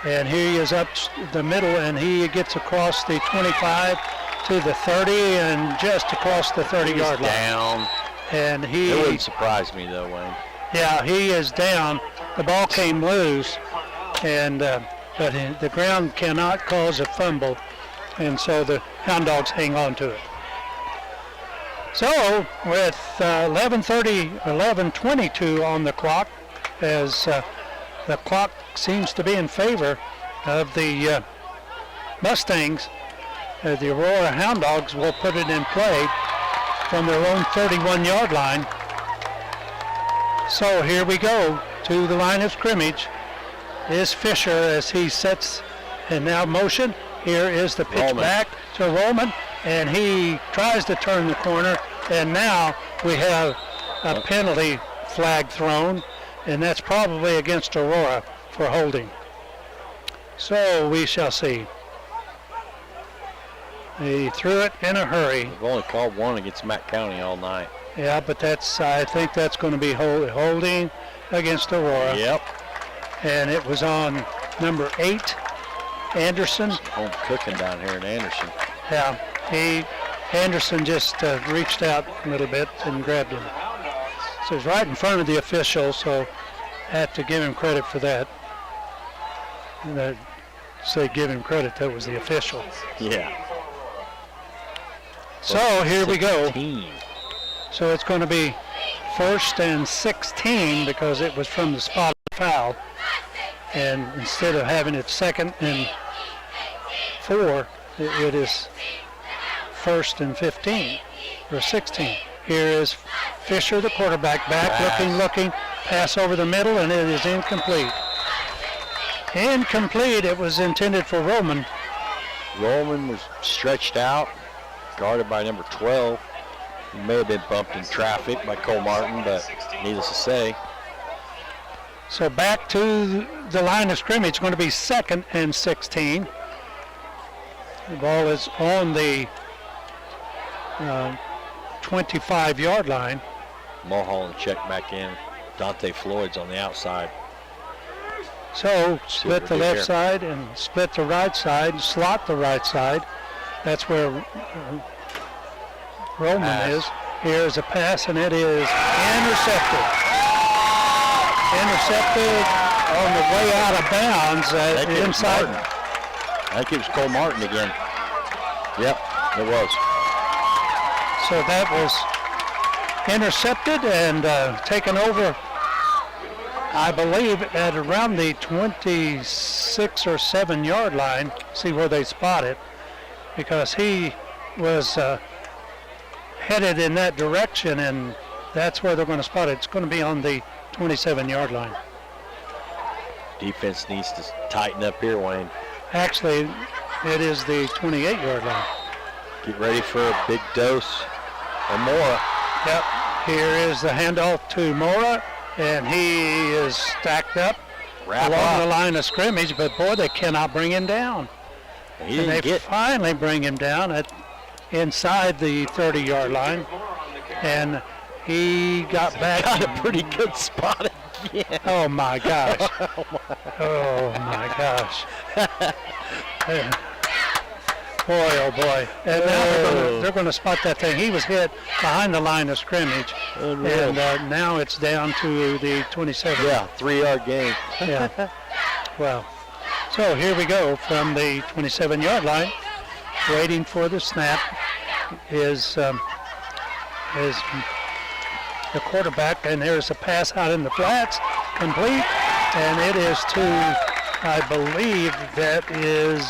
And here he is up the middle, and he gets across the 25 to the 30 and just across the 30-yard line. Down. And it wouldn't surprise me, though, Wayne. Yeah, he is down. The ball came loose, and but the ground cannot cause a fumble, and so the Hound Dogs hang on to it. So with 11:22 on the clock, as the clock seems to be in favor of the Mustangs, the Aurora Hound Dogs will put it in play from their own 31-yard line. So here we go to the line of scrimmage. Is Fisher as he sets and now motion. Here is the pitch back to Roman, and he tries to turn the corner, and now we have a penalty flag thrown, and that's probably against Aurora for holding. So we shall see. He threw it in a hurry. They've only called 1 against Mack County all night. Yeah, but I think that's going to be holding against Aurora. Yep. And it was on number 8, Anderson. Home cooking down here in Anderson. Yeah, Anderson just reached out a little bit and grabbed him. So he's right in front of the official, so I have to give him credit for that. And I say give him credit, that was the official. Yeah. So here we go. 16. So it's going to be 1st and 16 because it was from the spot foul. And instead of having it 2nd and 4, it is 1st and 15 or 16. Here is Fisher, the quarterback, back, looking, pass over the middle, and it is incomplete. Incomplete. It was intended for Roman. Roman was stretched out, guarded by number 12. He may have been bumped in traffic by Cole Martin, but needless to say. So back to the line of scrimmage, going to be 2nd and 16. The ball is on the 25-yard line. Mulholland check back in. Dante Floyd's on the outside. So split the left side and split the right side, slot the right side. That's where Roman is. Here's a pass, and it is intercepted. Intercepted on the way out of bounds inside. I think it was Cole Martin again. Yep, it was. So that was intercepted and taken over, I believe, at around the 26 or 7-yard line. See where they spot it, because he was headed in that direction, and that's where they're going to spot it. It's going to be on the 27-yard line. Defense needs to tighten up here, Wayne. Actually, it is the 28-yard line. Get ready for a big dose of Mora. Yep. Here is the handoff to Mora, and he is stacked up along the line of scrimmage, but boy, they cannot bring him down. And they finally bring him down at inside the 30-yard line, and he got back. Got a pretty good spot again. Oh my gosh. Oh my gosh. Boy, oh boy. And now they're going to spot that thing. He was hit behind the line of scrimmage. And now it's down to the 27. Yeah, 3-yard gain. Yeah. Well, so here we go from the 27-yard line. Waiting for the snap is the quarterback. And there's a pass out in the flats. Complete. And it is to, I believe, that is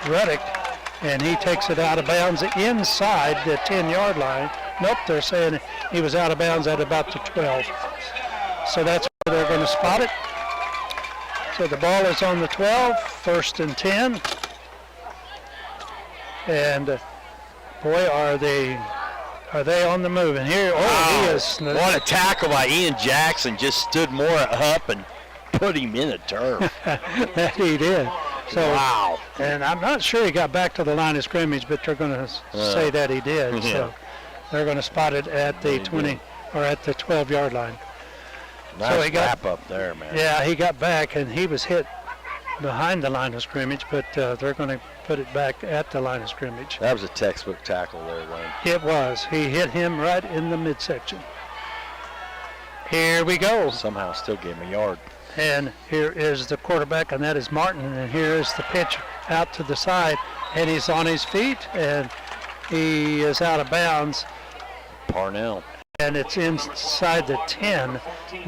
Ruddick. And he takes it out of bounds inside the 10-yard line. Nope, they're saying he was out of bounds at about the 12. So that's where they're going to spot it. So the ball is on the 12, 1st and 10. And boy, are they on the move. And here, he is. What a tackle by Ian Jackson. Just stood more up and put him in the turf. That he did. So, wow. And I'm not sure he got back to the line of scrimmage, but they're going to say that he did. Yeah. So they're going to spot it at the 20 or at the 12-yard line. Nice so he wrap up there, man. Yeah, he got back, and he was hit behind the line of scrimmage, but they're going to put it back at the line of scrimmage. That was a textbook tackle there, Wayne. It was. He hit him right in the midsection. Here we go. Somehow still gave him a yard. And here is the quarterback, and that is Martin. And here is the pitch out to the side, and he's on his feet, and he is out of bounds. Parnell. And it's inside the 10,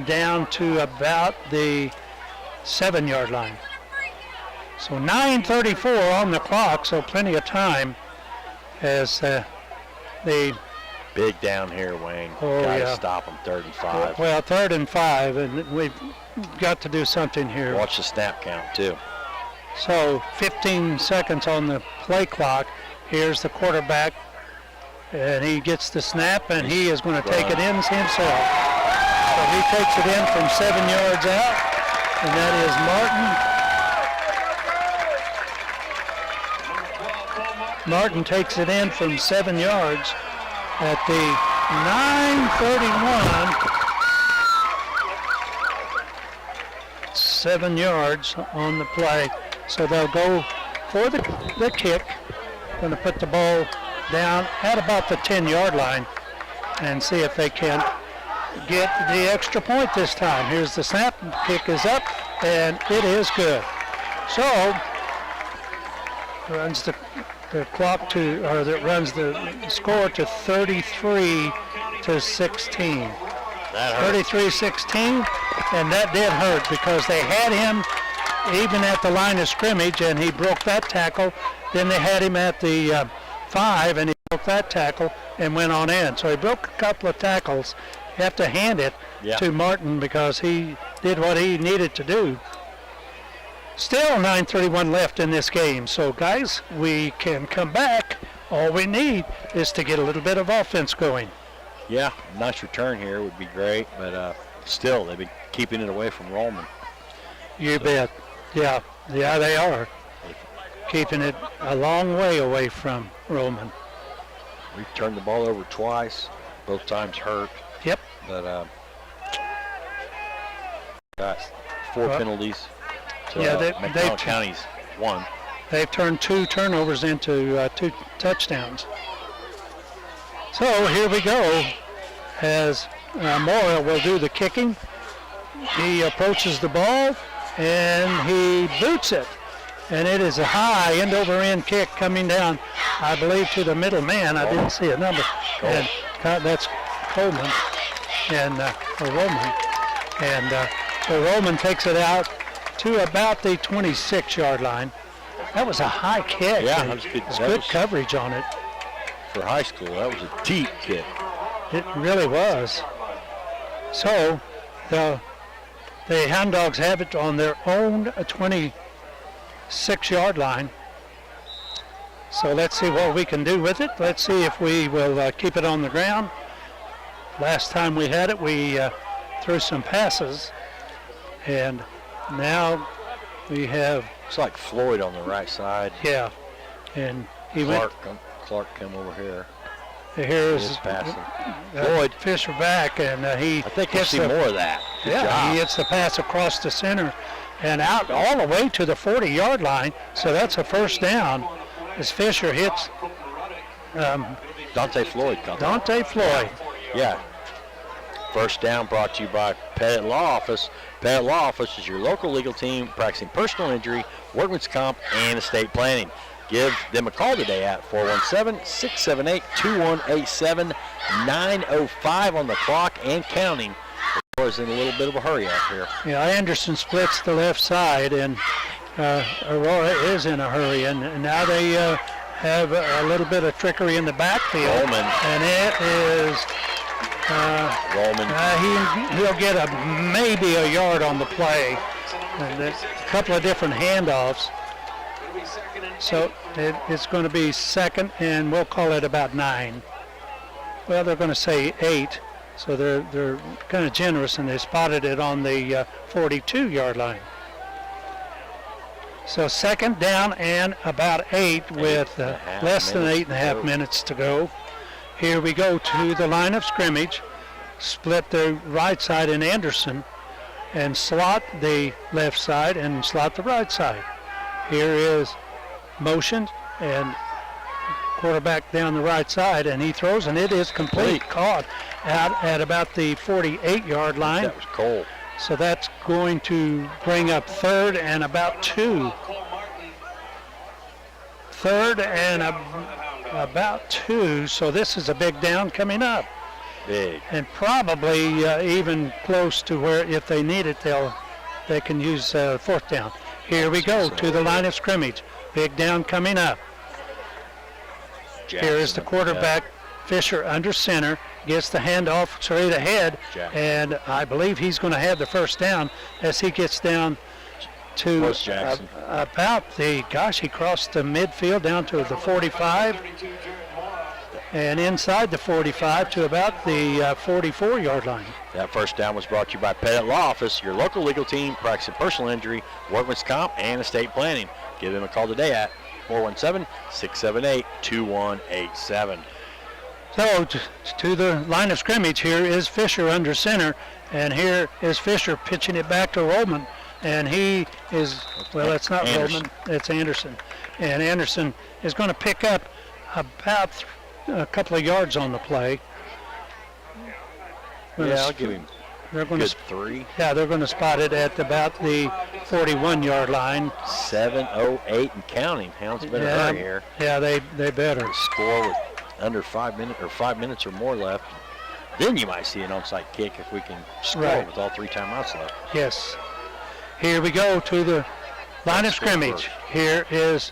down to about the 7-yard line. So 9:34 on the clock, so plenty of time as the big down here, Wayne. Gotta stop him, 3rd and 5. Well, 3rd and 5, and we've got to do something here. Watch the snap count, too. So 15 seconds on the play clock. Here's the quarterback, and he gets the snap, and he is going to take it in himself. So he takes it in from 7 yards out, and that is Martin. Martin takes it in from 7 yards at the 9:31. 7 yards on the play. So they'll go for the kick. Going to put the ball down at about the 10-yard line and see if they can get the extra point this time. Here's the snap. Kick is up, and it is good. So runs the clock to, or that runs the score to 33-16. 33-16, and that did hurt because they had him even at the line of scrimmage, and he broke that tackle. Then they had him at the 5, and he broke that tackle and went on in. So he broke a couple of tackles. You have to hand it to Martin because he did what he needed to do. Still 9:31 left in this game. So, guys, we can come back. All we need is to get a little bit of offense going. Yeah, nice return here would be great, but still, they've been keeping it away from Roman. You bet. Yeah, they are. Keeping it a long way away from Roman. We've turned the ball over twice, both times hurt. Yep. But got 4 penalties. So, McDonald County's 1. They've turned 2 turnovers into 2 touchdowns. So here we go as Mora will do the kicking. He approaches the ball and he boots it. And it is a high end-over-end kick coming down, I believe, to the middle man. I didn't see a number. And that's Coleman and Roman. And so Roman takes it out to about the 26-yard line. That was a high kick. Yeah, that was good. It was good coverage on it. For high school, that was a deep kick. It really was. So the Hound Dogs have it on their own 26-yard line. So let's see what we can do with it. Let's see if we will keep it on the ground. Last time we had it, we threw some passes. And now we have... It's like Floyd on the right side. Yeah. And he Clark come over here. Here's passing. Floyd Fisher back, and he... I think we'll see more of that. Good job. He hits the pass across the center and out all the way to the 40-yard line. So that's a first down as Fisher hits... Dante Floyd. Dante Floyd. Yeah. First down brought to you by Pettit Law Office. Pettit Law Office is your local legal team practicing personal injury, workman's comp, and estate planning. Give them a call today at 417-678-2187, 9:05 on the clock and counting. Aurora's in a little bit of a hurry up here. Yeah, Anderson splits the left side, and Aurora is in a hurry, and now they have a little bit of trickery in the backfield. Roman. And it is... Roman. He'll get maybe a yard on the play. And there's a couple of different handoffs. So it's going to be second, and we'll call it about 9. Well, they're going to say 8, so they're kind of generous, and they spotted it on the 42-yard line. So second down and about 8 with less than 8.5 minutes to go. Here we go to the line of scrimmage. Split the right side in Anderson and slot the left side and slot the right side. Here is motion and quarterback down the right side, and he throws, and it is complete. Caught out at about the 48-yard line. That was Cole. So that's going to bring up third and about 2. Third and about 2, so this is a big down coming up. Big. And probably even close to where, if they need it, they can use fourth down. Here we go to the line of scrimmage. Big down coming up. Here is the quarterback, Fisher, under center, gets the handoff straight ahead, and I believe he's going to have the first down as he gets down to about the, he crossed the midfield down to the 45, and inside the 45 to about the 44-yard line. That first down was brought to you by Pettit Law Office, your local legal team practicing personal injury, workman's comp, and estate planning. Give them a call today at 417-678-2187. So to the line of scrimmage, here is Fisher under center, and here is Fisher pitching it back to Roman. And he is, well, it's not Anderson. Roman, it's Anderson. And Anderson is going to pick up about a couple of yards on the play. I'll give him a good 3. Yeah, they're going to spot it at about the 41-yard line. 7:08 and counting. Hounds better hurry here. Yeah, they better. Score with under 5 minutes or more left. Then you might see an onside kick if we can score with all 3 timeouts left. Yes. Here we go to the line of scrimmage. Here is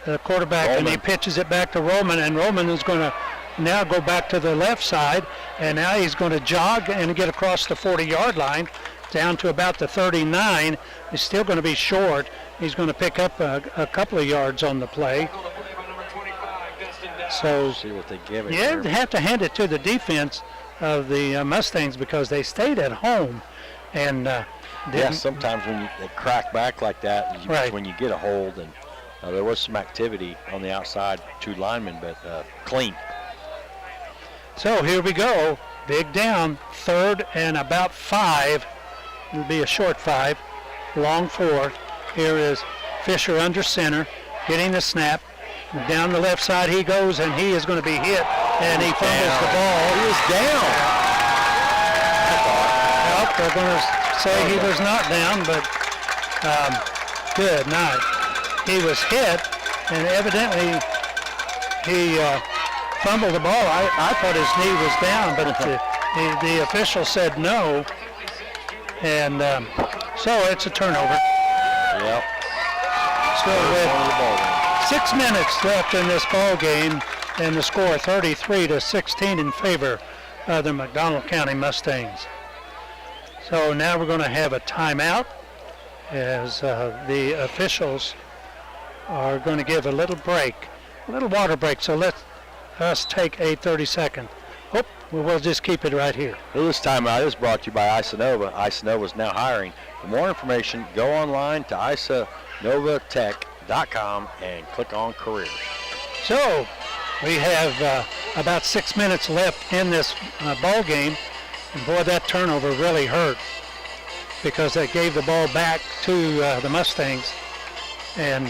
the quarterback, and he pitches it back to Roman, and Roman is going to now go back to the left side, and now he's going to jog and get across the 40-yard line down to about the 39. He's still going to be short. He's going to pick up a couple of yards on the play. So see what they give it. You have to hand it to the defense of the Mustangs because they stayed at home. and sometimes when they crack back like that, Right. when you get a hold, and there was some activity on the outside, 2 linemen, but clean. So here we go. Big down, 3rd and about 5. It'll be a short 5, long 4. Here is Fisher under center, getting the snap. Down the left side he goes, and he is going to be hit, and he fumbles the ball. He was down. Well, they're going to say he was not down, but good night. He was hit, and evidently he fumbled the ball. I thought his knee was down, but the official said no, and so it's a turnover. Yep. So with 6 minutes left in this ball game, and the score 33-16 in favor of the McDonald County Mustangs. So now we're going to have a timeout as the officials are going to give a little break, a little water break. So let us take a 30-second. Oh, we'll just keep it right here. Well, this timeout is brought to you by Isanova. Isanova is now hiring. For more information, go online to isanovatech.com and click on careers. So we have about 6 minutes left in this ball game. And boy, that turnover really hurt because they gave the ball back to the Mustangs, and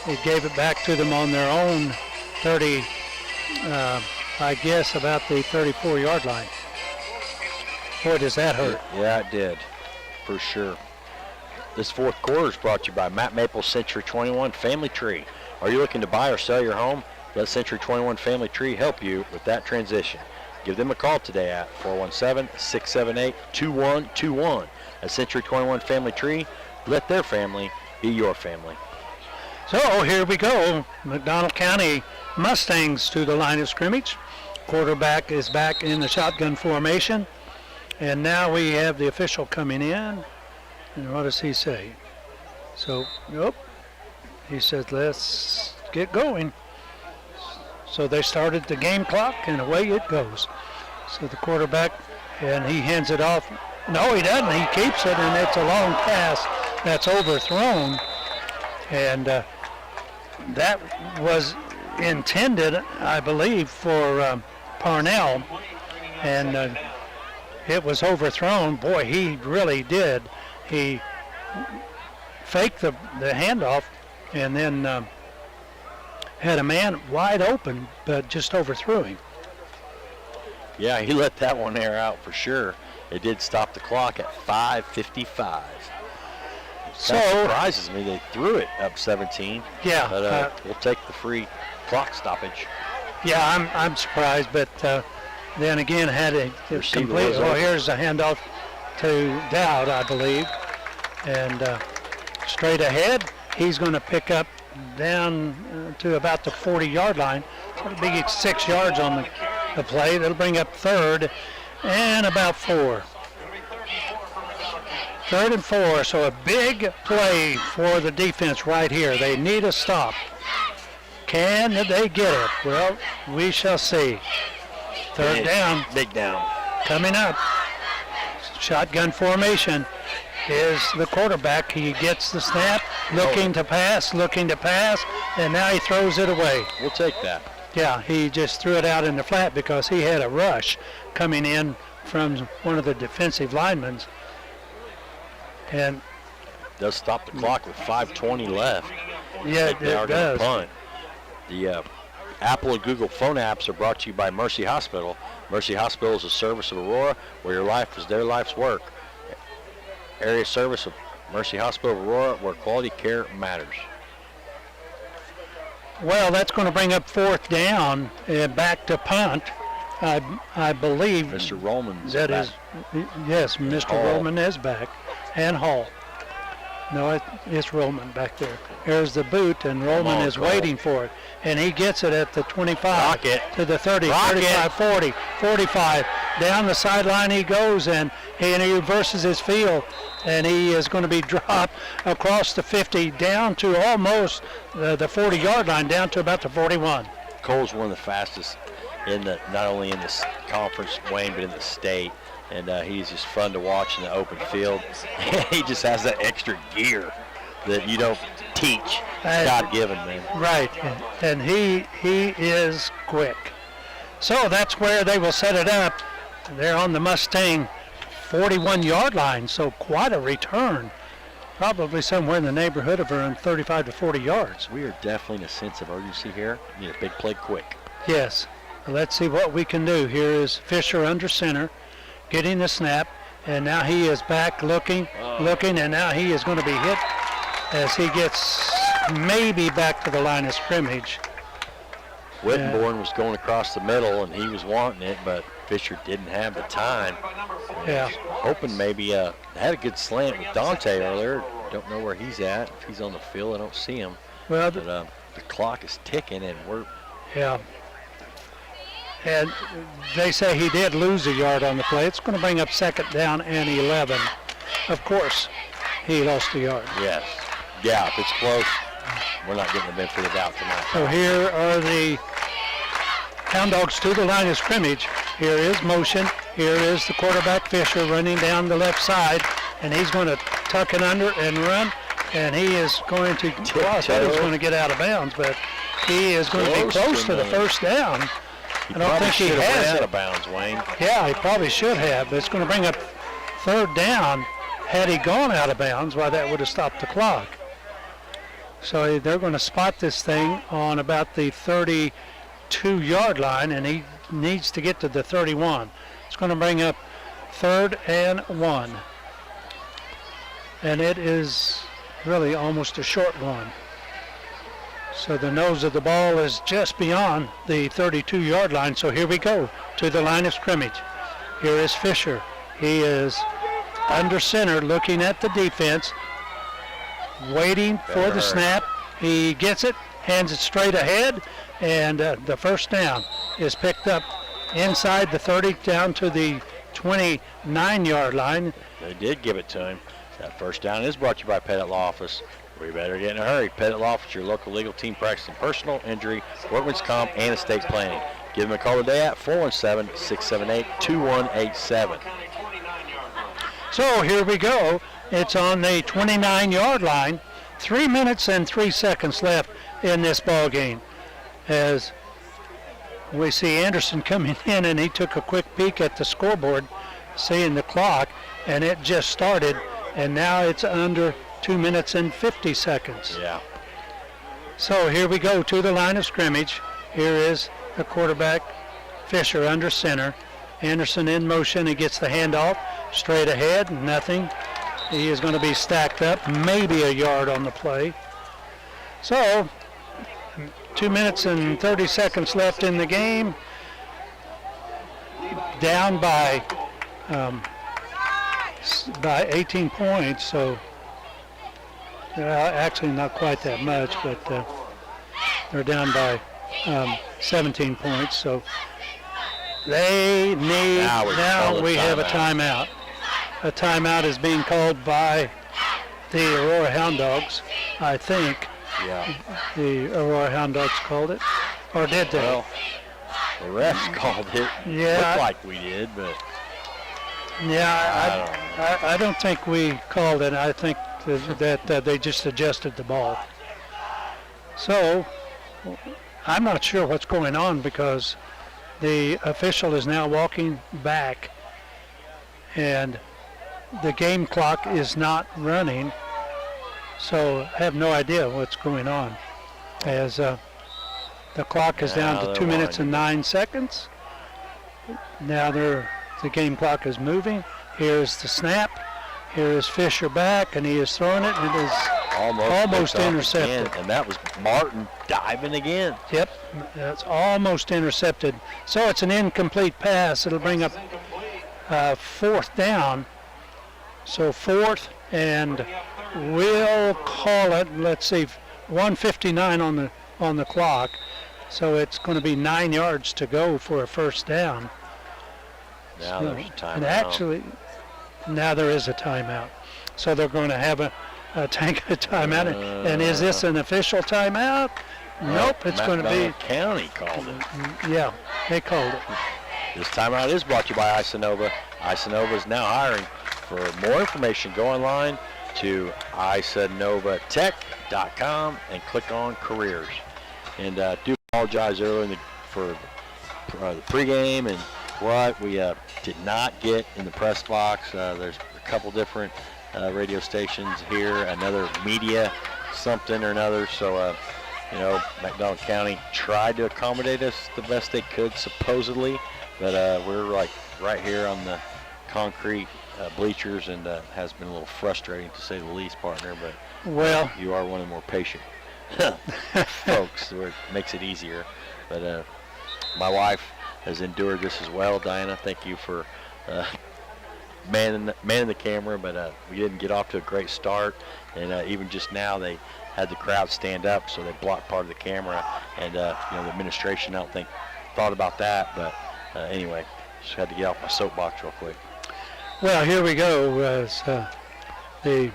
it gave it back to them on their own 30, I guess about the 34-yard line. Boy, does that hurt. Yeah, it did, for sure. This fourth quarter is brought to you by Matt Maple Century 21 Family Tree. Are you looking to buy or sell your home? Let Century 21 Family Tree help you with that transition. Give them a call today at 417-678-2121. At Century 21 Family Tree, let their family be your family. So here we go. McDonald County Mustangs to the line of scrimmage. Quarterback is back in the shotgun formation. And now we have the official coming in. And what does he say? So, nope. He says, let's get going. So they started the game clock, and away it goes. So the quarterback, and he hands it off. No, he doesn't. He keeps it, and it's a long pass that's overthrown. And that was intended, I believe, for Parnell. And it was overthrown. Boy, he really did. He faked the handoff and then had a man wide open, but just overthrew him. Yeah, he let that one air out for sure. It did stop the clock at 5:55. So that surprises me. They threw it up 17. Yeah. But we'll take the free clock stoppage. Yeah, I'm surprised, but then again had a complete. Oh, here's a handoff to Dowd, I believe, and straight ahead. He's going to pick up down to about the 40-yard line. So it'll be 6 yards on the play. That'll bring up 3rd and about 4. 3rd and 4, so a big play for the defense right here. They need a stop. Can they get it? Well, we shall see. 3rd down. Big down. Coming up. Shotgun formation is the quarterback. He gets the snap, looking to pass, and now he throws it away. We'll take that. Yeah, he just threw it out in the flat because he had a rush coming in from one of the defensive linemen. And does stop the clock with 5:20 left. Yeah, it does. Punt. The Apple and Google phone apps are brought to you by Mercy Hospital. Mercy Hospital is a service of Aurora where your life is their life's work. Area service of Mercy Hospital of Aurora where quality care matters. Well, that's going to bring up 4th down and back to punt. I believe Mr. Roman's that back. is, yes, Mr. Hall. Roman is back, and Hall. No, it's Roman back there. There's the boot, and Roman is waiting for it. And he gets it at the 25 Rocket. to the 30, Rocket. 35, 40, 45. Down the sideline he goes, and he reverses his field, and he is going to be dropped across the 50 down to almost the 40-yard line, down to about the 41. Cole's one of the fastest not only in this conference, Wayne, but in the state. And he's just fun to watch in the open field. He just has that extra gear that you don't teach. It's God-given, man. Right, and he is quick. So that's where they will set it up. They're on the Mustang 41-yard line, so quite a return. Probably somewhere in the neighborhood of around 35 to 40 yards. We are definitely in a sense of urgency here. Need a big play quick. Yes. Let's see what we can do. Here is Fisher under center, getting the snap, and now he is back looking, and now he is going to be hit as he gets maybe back to the line of scrimmage. Wittenborn was going across the middle, and he was wanting it, but Fisher didn't have the time. Yeah. Hoping maybe had a good slant with Dante earlier. Don't know where he's at. If he's on the field, I don't see him. Well, but the clock is ticking, and we're... Yeah. And they say he did lose a yard on the play. It's going to bring up 2nd down and 11. Of course, he lost a yard. Yes. Yeah, if it's close, we're not getting the benefit of the doubt tonight. So here are the Hound Dogs to the line of scrimmage. Here is motion. Here is the quarterback Fisher running down the left side, and he's going to tuck it under and run, and he is going to cross. He's going to get out of bounds, but he is going to be close to the first down. I don't think he has out of bounds, Wayne. Yeah, he probably should have, but it's going to bring up 3rd down. Had he gone out of bounds, well, that would have stopped the clock. So they're going to spot this thing on about the 32-yard line, and he needs to get to the 31. It's going to bring up 3rd and 1. And it is really almost a short one. So the nose of the ball is just beyond the 32-yard line. So here we go to the line of scrimmage. Here is Fisher. He is under center looking at the defense, waiting for the snap. He gets it, hands it straight ahead, and the first down is picked up inside the 30 down to the 29-yard line. They did give it to him. That first down is brought to you by Pettit Law Office. We better get in a hurry. Pettit Law Office, your local legal team practicing personal injury, workman's comp, and estate planning. Give them a call today at 417-678-2187. So here we go. It's on the 29-yard line. 3 minutes and 3 seconds left in this ball game. As we see Anderson coming in, and he took a quick peek at the scoreboard, seeing the clock, and it just started, and now it's under 2 minutes and 50 seconds. Yeah. So here we go to the line of scrimmage. Here is the quarterback, Fisher under center. Anderson in motion. He gets the handoff straight ahead. Nothing. He is going to be stacked up, maybe a yard on the play. So 2 minutes and 30 seconds left in the game. Down by 18 points. So actually not quite that much, but they're down by 17 points. So they need, now we have a timeout. A timeout is being called by the Aurora Hound Dogs, I think. Yeah. The Aurora Hound Dogs called it. Or did they? Well, the refs called it. Yeah. Looked like we did, but... Yeah, I don't think we called it. I think that they just adjusted the ball. So I'm not sure what's going on, because the official is now walking back and the game clock is not running. So I have no idea what's going on, as the clock is down to 2 minutes and 9 seconds. Now the game clock is moving. Here's the snap. Here is Fisher back, and he is throwing it, and it is almost intercepted. Again, and that was Martin diving again. Yep, that's almost intercepted. So it's an incomplete pass. It'll bring up 4th down. So 4th, and we'll call it, let's see, 1:59 on the clock. So it's going to be 9 yards to go for a first down. Now there's a timeout. And actually, now there is a timeout. So they're going to have a timeout. And is this an official timeout? Nope, it's going to be. McDonald County called it. Yeah, they called it. This timeout is brought to you by Isanova. Isanova is now hiring. For more information, go online to isanovatech.com and click on careers. And do apologize earlier for the pregame and what we did not get in the press box. There's a couple different radio stations here, another media something or another. So, McDonald County tried to accommodate us the best they could, supposedly. But we're like right here on the concrete bleachers, and has been a little frustrating to say the least, partner. But you are one of the more patient folks, where it makes it easier. But my wife has endured this as well. Diana, thank you for manning the camera. But we didn't get off to a great start, and even just now they had the crowd stand up, so they blocked part of the camera. And the administration, I don't think, thought about that. But anyway, just had to get off my soapbox real quick. Well, here we go. As the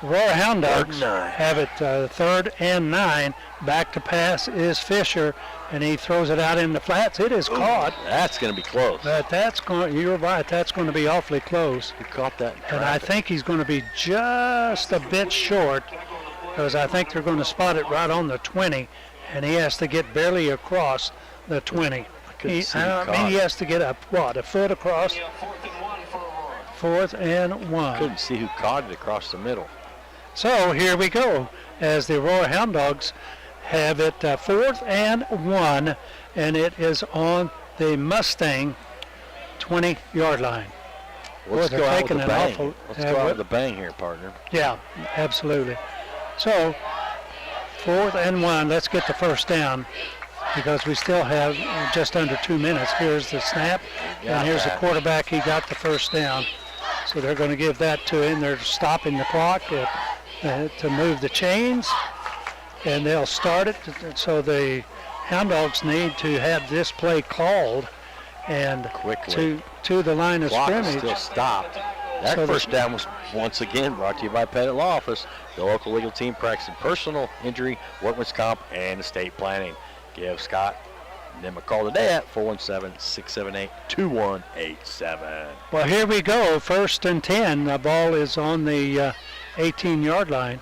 Aurora Hound Dogs have it 3rd and 9. Back to pass is Fisher, and he throws it out in the flats. It is caught. That's going to be close. But you're right, that's going to be awfully close. He caught that. And I think he's going to be just a bit short, because I think they're going to spot it right on the 20, and he has to get barely across the 20. He has to get a foot across. 4th and 1. Couldn't see who caught it across the middle. So here we go, as the Aurora Hound Dogs have it 4th and 1, and it is on the Mustang 20-yard line. Let's go out with a bang. Let's go out with a bang here, partner. Yeah, absolutely. So 4th and 1. Let's get the first down, because we still have just under 2 minutes. Here's the snap, and here's the quarterback. He got the first down. So they're going to give that to him. They're stopping the clock to move the chains, and they'll start it. So the Hound Dogs need to have this play called and quickly to the line of scrimmage. Still stopped. That first down was once again brought to you by Pettit Law Office, the local legal team practicing personal injury, workman's comp, and estate planning. Give Scott and then McCall today at 417-678-2187. Well, here we go. 1st and 10. The ball is on the 18-yard line.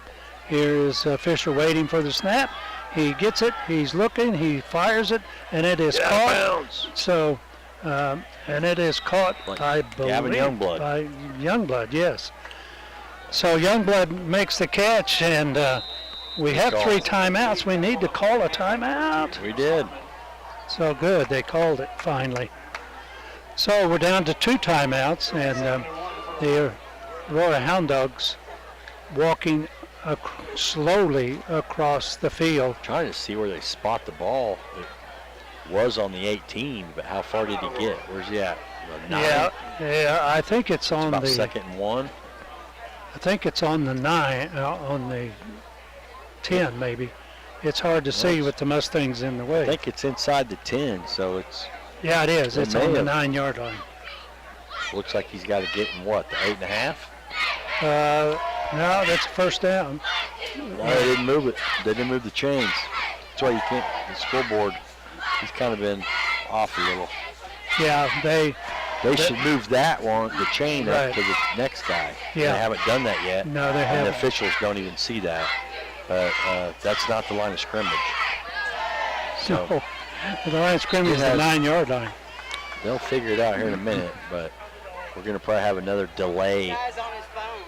Here is Fisher waiting for the snap. He gets it. He's looking. He fires it, and it is caught. Bounds. So, and it is caught, I believe, Gavin Youngblood. By Youngblood, yes. So Youngblood makes the catch, and we have 3 timeouts. We need to call a timeout. We did. So good, they called it finally. So we're down to 2 timeouts, and the Aurora Hound Dogs walking slowly across the field. Trying to see where they spot the ball. It was on the 18, but how far did he get? Where's he at? The 9? Yeah, I think it's on about the 2nd and 1. I think it's on the 9, on the 10 maybe. It's hard to see with the Mustangs in the way. I think it's inside the 10, so it's... Yeah, it is. It's on the 9-yard line. Looks like he's got to get in what, the 8.5? No, that's a first down. No, they didn't move it. They didn't move the chains. That's why you can't... The scoreboard, he's kind of been off a little. Yeah, they should move that one, the chain, up to the next guy. Yeah. They haven't done that yet. No, they haven't. And the officials don't even see that. But that's not the line of scrimmage. So no, the line of scrimmage is the 9-yard line. They'll figure it out here in a minute, but we're going to probably have another delay. Guy's on his phone.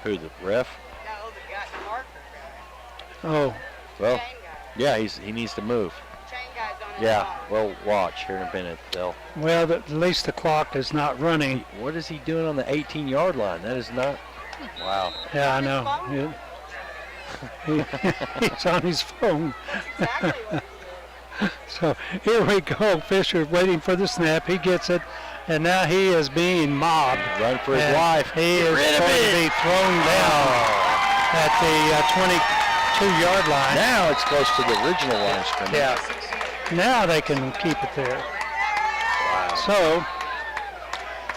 Who, the ref? No, the guy, the marker guy. Oh. Well, Chain guy. yeah, he needs to move. Chain guy's on his Yeah, phone. well, watch here in a minute. Well, at least the clock is not running. What is he doing on the 18-yard line? That is not... Wow. Yeah, I know. He's on his phone. Exactly. So here we go. Fisher waiting for the snap. He gets it, and now he is being mobbed. Run for his life. He is going to be thrown down at the 22-yard line. Now it's close to the original line of scrimmage. Yeah. Now they can keep it there. Wow. So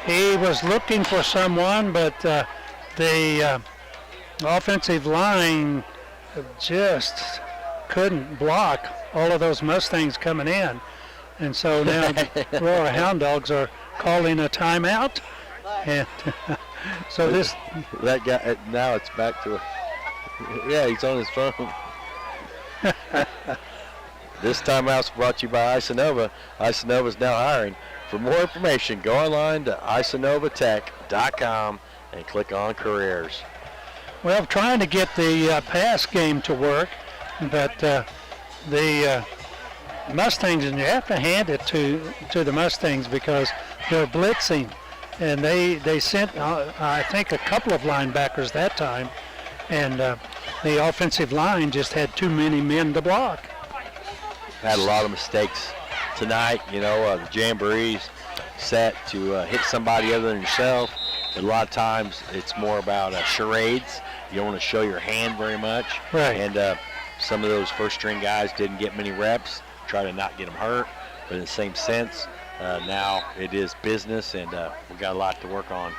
he was looking for someone, but the offensive line just couldn't block all of those Mustangs coming in. And so now the Aurora Hound Dogs are calling a timeout. And so this... That guy, now it's back to... Yeah, he's on his phone. This timeout's brought to you by Isanova. Isanova is now hiring. For more information, go online to isanovatech.com and click on careers. Well, trying to get the pass game to work, but the Mustangs, and you have to hand it to the Mustangs because they're blitzing, and they sent I think a couple of linebackers that time, and the offensive line just had too many men to block. Had a lot of mistakes tonight. You know, the jamboree's set to hit somebody other than yourself. But a lot of times it's more about charades. You don't want to show your hand very much. Right. And some of those first-string guys didn't get many reps. Try to not get them hurt. But in the same sense, now it is business, and we've got a lot to work on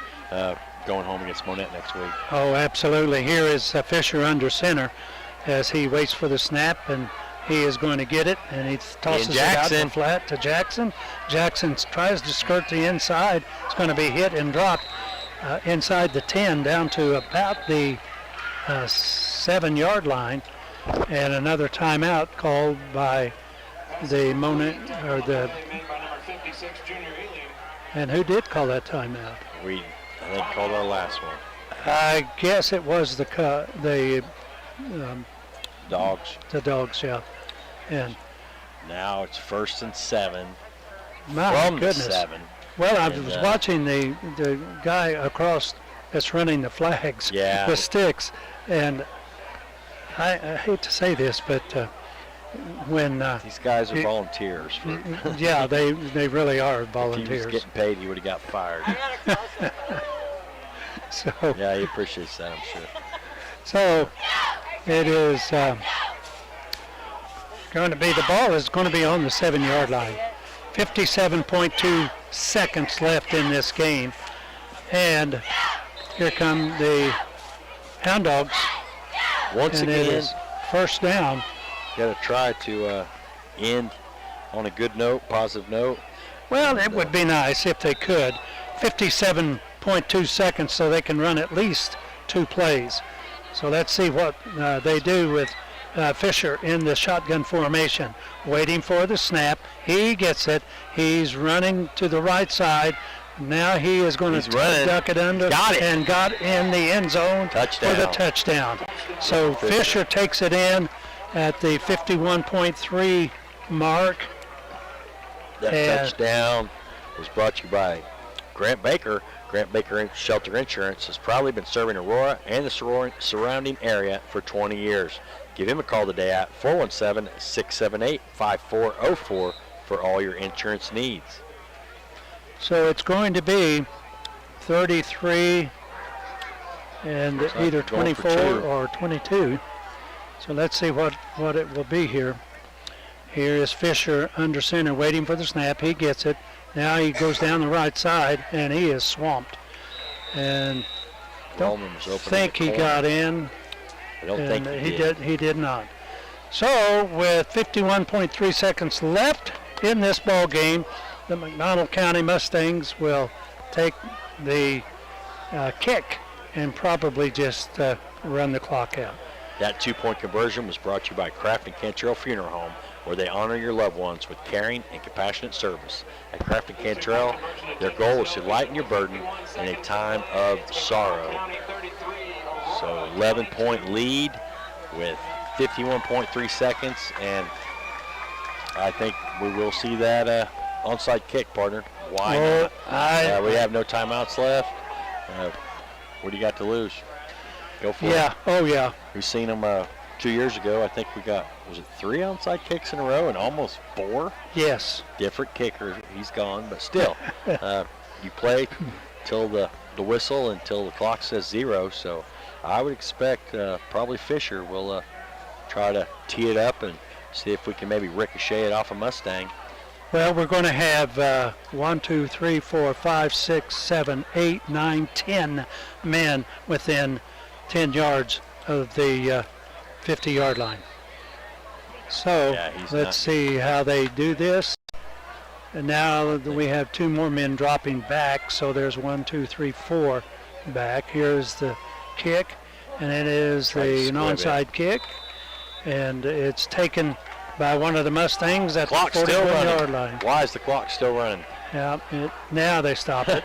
going home against Monette next week. Oh, absolutely. Here is Fisher under center as he waits for the snap, and he is going to get it, and he tosses it out to flat to Jackson. Jackson tries to skirt the inside. It's going to be hit and dropped inside the 10 down to about the 7-yard line, and another timeout called by the and who did call that timeout? I think called our last one. I guess it was the Dogs. The Dogs, yeah. And now it's 1st and 7. My from goodness. The 7. Well, I was watching the guy across that's running the flags, the sticks, and I hate to say this, but when these guys are volunteers. Yeah, they really are volunteers. If he was getting paid, he would have got fired. So yeah, he appreciates that, I'm sure. So it is going to be, the ball is going to be on the 7-yard line. 57.2 seconds left in this game. And here come the Hound Dogs. Once and again, it is first down. Got to try to end on a good note, positive note. Well, it would be nice if they could. 57.2 seconds so they can run at least 2 plays. So let's see what they do with Fisher in the shotgun formation. Waiting for the snap. He gets it. He's running to the right side. Now he is going to duck it under and got in the end zone for the touchdown. So Fisher takes it in at the 51.3 mark. That touchdown was brought to you by Grant Baker. Grant Baker Shelter Insurance has probably been serving Aurora and the surrounding area for 20 years. Give him a call today at 417-678-5404 for all your insurance needs. So it's going to be 33 and either 24 or 22. So let's see what it will be here. Here is Fisher under center waiting for the snap. He gets it. Now he goes down the right side, and he is swamped. And don't think he got in. I don't think he did. He did not. So with 51.3 seconds left in this ball game, the McDonald County Mustangs will take the kick and probably just run the clock out. That 2-point conversion was brought to you by Kraft and Cantrell Funeral Home, where they honor your loved ones with caring and compassionate service. At Kraft and Cantrell, their goal is to lighten your burden in a time of sorrow. So 11-point lead with 51.3 seconds, and I think we will see that onside kick, partner. Why not? We have no timeouts left. What do you got to lose? Go for it. Yeah. Oh, yeah. We've seen them 2 years ago. I think we got, was it 3 onside kicks in a row and almost 4? Yes. Different kicker. He's gone, but still, you play till the whistle until the clock says 0. So I would expect probably Fisher will try to tee it up and see if we can maybe ricochet it off a Mustang. Well, we're going to have 1, 2, 3, 4, 5, 6, 7, 8, 9, 10 men within 10 yards of the 50-yard line. So Yeah, he's let's not- see how they do this. And now we have 2 more men dropping back. So there's 1, 2, 3, 4 back. Here's the kick, and it is Try to the squib onside kick, and it's taken by one of the Mustangs at Clock's the still 41-yard running. line. Why is the clock still running? Yeah, now they stop it.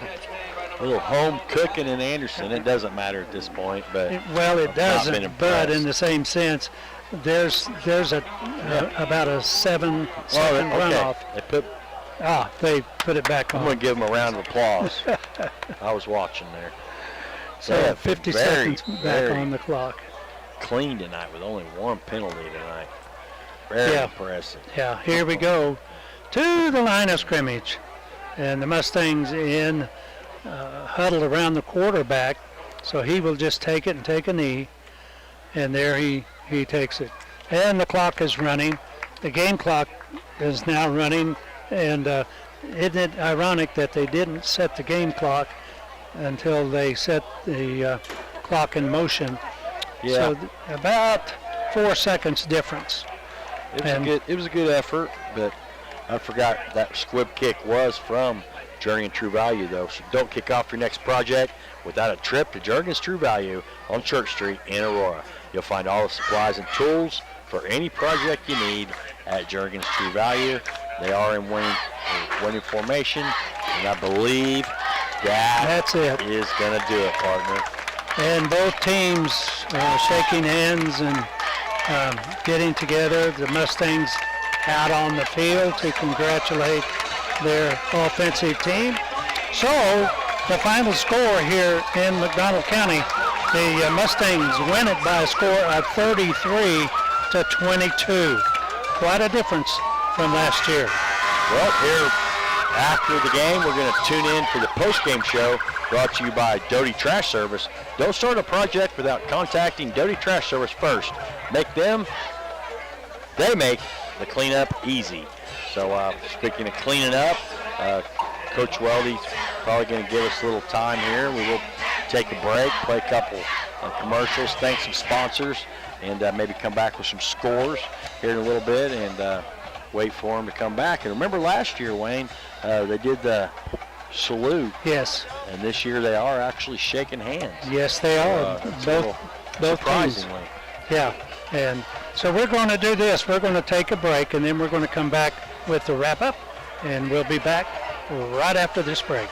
A little home cooking in Anderson. It doesn't matter at this point, but Well, it I've not been doesn't, but in impressed. the same sense, there's about a 7-second runoff. They put. They put it back I'm on. going to give them a round of applause. I was watching there. So Yeah, 50 very, seconds back very on the clock. Clean tonight with only 1 penalty tonight. Very Yeah. impressive. Yeah, here we go to the line of scrimmage. And the Mustangs huddled around the quarterback. So he will just take it and take a knee. And there he takes it. And the clock is running. The game clock is now running. And isn't it ironic that they didn't set the game clock until they set the clock in motion? Yeah. So about 4 seconds difference. It was a good effort, but I forgot that squib kick was from Jernigan True Value, though. So don't kick off your next project without a trip to Jernigan's True Value on Church Street in Aurora. You'll find all the supplies and tools for any project you need at Jernigan's True Value. They are in winning formation, and I believe That's it. is going to do it, partner. And both teams are shaking hands and getting together. The Mustangs out on the field to congratulate their offensive team. So the final score here in McDonald County, the Mustangs win it by a score of 33-22. Quite a difference from last year. Well, here after the game, we're going to tune in for the post-game show brought to you by Doty Trash Service. Don't start a project without contacting Doty Trash Service first. They make the cleanup easy. So speaking of cleaning up, Coach Weldy's probably going to give us a little time here. We will take a break, play a couple commercials, thank some sponsors, and maybe come back with some scores here in a little bit and wait for them to come back. And remember last year, Wayne, they did the salute. Yes. And this year they are actually shaking hands. Yes, they are. Both teams. Surprisingly. Yeah, and so we're going to do this. We're going to take a break, and then we're going to come back with the wrap-up, and we'll be back right after this break.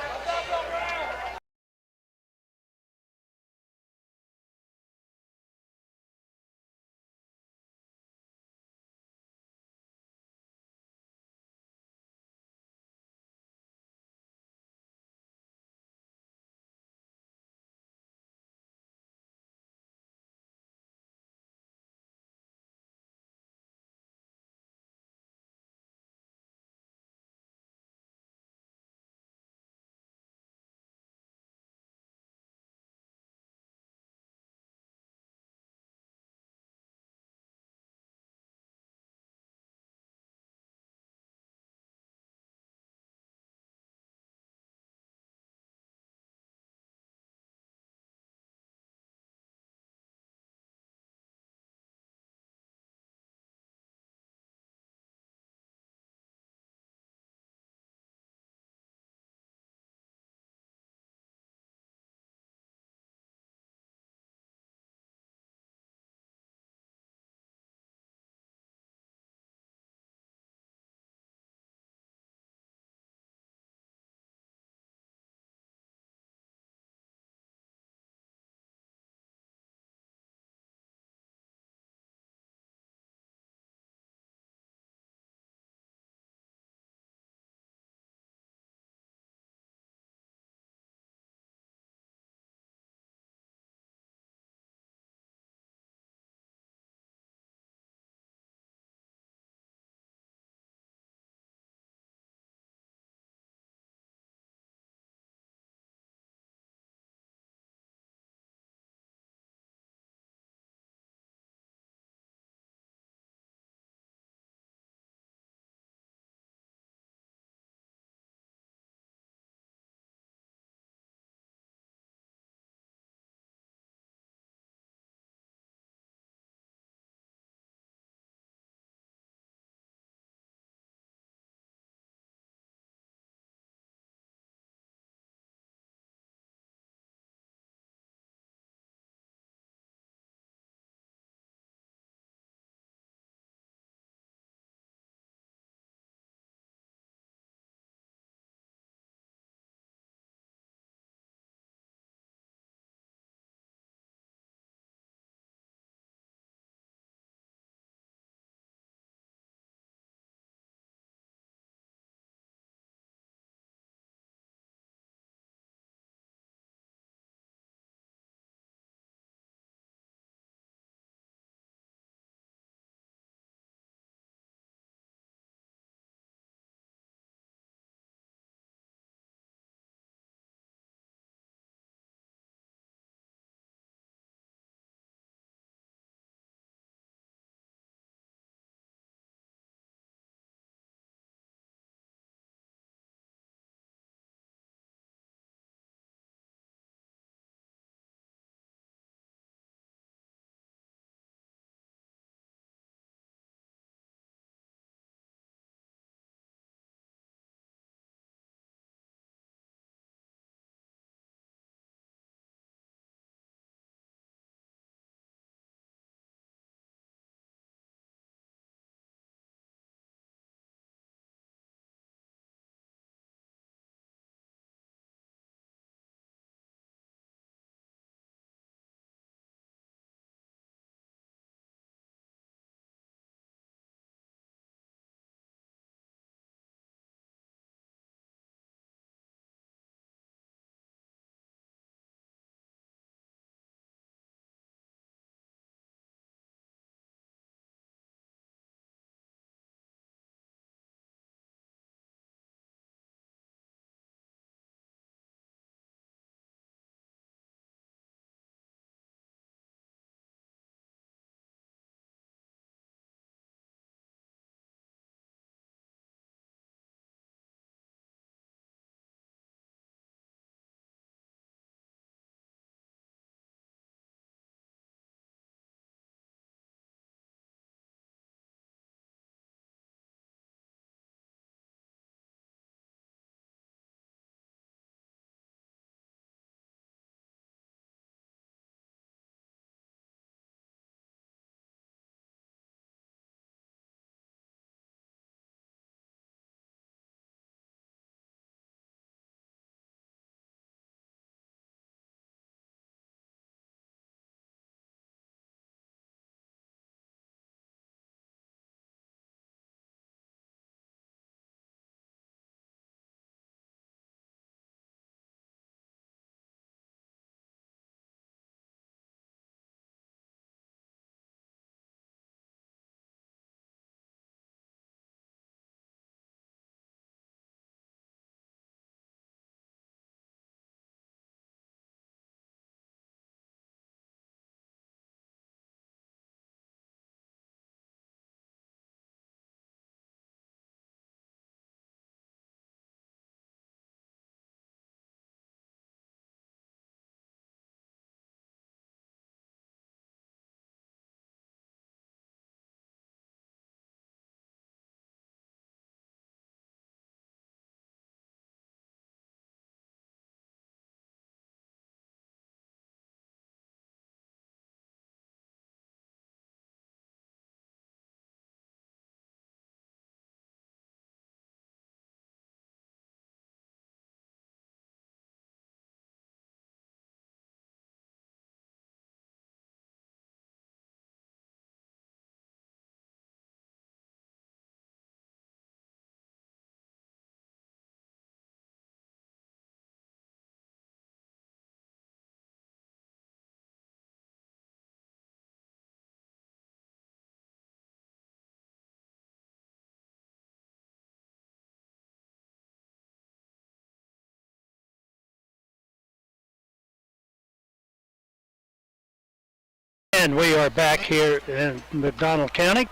And we are back here in McDonald County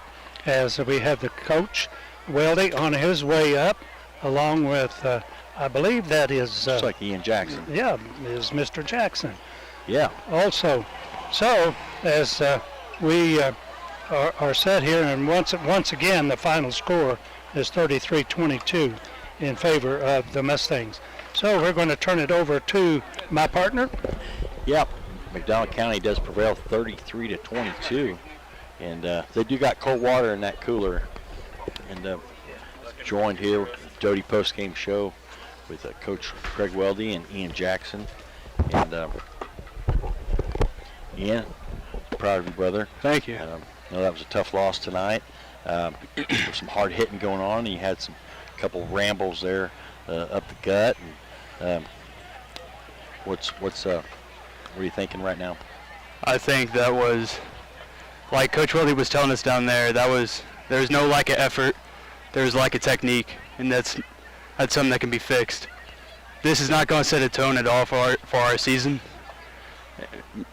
as we have the coach, Weldy, on his way up, along with, I believe that is... It's like Ian Jackson. Yeah, is Mr. Jackson. Yeah. Also, so as we are set here, and once again, the final score is 33-22 in favor of the Mustangs. So we're going to turn it over to my partner. Yep. McDonald County does prevail 33-22, and they do got cold water in that cooler. And joined here with the Doty post-game show with Coach Craig Weldy and Ian Jackson. And Ian, proud of you, brother. Thank you. I know that was a tough loss tonight. There was some hard hitting going on, and you had a couple rambles there up the gut. And what are you thinking right now? I think that was, like Coach Weldy was telling us down there, there was no lack of effort, there was lack of technique, and that's something that can be fixed. This is not going to set a tone at all for our season.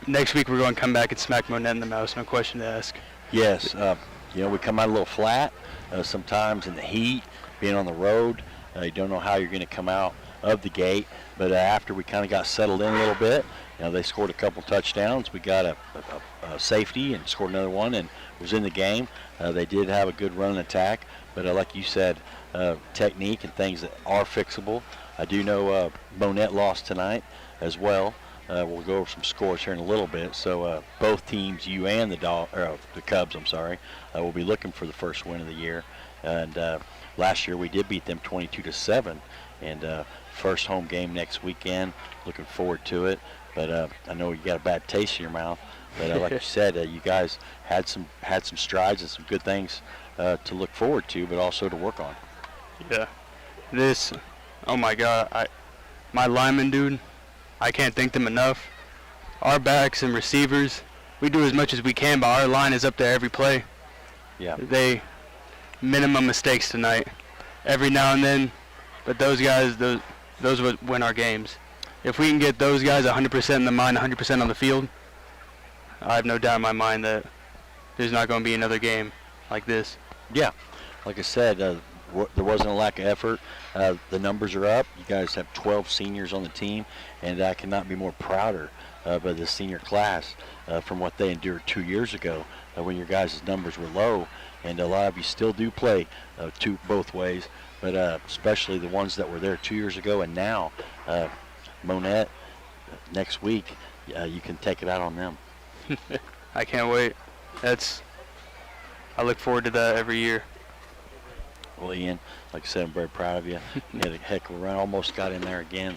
Next week we're going to come back and smack Monette in the mouth, no question to ask. Yes, we come out a little flat sometimes in the heat, being on the road. You don't know how you're going to come out of the gate, but after we kind of got settled in a little bit, they scored a couple touchdowns. We got a safety and scored another one and was in the game. They did have a good run attack, but like you said, technique and things that are fixable. I do know Monette lost tonight as well. We'll go over some scores here in a little bit. So both teams, you and the Cubs, will be looking for the first win of the year. And last year we did beat them 22-7. And first home game next weekend. Looking forward to it. But I know you got a bad taste in your mouth. But like you said, you guys had some strides and some good things to look forward to, but also to work on. Yeah. Oh my God, my linemen, dude, I can't thank them enough. Our backs and receivers, we do as much as we can, but our line is up there every play. Yeah. They minimum mistakes tonight, every now and then, but those guys, those would win our games. If we can get those guys 100% in the mind, 100% on the field, I have no doubt in my mind that there's not going to be another game like this. Yeah, like I said, there wasn't a lack of effort. The numbers are up. You guys have 12 seniors on the team, and I cannot be more prouder of the senior class from what they endured 2 years ago when your guys' numbers were low. And a lot of you still do play both ways, but especially the ones that were there 2 years ago and now. Monette, next week, you can take it out on them. I can't wait. I look forward to that every year. Well, Ian, like I said, I'm very proud of you. You had a heck of a run, almost got in there again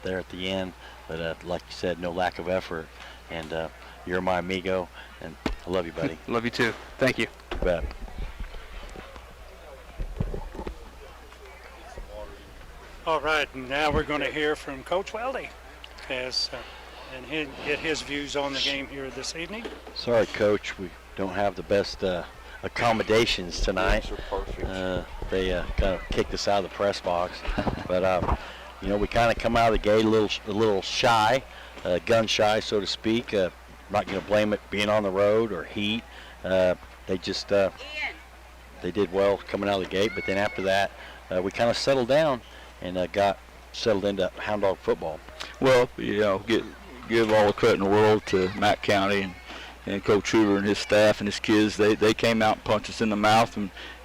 there at the end. But like you said, no lack of effort. And you're my amigo, and I love you, buddy. Love you too. Thank you. You bet. All right, now we're going to hear from Coach Weldy and get his views on the game here this evening. Sorry, Coach, we don't have the best accommodations tonight. They kind of kicked us out of the press box, but we kind of come out of the gate a little shy, gun shy, so to speak. Not going to blame it being on the road or heat. They just they did well coming out of the gate, but then after that, we kind of settled down and got settled into hound dog football. Well, give all the credit in the world to Mack County and Coach Hoover and his staff and his kids. They came out and punched us in the mouth,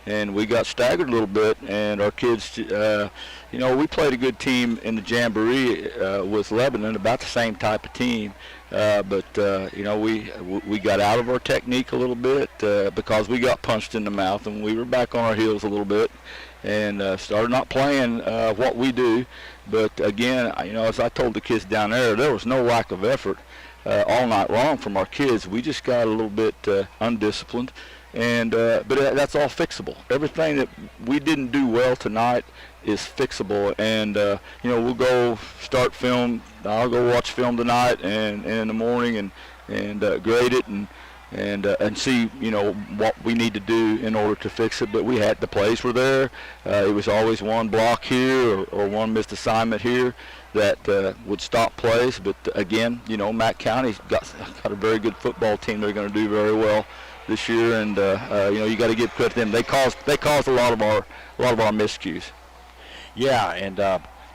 and we got staggered a little bit. And our kids, we played a good team in the Jamboree with Lebanon, about the same type of team. But we got out of our technique a little bit because we got punched in the mouth, and we were back on our heels a little bit and started not playing what we do. But again, as I told the kids down there was no lack of effort all night long from our kids. We just got a little bit undisciplined, and but that's all fixable. Everything that we didn't do well tonight is fixable, and we'll go start film. I'll go watch film tonight and in the morning and grade it, and and see, you know, what we need to do in order to fix it. But the plays were there. It was always one block here or one missed assignment here that would stop plays. But again, you know, Mack County's got a very good football team. They're going to do very well this year, and you know, you got to give credit to them. They caused a lot of our miscues. Yeah, and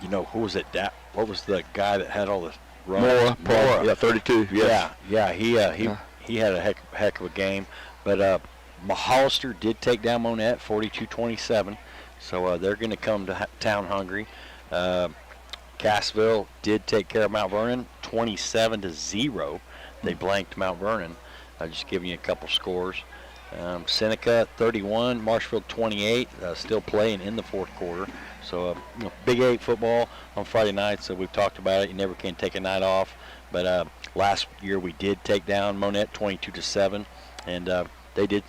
you know, who was it? What was the guy that had all the runs? Mora. Yeah, 32. Yes. Yeah. He had a heck of a game, but Hollister did take down Monette 42-27, so they're going to come to town hungry. Cassville did take care of Mount Vernon 27-0. They blanked Mount Vernon. Just giving you a couple scores. Seneca 31, Marshfield 28, still playing in the fourth quarter. So, you know, Big 8 football on Friday nights. So we've talked about it. You never can take a night off. But last year we did take down Monette 22-7, and they did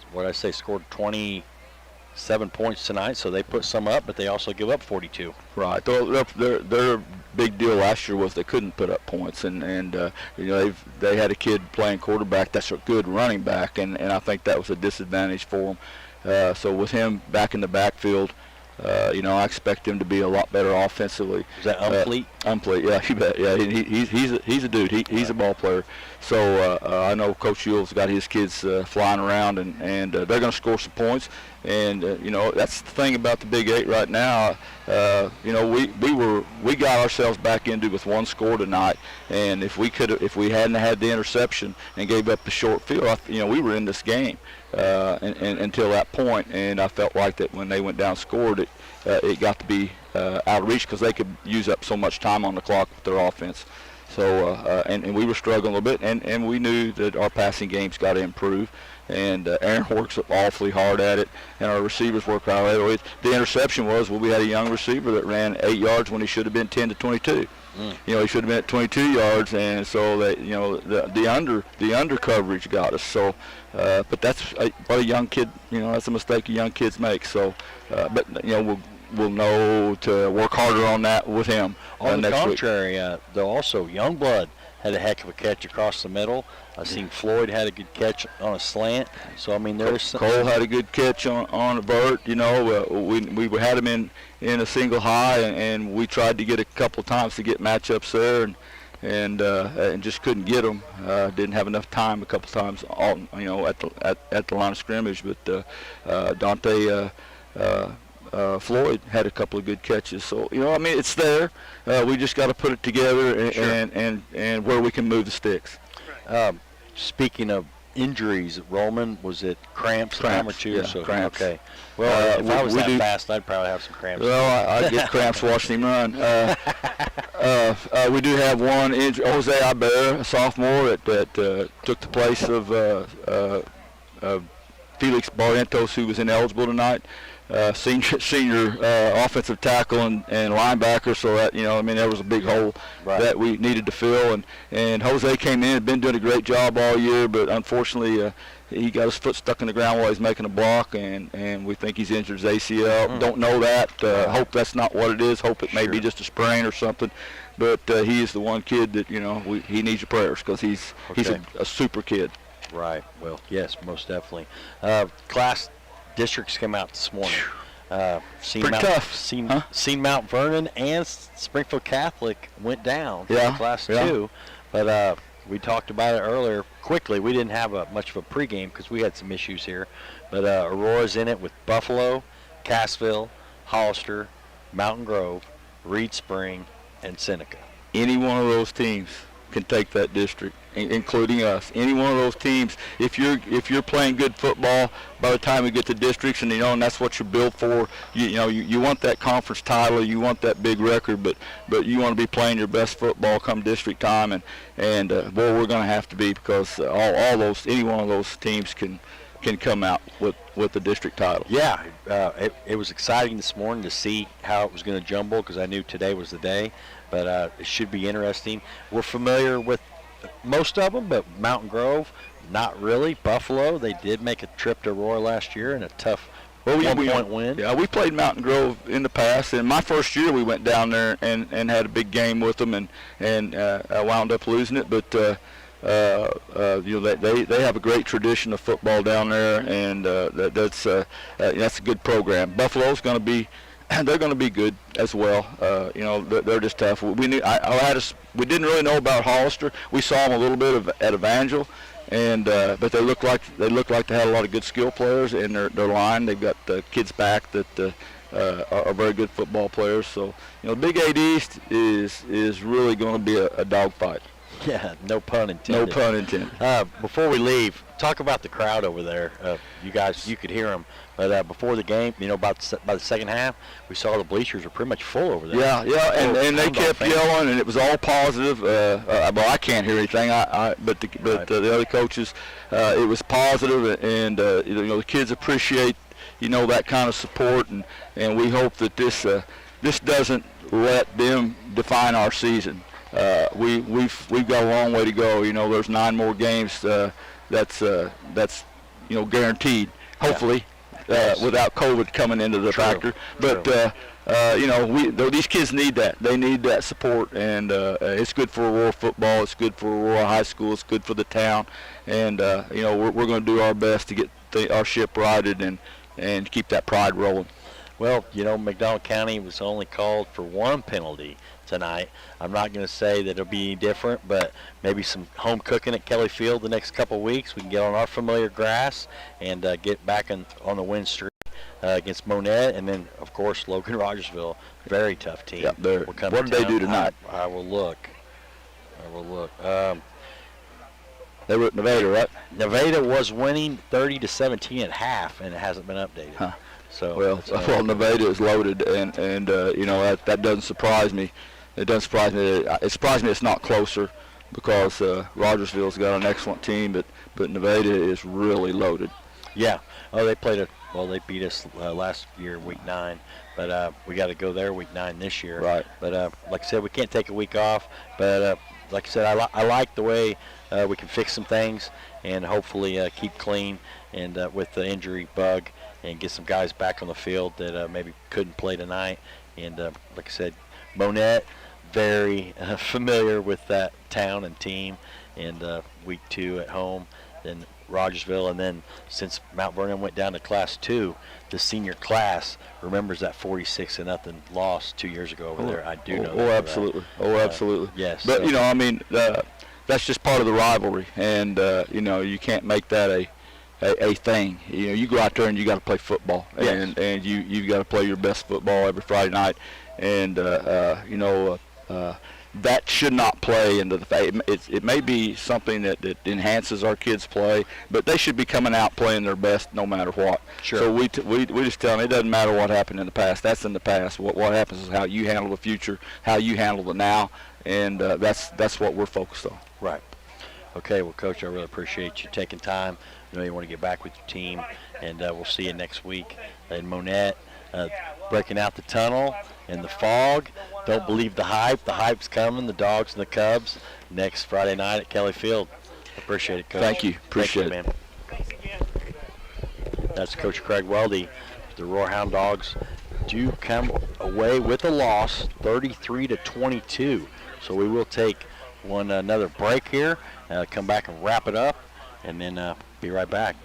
scored 27 points tonight. So they put some up, but they also give up 42. Right. Their big deal last year was they couldn't put up points, and you know, they had a kid playing quarterback that's a good running back, and I think that was a disadvantage for them. So with him back in the backfield, you know, I expect him to be a lot better offensively. Is that Umfleet? Umfleet, yeah, you bet. Yeah, he's a dude. He's a ball player. So I know Coach Yule's got his kids flying around, and they're going to score some points. And you know, that's the thing about the Big 8 right now. You know, we got ourselves back into with one score tonight, and if we hadn't had the interception and gave up the short field, you know, we were in this game and until that point. And I felt like that when they went down scored, it got to be out of reach because they could use up so much time on the clock with their offense. So and we were struggling a little bit, and we knew that our passing game's got to improve. And Aaron works awfully hard at it, and our receivers work hard at it. The interception was, we had a young receiver that ran 8 yards when he should have been 10 to 22. You know, he should have been at 22 yards, and so that, you know, the under coverage got us. So, but that's what a young kid, you know, that's a mistake young kids make. So, but you know, we'll know to work harder on that with him. On the next contrary, though, also Youngblood had a heck of a catch across the middle. I seen Floyd had a good catch on a slant. So I mean, there's Cole had a good catch on a vert. You know, we had him in a single high, and we tried to get a couple times to get matchups there, and just couldn't get them. Didn't have enough time a couple times, you know, at the line of scrimmage. But Dante Floyd had a couple of good catches. So, you know, I mean, it's there. We just got to put it together and where we can move the sticks. Speaking of injuries, Roman, was it cramps time or two? Yeah, so, cramps. Okay. Well, if I was that fast, I'd probably have some cramps. Well, I'd get cramps watching him run. We do have one injury. Jose Iber, a sophomore, that took the place of Felix Barrientos, who was ineligible tonight. Senior offensive tackle and linebacker, so that, you know, I mean, there was a big hole that we needed to fill, and Jose came in, had been doing a great job all year, but unfortunately he got his foot stuck in the ground while he's making a block, and we think he's injured his ACL. Don't know that. Hope that's not what it is. Hope it may be just a sprain or something, but he is the one kid that, you know, he needs your prayers because he's a super kid. Right. Well, yes, most definitely. Class districts came out this morning. Seen Mount Vernon and Springfield Catholic went down in Class 2, but we talked about it earlier. Quickly, we didn't have much of a pregame because we had some issues here, but Aurora's in it with Buffalo, Cassville, Hollister, Mountain Grove, Reed Spring, and Seneca. Any one of those teams can take that district, including us. Any one of those teams, if you're playing good football, by the time we get to districts, and you know, and that's what you're built for. You want that conference title, you want that big record, but you want to be playing your best football come district time, and boy, we're going to have to be, because any one of those teams can come out with the district title. Yeah, it was exciting this morning to see how it was going to jumble, because I knew today was the day. But it should be interesting. We're familiar with most of them, but Mountain Grove, not really. Buffalo, they did make a trip to Aurora last year in a tough one-point win. Yeah, we played Mountain Grove in the past, and my first year we went down there and had a big game with them, and wound up losing it. But They have a great tradition of football down there, and that's a good program. Buffalo's going to be they're going to be good as well. They're just tough. We didn't really know about Hollister. We saw them a little bit at Evangel, and but they look like they had a lot of good skill players in their line. They've got kids back that are very good football players. So Big 8 East is really going to be a dogfight. Yeah, no pun intended. No pun intended. Before we leave, talk about the crowd over there. You guys, you could hear them. But before the game, by the second half, we saw the bleachers were pretty much full over there. Yeah, and they kept yelling, and it was all positive. Well, I can't hear anything. But the other coaches, it was positive, and the kids appreciate that kind of support, and we hope that this doesn't let them define our season. We've got a long way to go. There's 9 more games. That's guaranteed. Hopefully, without COVID coming into the factor. But these kids need that. They need that support, and it's good for Aurora football. It's good for Aurora High School. It's good for the town, and we're going to do our best to get our ship righted and keep that pride rolling. Well, McDonald County was only called for 1 penalty tonight. I'm not going to say that it'll be any different, but maybe some home cooking at Kelly Field the next couple of weeks. We can get on our familiar grass and get back on the win streak against Monette, and then, of course, Logan Rogersville, very tough team. Yeah, what did they do tonight? I will look. They were at Nevada, right? Nevada was winning 30-17 at half, and it hasn't been updated. Huh. So well, Nevada is loaded, and that doesn't surprise me. It doesn't surprise me. It surprised me it's not closer, because Rogersville's got an excellent team, but Nevada is really loaded. Yeah. Oh, they beat us last year, week 9, but we got to go there week 9 this year. Right. But like I said, we can't take a week off. But like I said, I like the way we can fix some things and hopefully keep clean and with the injury bug, and get some guys back on the field that maybe couldn't play tonight. And like I said, Monette, very familiar with that town and team. And week 2 at home, then Rogersville, and then since Mount Vernon went down to Class 2, the senior class remembers that 46-0 loss 2 years ago over there. I do know that. Absolutely. Absolutely. Yes. But that's just part of the rivalry, and you can't make that a thing. You go out there and you got to play football, yes. and you've got to play your best football every Friday night, and that should not play into the fact. It may be something that enhances our kids' play, but they should be coming out playing their best no matter what. Sure. So we just tell them it doesn't matter what happened in the past. That's in the past. What happens is how you handle the future, how you handle the now, and that's what we're focused on. Right. Okay, well, Coach, I really appreciate you taking time. I know you want to get back with your team, and we'll see you next week in Monette, breaking out the tunnel and the fog. Don't believe the hype. The hype's coming, the Dogs and the Cubs, next Friday night at Kelly Field. Appreciate it, Coach. Thank you. Appreciate it. Man. That's Coach Craig Weldy. The Roarhound Dogs do come away with a loss, 33-22. So we will take another break here, come back and wrap it up, and then be right back.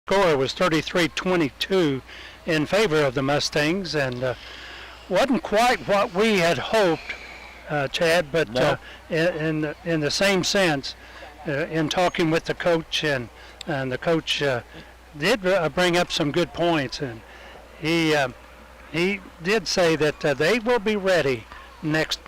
score was 33-22 in favor of the Mustangs, and wasn't quite what we had hoped, Chad, but No. in the same sense, in talking with the coach, and the coach did bring up some good points, and he did say that they will be ready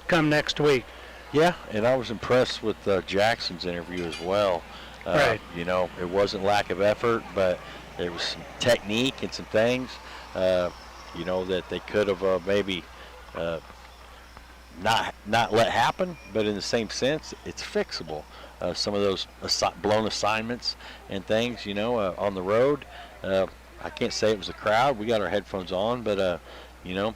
come next week. Yeah, and I was impressed with Jackson's interview as well. Right. You know, it wasn't lack of effort, but there was some technique and some things, you know, that they could have maybe not let happen. But in the same sense, it's fixable. Some of those blown assignments and things, you know, on the road. I can't say it was a crowd. We got our headphones on, but you know,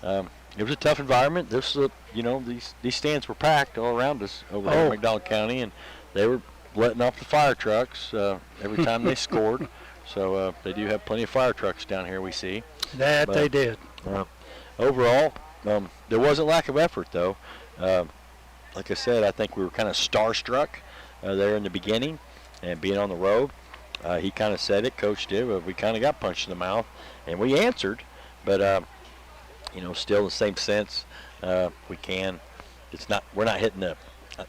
it was a tough environment. This was you know, these stands were packed all around us over there in McDonald County, and they were letting off the fire trucks every time they scored. So they do have plenty of fire trucks down here, we see. But they did. Overall, there wasn't lack of effort, though. Like I said, I think we were kind of starstruck there in the beginning, and being on the road. He kind of said it, Coach did, but we kind of got punched in the mouth, and we answered. But you know, still in the same sense, we can. We're not hitting the.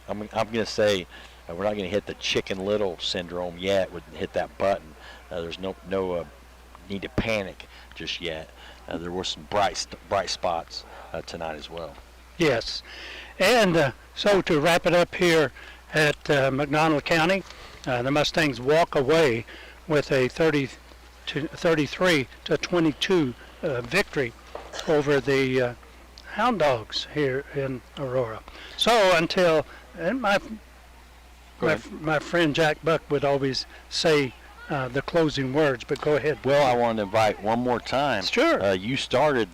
I'm going to say we're not going to hit the Chicken Little syndrome yet. With hit that button. There's no need to panic just yet. There were some bright spots tonight as well. Yes, and so to wrap it up here at McDonald County, the Mustangs walk away with a 33-22 victory over the Hound Dogs here in Aurora. So until, and my friend Jack Buck would always say the closing words, but go ahead. Well, I want to invite one more time. Sure. You started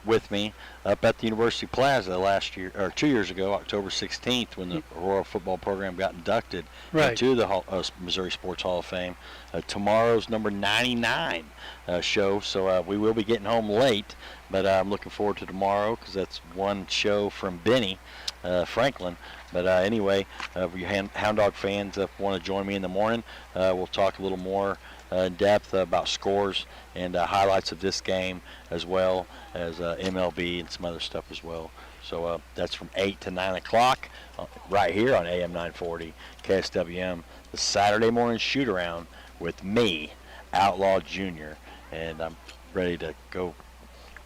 with me up at the University Plaza last year, or 2 years ago, October 16th, when the Aurora football program got inducted into the Missouri Sports Hall of Fame. Tomorrow's number 99 show, so we will be getting home late, but I'm looking forward to tomorrow because that's one show from Benny Franklin. But anyway, if you Hound Dog fans want to join me in the morning, we'll talk a little more in depth about scores and highlights of this game, as well as MLB and some other stuff as well. So that's from 8 to 9 o'clock right here on AM 940 KSWM, the Saturday morning shoot-around with me, Outlaw Jr. And I'm ready to go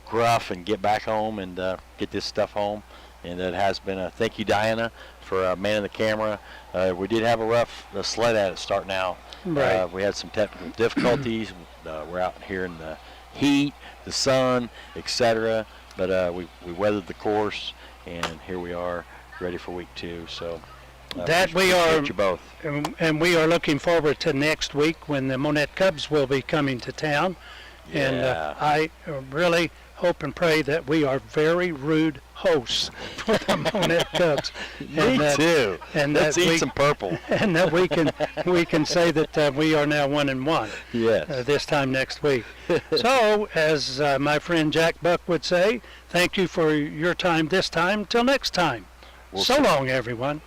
gruff and get back home and get this stuff home. And it has been thank you, Diana, for manning the camera. We did have a rough sled at it starting out. Right. We had some technical difficulties. We're out here in the heat, the sun, etc. But we weathered the course, and here we are, ready for week 2. So that we are, you both. And we are looking forward to next week when the Monette Cubs will be coming to town. Yeah. And I really hope and pray that we are very rude hosts for the Monette Cubs. Me too. And let's that eat some purple. And that we can say that we are now 1-1. Yes. This time next week. So, as my friend Jack Buck would say, thank you for your time this time. Till next time. So long, everyone.